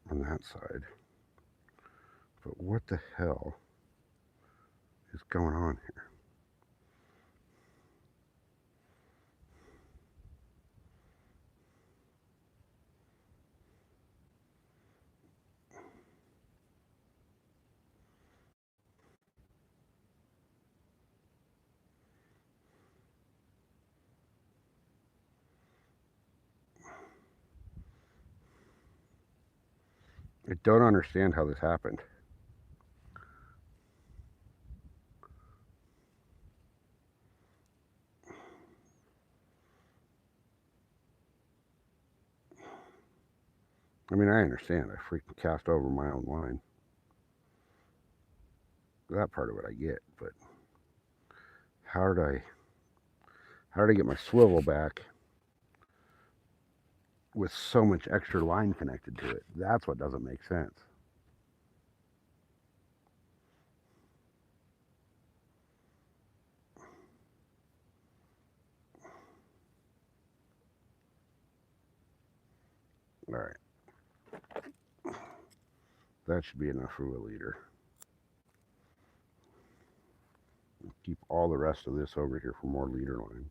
that side. But what the hell is going on here? I don't understand how this happened. I mean, I understand. I freaking cast over my own line. That part of it I get, but how did I get my swivel back with so much extra line connected to it? That's what doesn't make sense. All right. That should be enough for a leader. Keep all the rest of this over here for more leader line.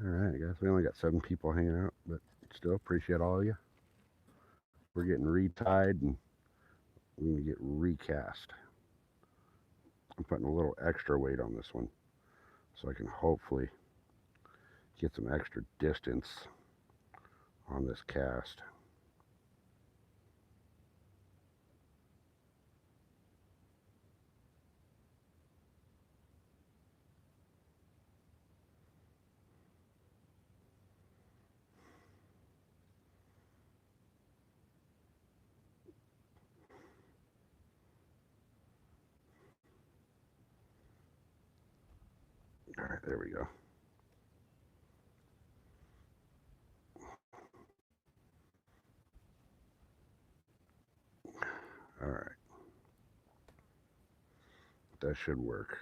All right, guys. We only got 7 people hanging out, but still appreciate all of you. We're getting retied and we're going to get recast. I'm putting a little extra weight on this one so I can hopefully get some extra distance on this cast. All right, there we go. All right. That should work.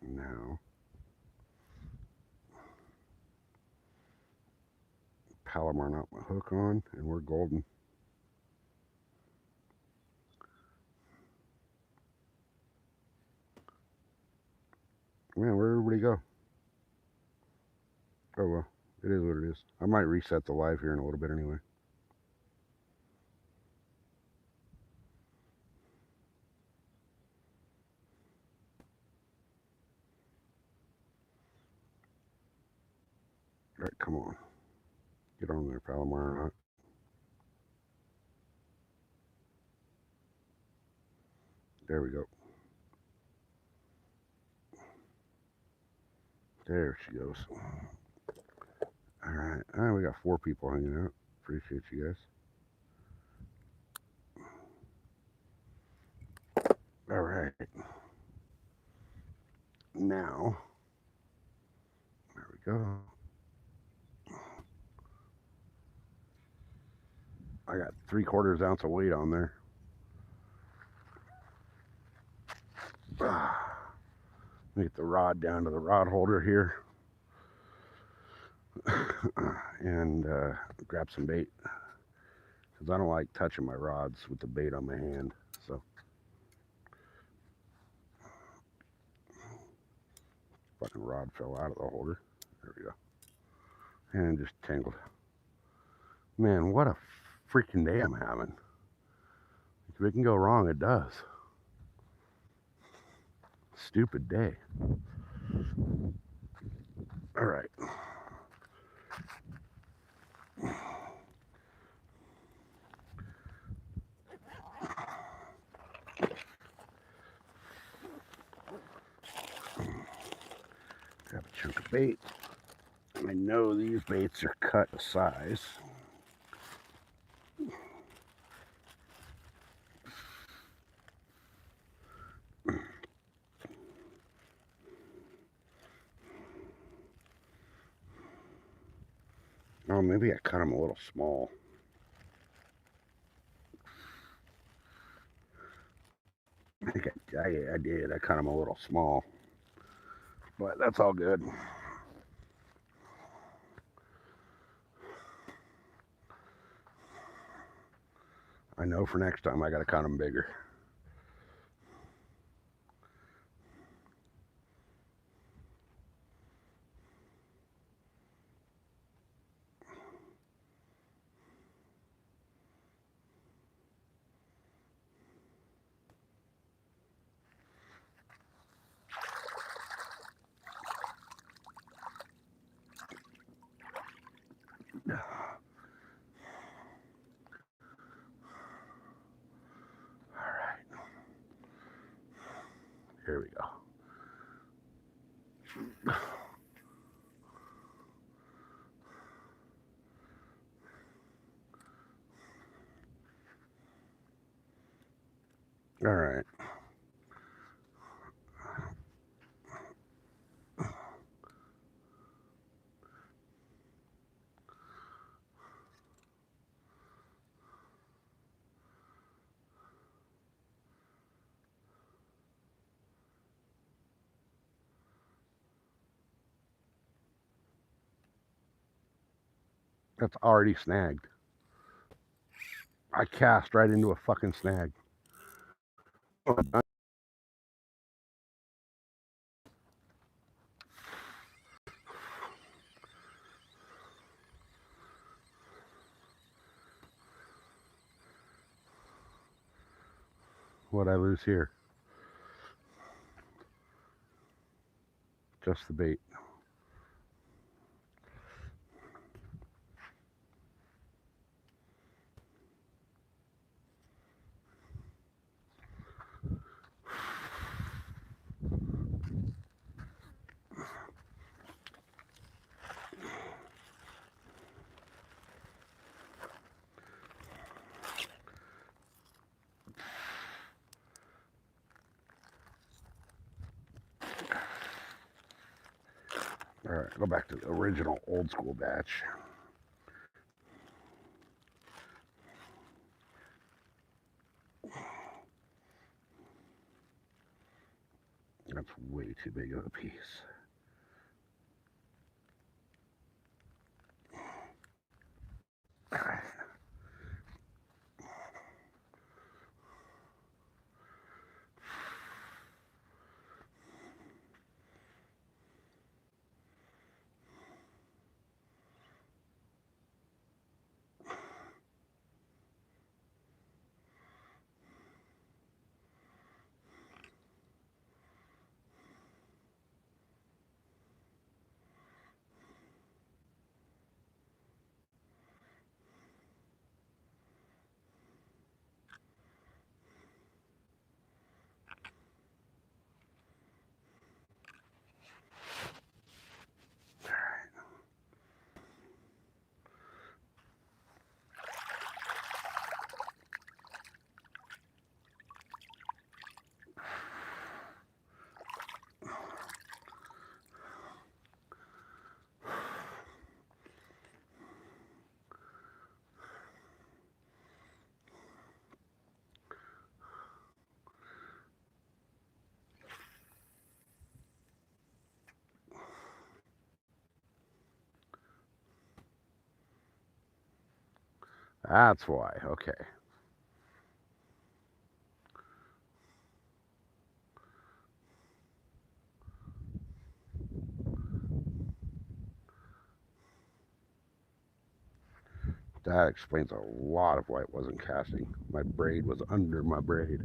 Now, Palomar out my hook on, and we're golden. Man, where'd everybody go? Oh well, it is what it is. I might reset the live here in a little bit anyway. All right, come on. Get on there, Palomar out. There we go. There she goes. All right. All right, we got 4 people hanging out. Appreciate you guys. All right. Now, there we go. I got 3/4 ounce of weight on there. Get the rod down to the rod holder here and grab some bait because I don't like touching my rods with the bait on my hand. So fucking rod fell out of the holder. There we go. And just tangled. Man, what a freaking day I'm having. If it can go wrong, it does. Stupid day. All right. chunk of bait. I know these baits are cut to size. Oh, maybe I cut them a little small. I think I did. I cut them a little small. But that's all good. I know for next time I got to cut them bigger. Here we go. All right. That's already snagged. I cast right into a fucking snag. What'd I lose here? Just the bait. All right, go back to the original old school batch. That's way too big of a piece. All right. That's why. Okay. That explains a lot of why it wasn't casting. My braid was under my braid.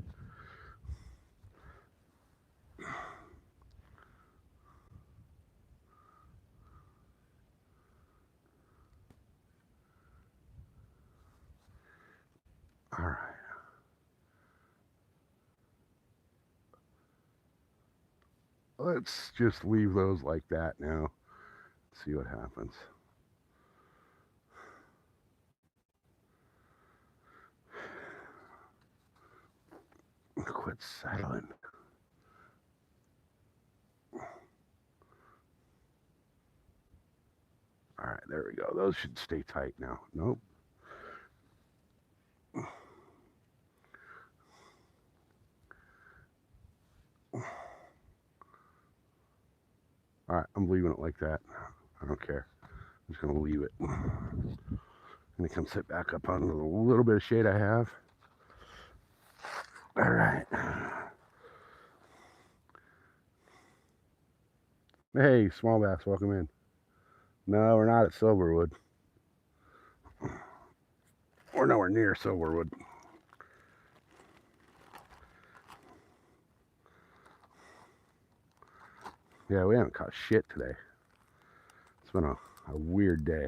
All right. let's just leave those like that now. See what happens. Quit settling. All right, there we go. Those should stay tight now. Nope. All right, I'm leaving it like that. I don't care. I'm just going to leave it. I'm going to come sit back up under the little bit of shade I have. All right. Hey, small bass, welcome in. No, we're not at Silverwood. We're nowhere near Silverwood. Yeah, we haven't caught shit today. It's been a weird day.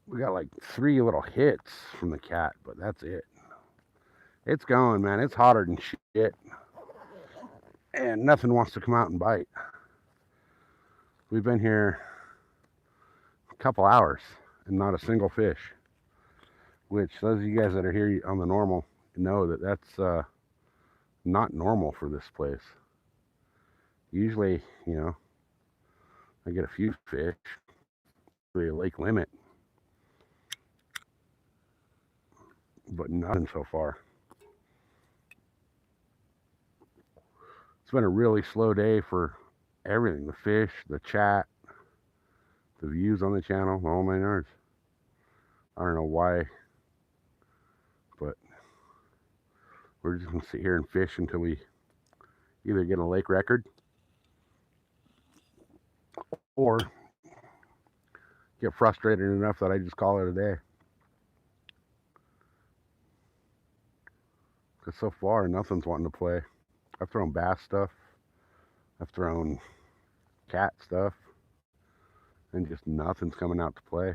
We got like 3 little hits from the cat, but that's it. It's going, man. It's hotter than shit. And nothing wants to come out and bite. We've been here a couple hours and not a single fish. Which those of you guys that are here on the normal know that that's not normal for this place. Usually, you know, I get a few fish, really a lake limit, but nothing so far. It's been a really slow day for everything. The fish, the chat, the views on the channel, all my nerves. I don't know why, but we're just going to sit here and fish until we either get a lake record or get frustrated enough that I just call it a day. Because so far, nothing's wanting to play. I've thrown bass stuff. I've thrown cat stuff. And just nothing's coming out to play.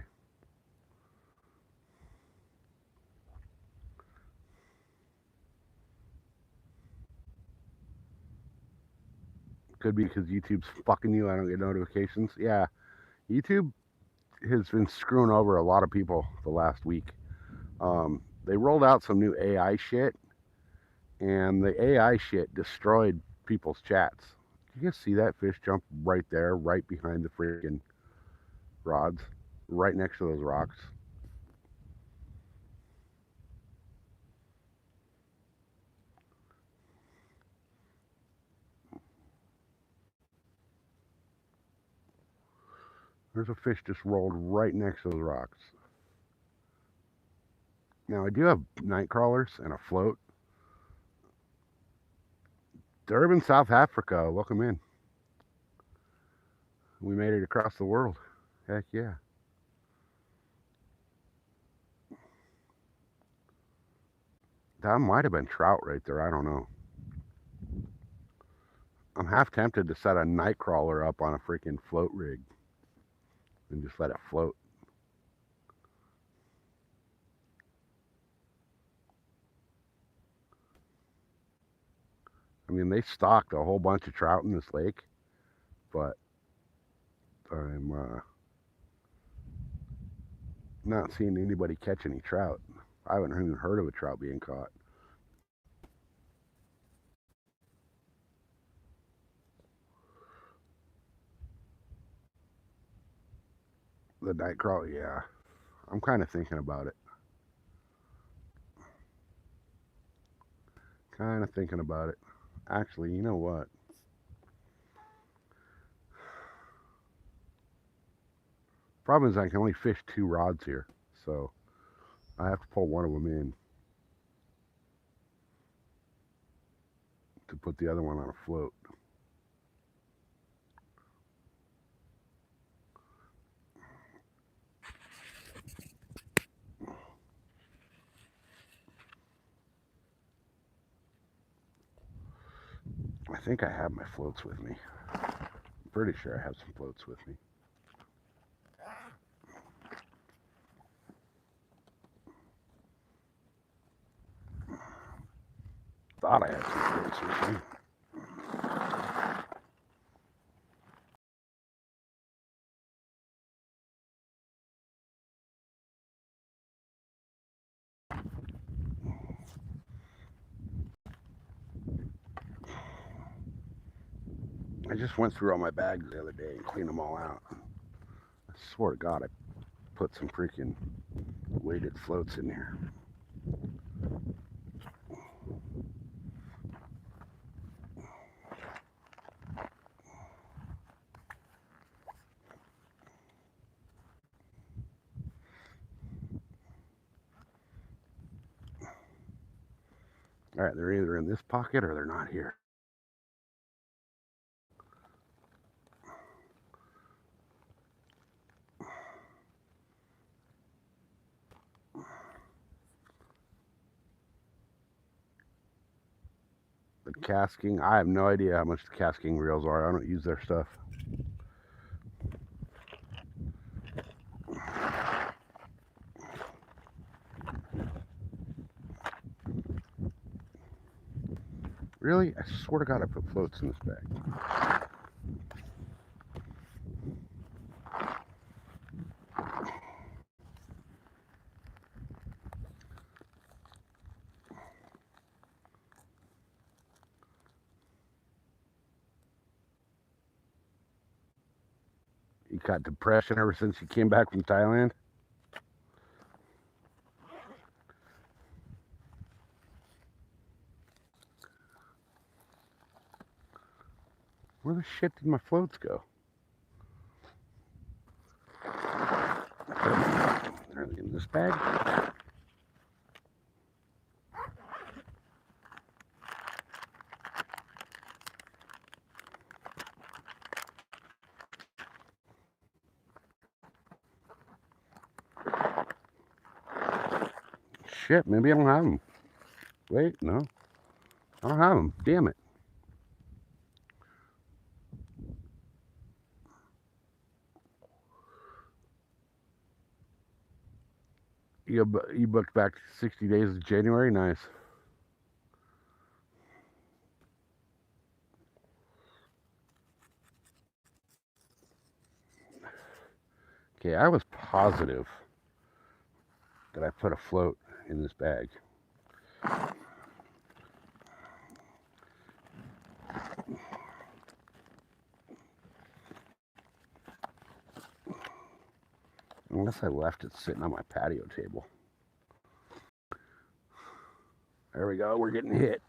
Could be because YouTube's fucking you. I don't get notifications. Yeah, YouTube has been screwing over a lot of people the last week. They rolled out some new AI shit, and the AI shit destroyed people's chats. Did you guys see that fish jump right there, right behind the freaking rods, right next to those rocks? There's a fish just rolled right next to those rocks. Now, I do have night crawlers and a float. Durban, South Africa, welcome in. We made it across the world. Heck yeah. That might have been trout right there. I don't know. I'm half tempted to set a Nightcrawler up on a freaking float rig and just let it float. I mean, they stocked a whole bunch of trout in this lake, but I'm not seeing anybody catch any trout. I haven't even heard of a trout being caught. The Nightcrawler, yeah. I'm kind of thinking about it. Actually, you know what? Problem is I can only fish 2 rods here, so I have to pull one of them in to put the other one on a float. I think I have my floats with me. I'm pretty sure I have some floats with me. God I had some floats with me. I just went through all my bags the other day and cleaned them all out. I swear to God, I put some freaking weighted floats in there. All right, they're either in this pocket or they're not here. The casking, I have no idea how much the casking reels are. I don't use their stuff. Really? I swear to God I put floats in this bag. You got depression ever since you came back from Thailand? Where the shit did my floats go? Are they in this bag? Shit, maybe I don't have them. Wait, no. I don't have them. Damn it. You booked back 60 days of January? Nice. Okay, I was positive that I put a float in this bag. Unless I left it sitting on my patio table. There we go, we're getting hit.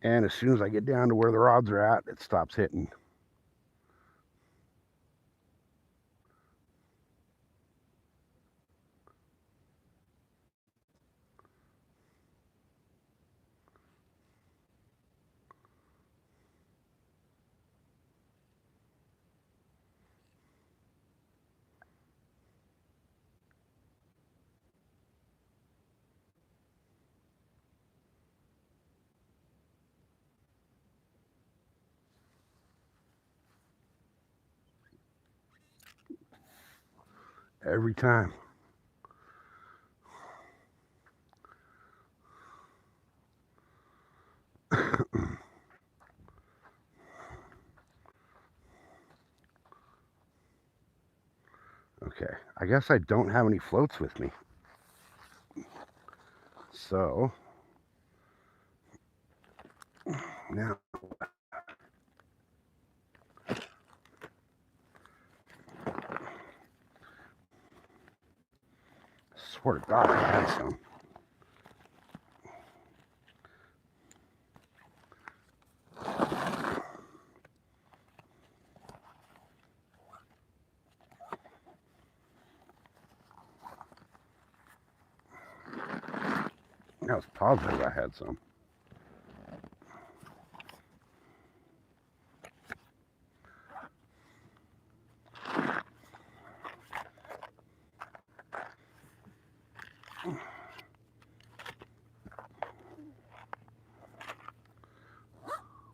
And as soon as I get down to where the rods are at, it stops hitting. Every time. Okay, I guess I don't have any floats with me. So, now, I swear to God I had some. I was positive I had some.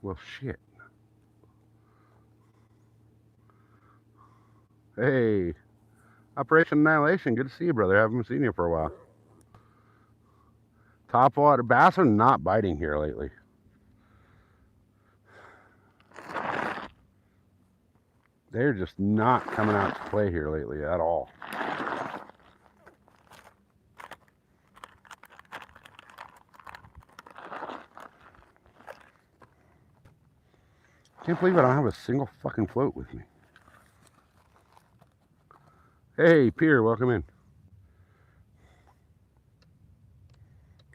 Well, shit. Hey, Operation Annihilation. Good to see you, brother. Haven't seen you for a while. Top water. Bass are not biting here lately. They're just not coming out to play here lately at all. Can't believe I don't have a single fucking float with me. Hey, Pierre, welcome in.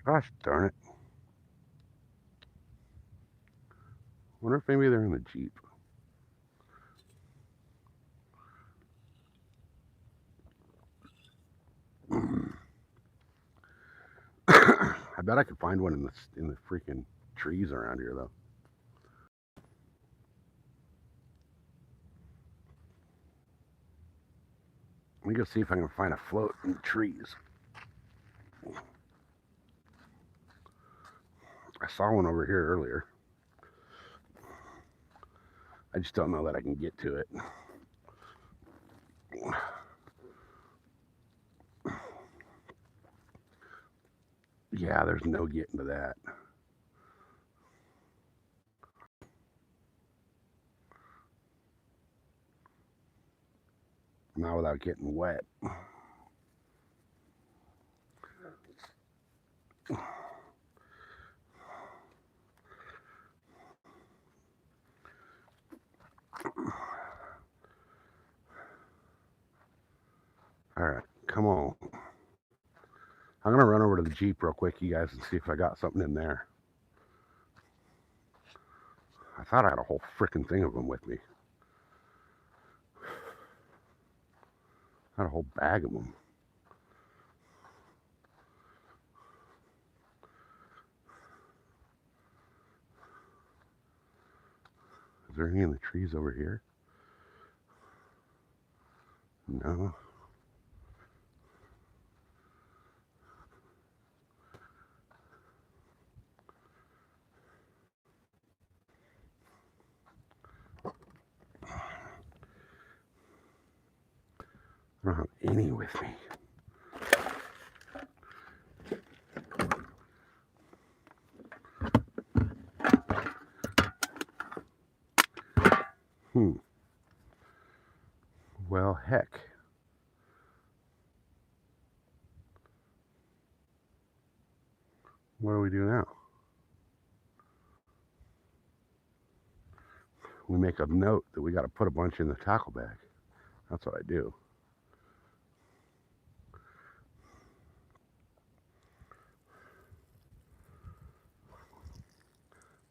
Gosh darn it. Wonder if maybe they're in the Jeep. I bet I could find one in the freaking trees around here, though. Let me go see if I can find a float in the trees. I saw one over here earlier. I just don't know that I can get to it. Yeah, there's no getting to that. Not without getting wet. All right, come on. I'm going to run over to the Jeep real quick, you guys, and see if I got something in there. I thought I had a whole freaking thing of them with me. I had a whole bag of them. Is there any in the trees over here? No. I don't have any with me. Well, heck. What do we do now? We make a note that we got to put a bunch in the tackle bag. That's what I do.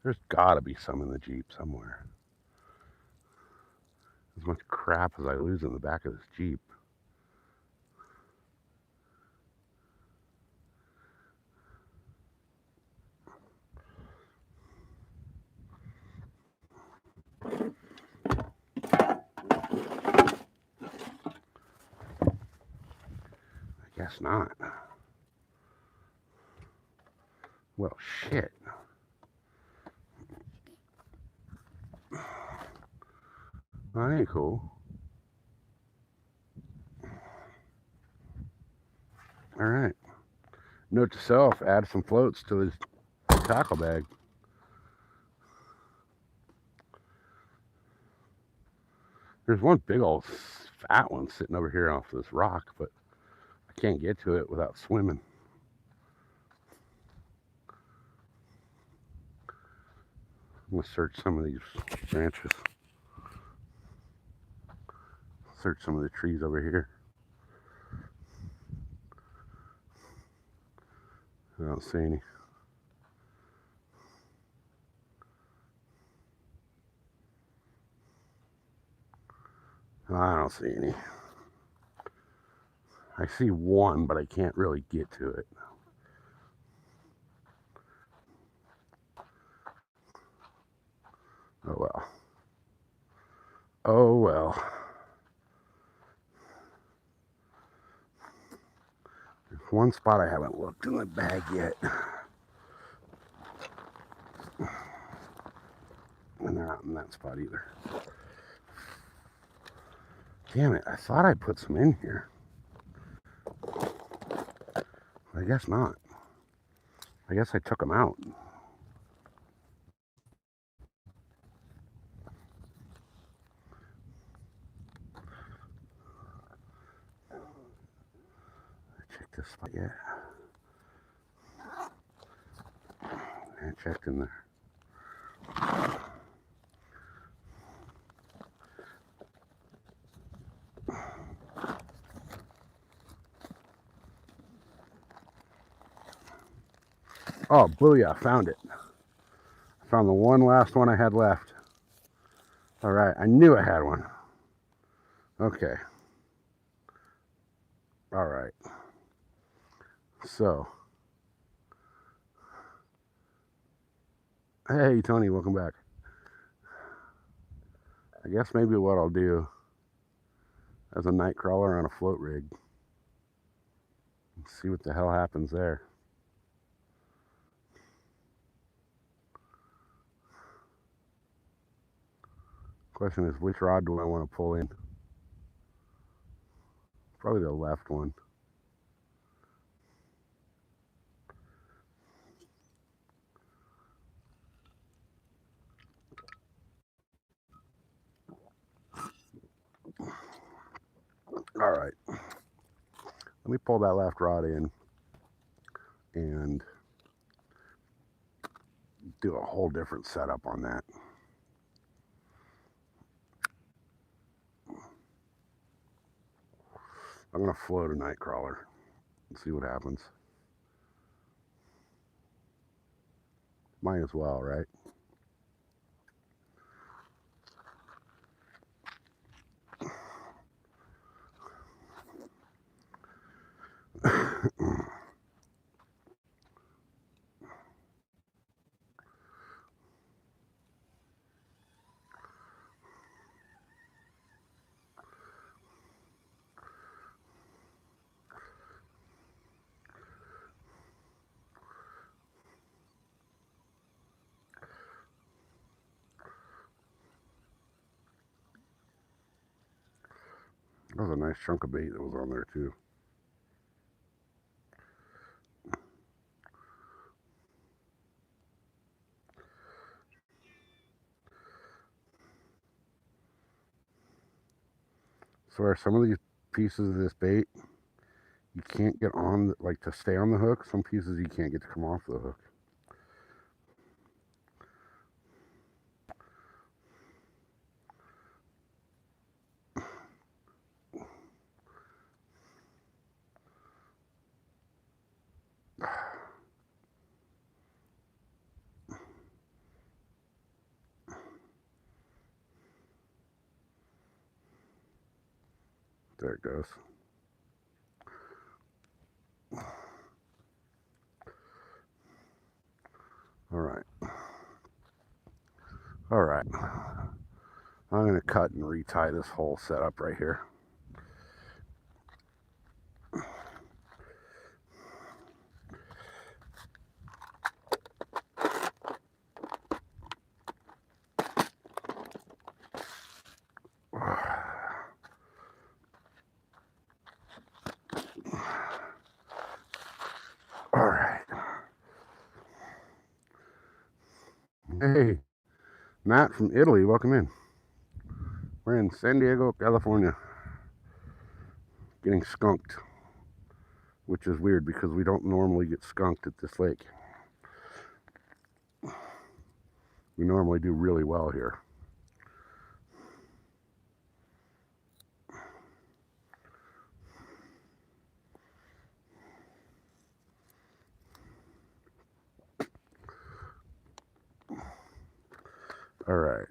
There's got to be some in the Jeep somewhere. As much crap as I lose in the back of this Jeep. I guess not. Well, shit. That ain't cool. All right. Note to self, add some floats to this tackle bag. There's one big old fat one sitting over here off this rock, but I can't get to it without swimming. I'm going to search some of these branches. Search some of the trees over here. I don't see any. I don't see any. I see one, but I can't really get to it. Oh well. Oh well. There's one spot I haven't looked in the bag yet. And they're not in that spot either. Damn it, I thought I put some in here. I guess not. I guess I took them out. Check this spot yet. I checked in there. Oh, booyah, found it. I found the one last one I had left. All right, I knew I had one. Okay. All right. So. Hey, Tony, welcome back. I guess maybe what I'll do as a Nightcrawler on a float rig. See what the hell happens there. Question is, which rod do I want to pull in? Probably the left one. All right. Let me pull that left rod in and do a whole different setup on that. I'm going to float a Nightcrawler and see what happens. Might as well, right? That was a nice chunk of bait that was on there too. So are some of these pieces of this bait, you can't get on, like to stay on the hook. Some pieces you can't get to come off the hook. There it goes. All right. All right. I'm going to cut and retie this whole setup right here. All right. Hey, Matt from Italy, welcome in. We're in San Diego, California. Getting skunked, which is weird because we don't normally get skunked at this lake. We normally do really well here. All right.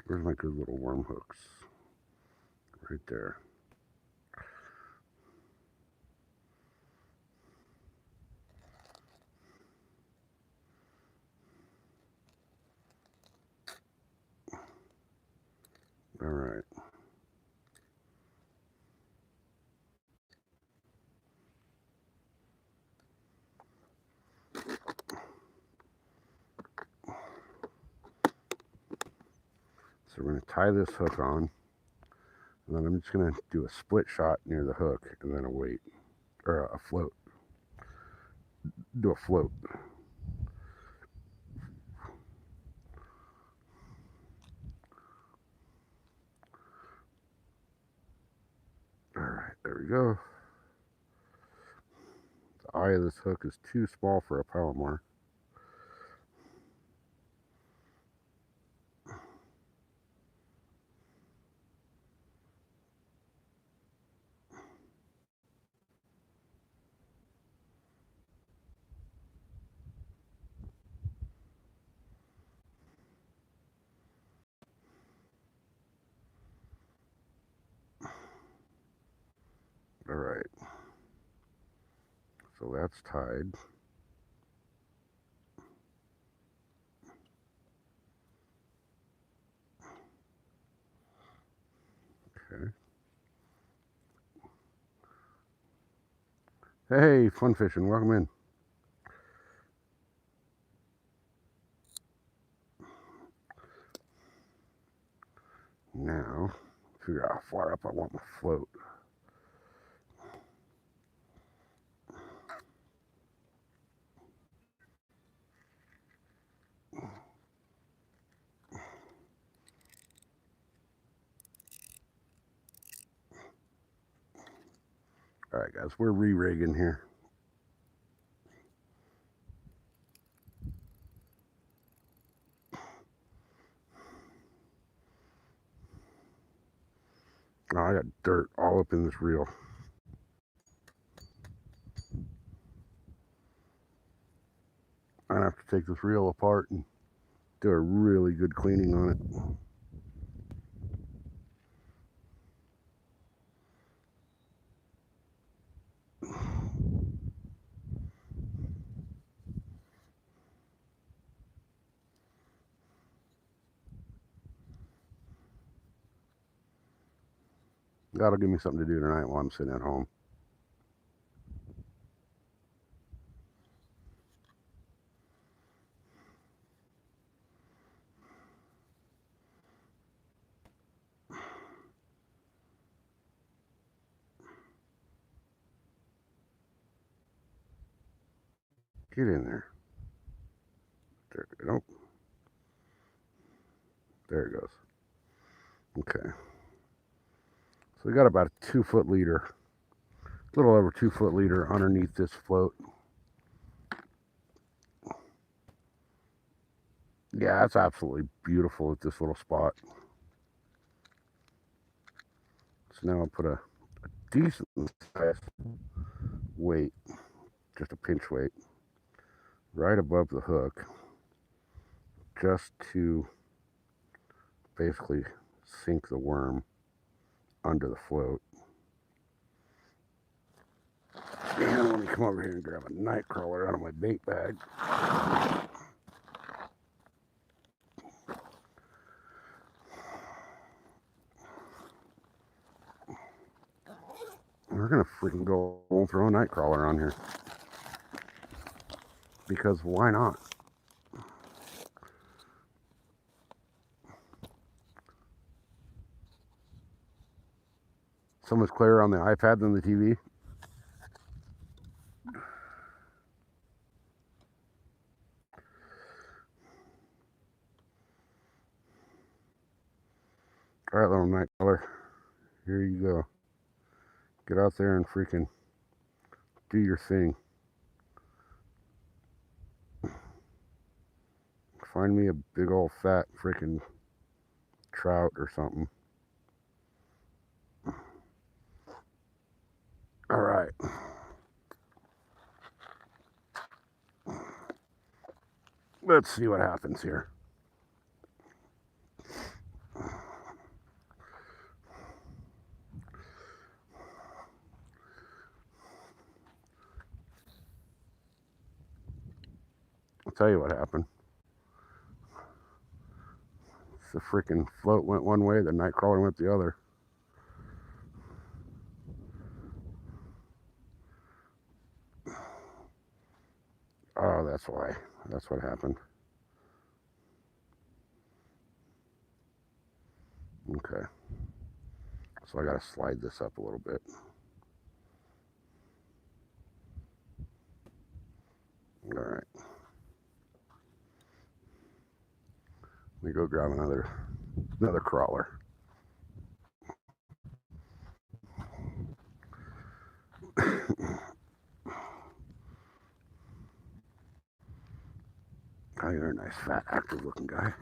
Where's my good little worm hooks? Right there. All right. So we're going to tie this hook on, and then I'm just going to do a split shot near the hook, and then a weight, or a float. Do a float. Alright, there we go. The eye of this hook is too small for a Palomar. Alright. So that's tied. Okay. Hey, fun fishing, welcome in. Now, figure out how far up I want my float. Alright guys, we're re-rigging here. Oh, I got dirt all up in this reel. I'm gonna have to take this reel apart and do a really good cleaning on it. That'll give me something to do tonight while I'm sitting at home. Get in there. There we go. There it goes. Okay. So we got about a 2 foot leader, a little over 2 foot leader underneath this float. Yeah, it's absolutely beautiful at this little spot. So now I'll put a decent size weight, just a pinch weight, right above the hook, just to basically sink the worm under the float. And let me come over here and grab a Nightcrawler out of my bait bag. We're gonna freaking go and throw a Nightcrawler on here. Because why not? So much clearer on the iPad than the TV. All right, little Nightcrawler, here you go. Get out there and freaking do your thing. Find me a big old fat freaking trout or something. All right. Let's see what happens here. I'll tell you what happened. The freaking float went one way, the Nightcrawler went the other. Oh, that's why. That's what happened. Okay. So I got to slide this up a little bit. All right. Let me go grab another crawler. Oh, you're a nice, fat, active-looking guy.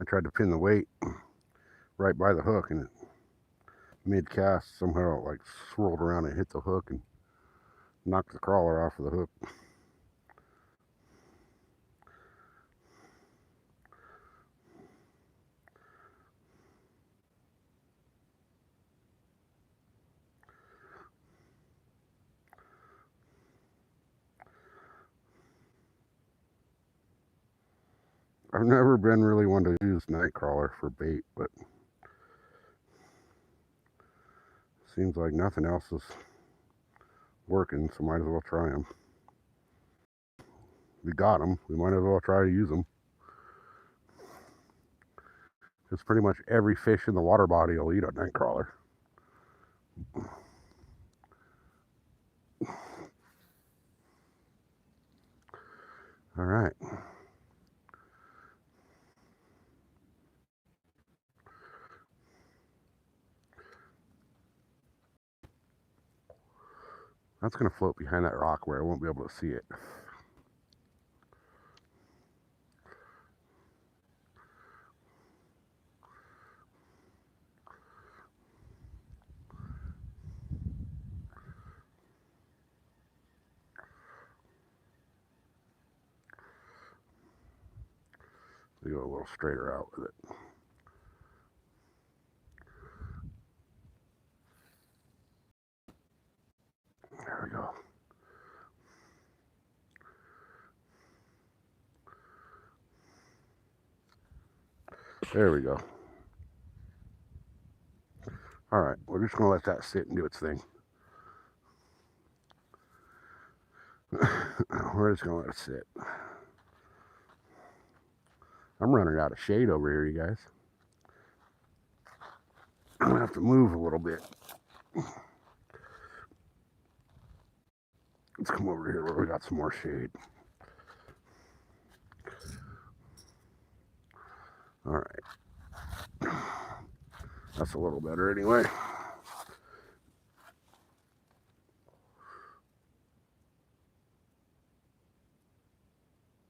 I tried to pin the weight right by the hook, and mid-cast somehow it like swirled around and hit the hook and knocked the crawler off of the hook. I've never been really one to use Nightcrawler for bait, but seems like nothing else is working, so might as well try them. We got them, we might as well try to use them. Because pretty much every fish in the water body will eat a Nightcrawler. All right. That's going to float behind that rock where I won't be able to see it. We go a little straighter out with it. There we go. There we go. All right, we're just going to let that sit and do its thing. We're just going to let it sit. I'm running out of shade over here, you guys. I'm going to have to move a little bit. Let's come over here where we got some more shade. All right. That's a little better anyway.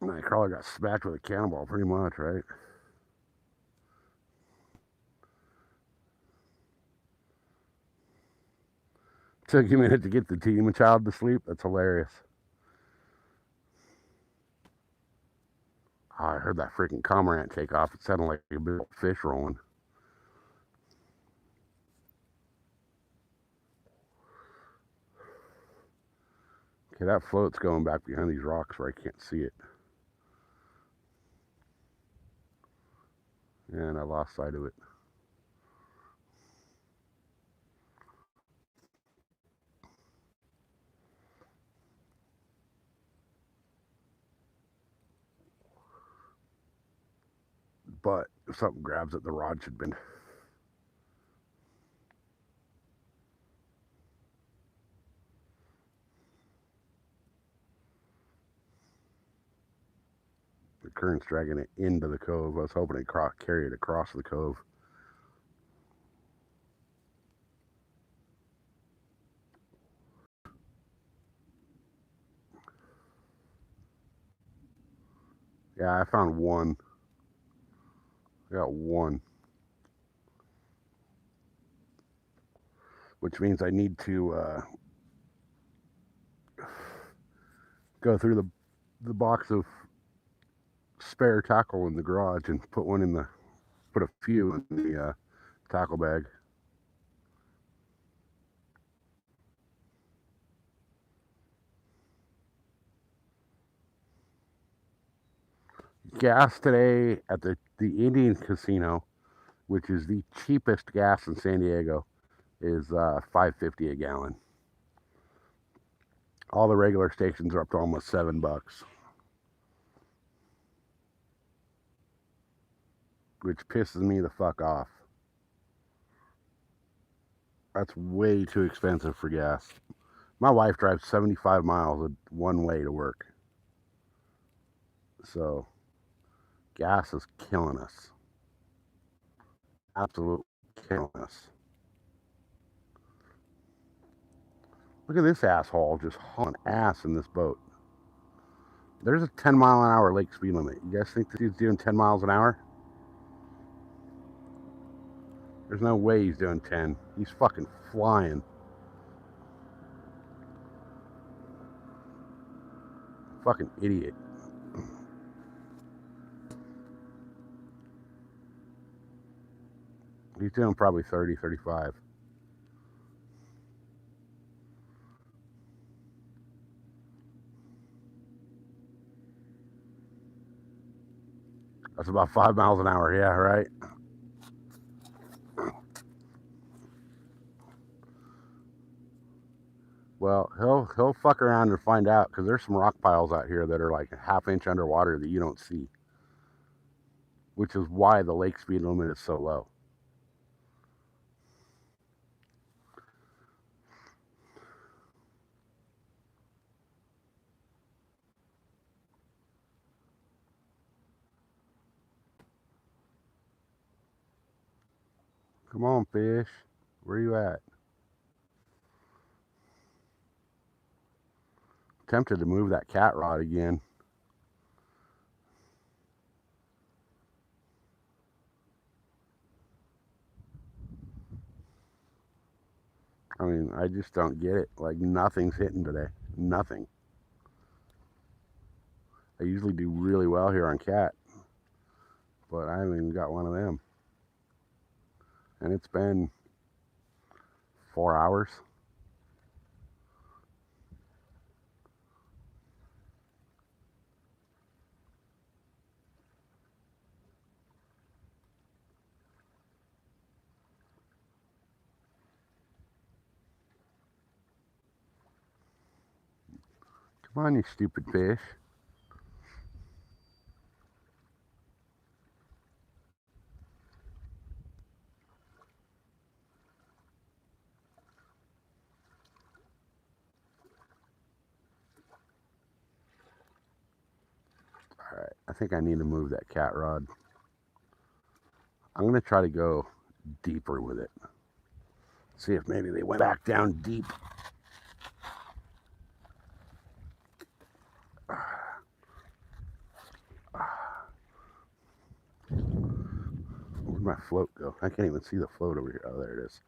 Nightcrawler got smacked with a cannonball pretty much, right? Took you a minute to get the demon child to sleep. That's hilarious. Oh, I heard that freaking cormorant take off. It sounded like a big fish rolling. Okay, that float's going back behind these rocks where I can't see it. And I lost sight of it. But if something grabs it, the rod should bend. The current's dragging it into the cove. I was hoping it'd carry it across the cove. Yeah, I found one. I got one. Which means I need to go through the box of spare tackle in the garage and put a few in the tackle bag. Gas today at the Indian Casino, which is the cheapest gas in San Diego, is $5.50 a gallon. All the regular stations are up to almost $7, which pisses me the fuck off. That's way too expensive for gas. My wife drives 75 miles one way to work. So gas is killing us. Absolutely killing us. Look at this asshole just hauling ass in this boat. There's a 10-mile-an-hour lake speed limit. You guys think this dude's doing 10 miles an hour? There's no way he's doing 10. He's fucking flying. Fucking idiot. He's doing probably 30, 35. That's about 5 miles an hour. Yeah, right? Well, he'll fuck around and find out, because there's some rock piles out here that are like a half-inch underwater that you don't see, which is why the lake speed limit is so low. Come on, fish. Where you at? Tempted to move that cat rod again. I mean, I just don't get it. Like, nothing's hitting today. Nothing. I usually do really well here on cat, but I haven't even got one of them. And it's been 4 hours. Come on, you stupid fish. Alright, I think I need to move that cat rod. I'm going to try to go deeper with it. See if maybe they went back down deep. Where'd my float go? I can't even see the float over here. Oh, there it is.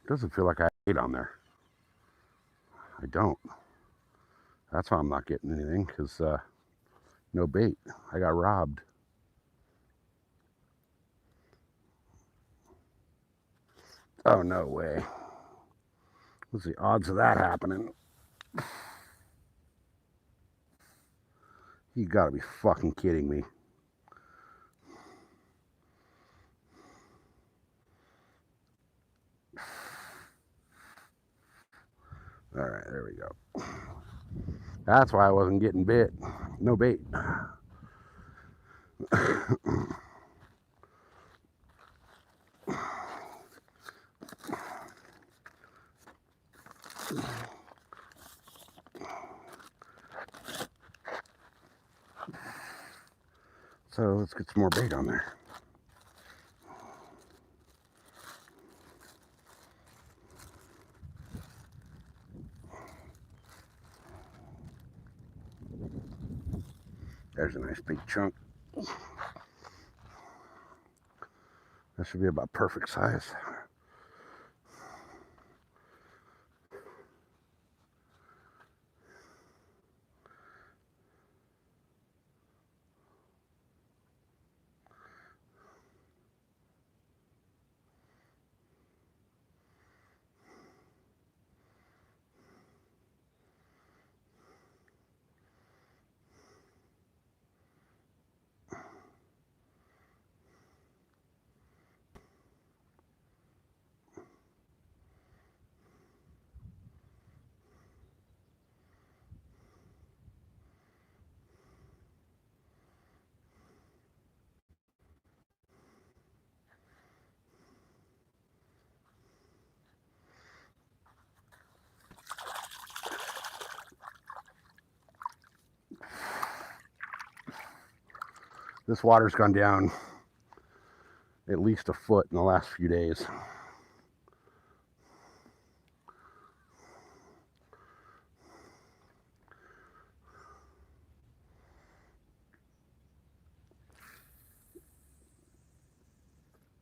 Doesn't feel like I ate on there. I don't. That's why I'm not getting anything, because no bait. I got robbed. Oh, no way. What's the odds of that happening? You gotta be fucking kidding me. Alright, there we go. That's why I wasn't getting bit. No bait. So let's get some more bait on there. There's a nice big chunk. That should be about perfect size. This water's gone down at least a foot in the last few days.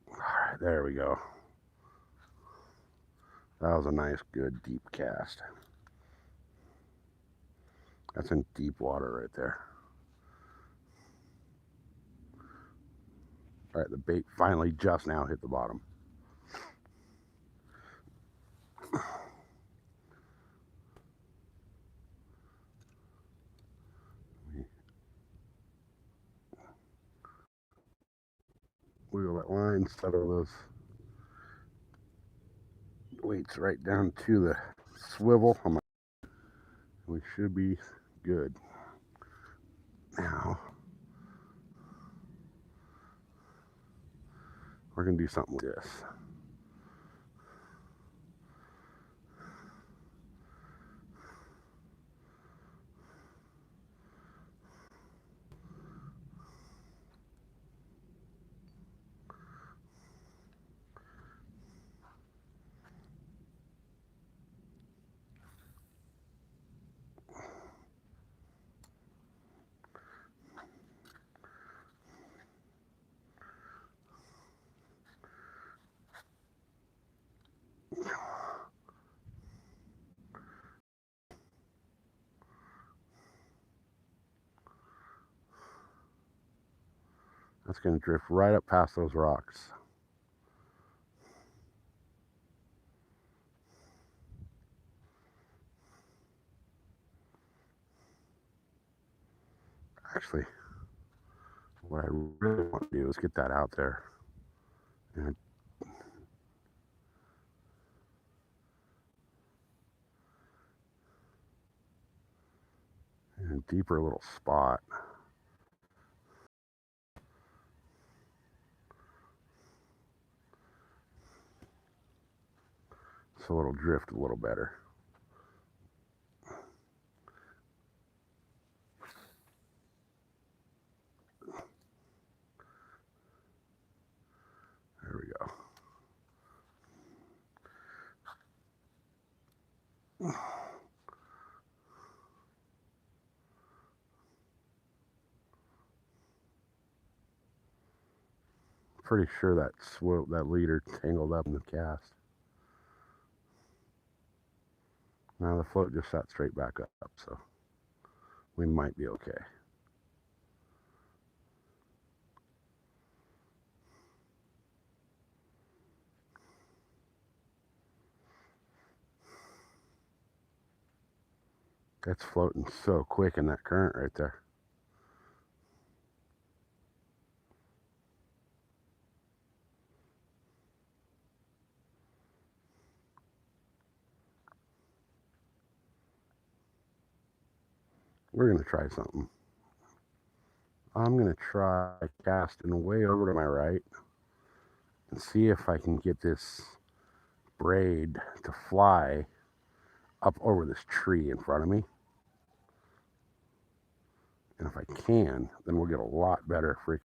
All right, there we go. That was a nice, good, deep cast. That's in deep water right there. All right, the bait finally just now hit the bottom. Wiggle that line, settle those weights right down to the swivel. We should be good. Now, we're going to do something with this. That's going to drift right up past those rocks. Actually, what I really want to do is get that out there. And in a deeper little spot. So it'll drift a little better. There we go. Pretty sure that leader tangled up in the cast. Now the float just sat straight back up, so we might be okay. That's floating so quick in that current right there. We're going to try something. I'm going to try casting way over to my right and see if I can get this braid to fly up over this tree in front of me. And if I can, then we'll get a lot better freaking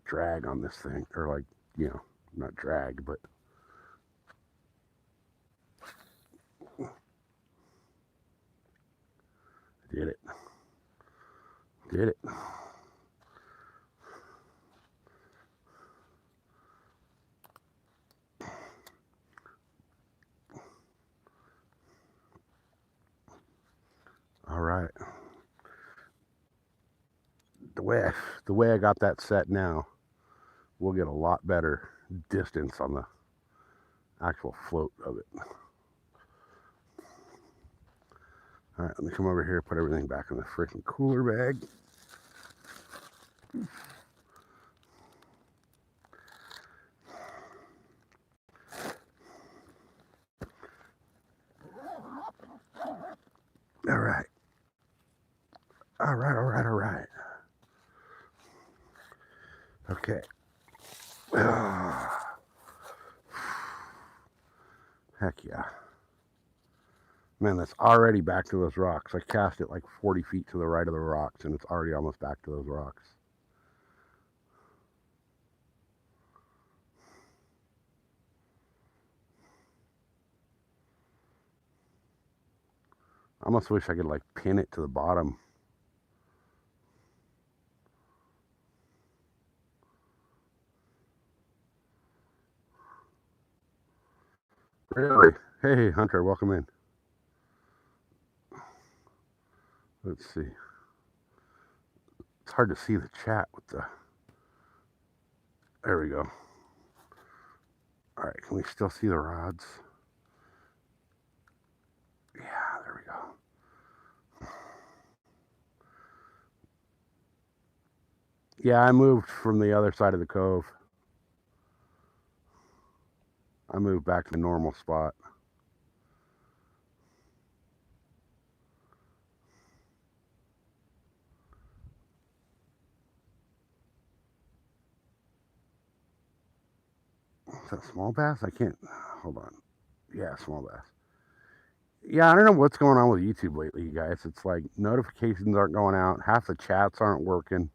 drag on this thing. Or like, you know, not drag, but did it. Did it. All right. The way I got that set now, we'll get a lot better distance on the actual float of it. All right, let me come over here, put everything back in the freaking cooler bag. All right. All right, all right, all right. Okay. Heck yeah. Man, that's already back to those rocks. I cast it like 40 feet to the right of the rocks, and it's already almost back to those rocks. I almost wish I could like pin it to the bottom. Really? Hey, Hunter, welcome in. Let's see. It's hard to see the chat with the... There we go. All right, can we still see the rods? Yeah, there we go. Yeah, I moved from the other side of the cove. I moved back to the normal spot. Is that small bass? I can't... Hold on. Yeah, small bass. Yeah, I don't know what's going on with YouTube lately, you guys. It's like notifications aren't going out. Half the chats aren't working.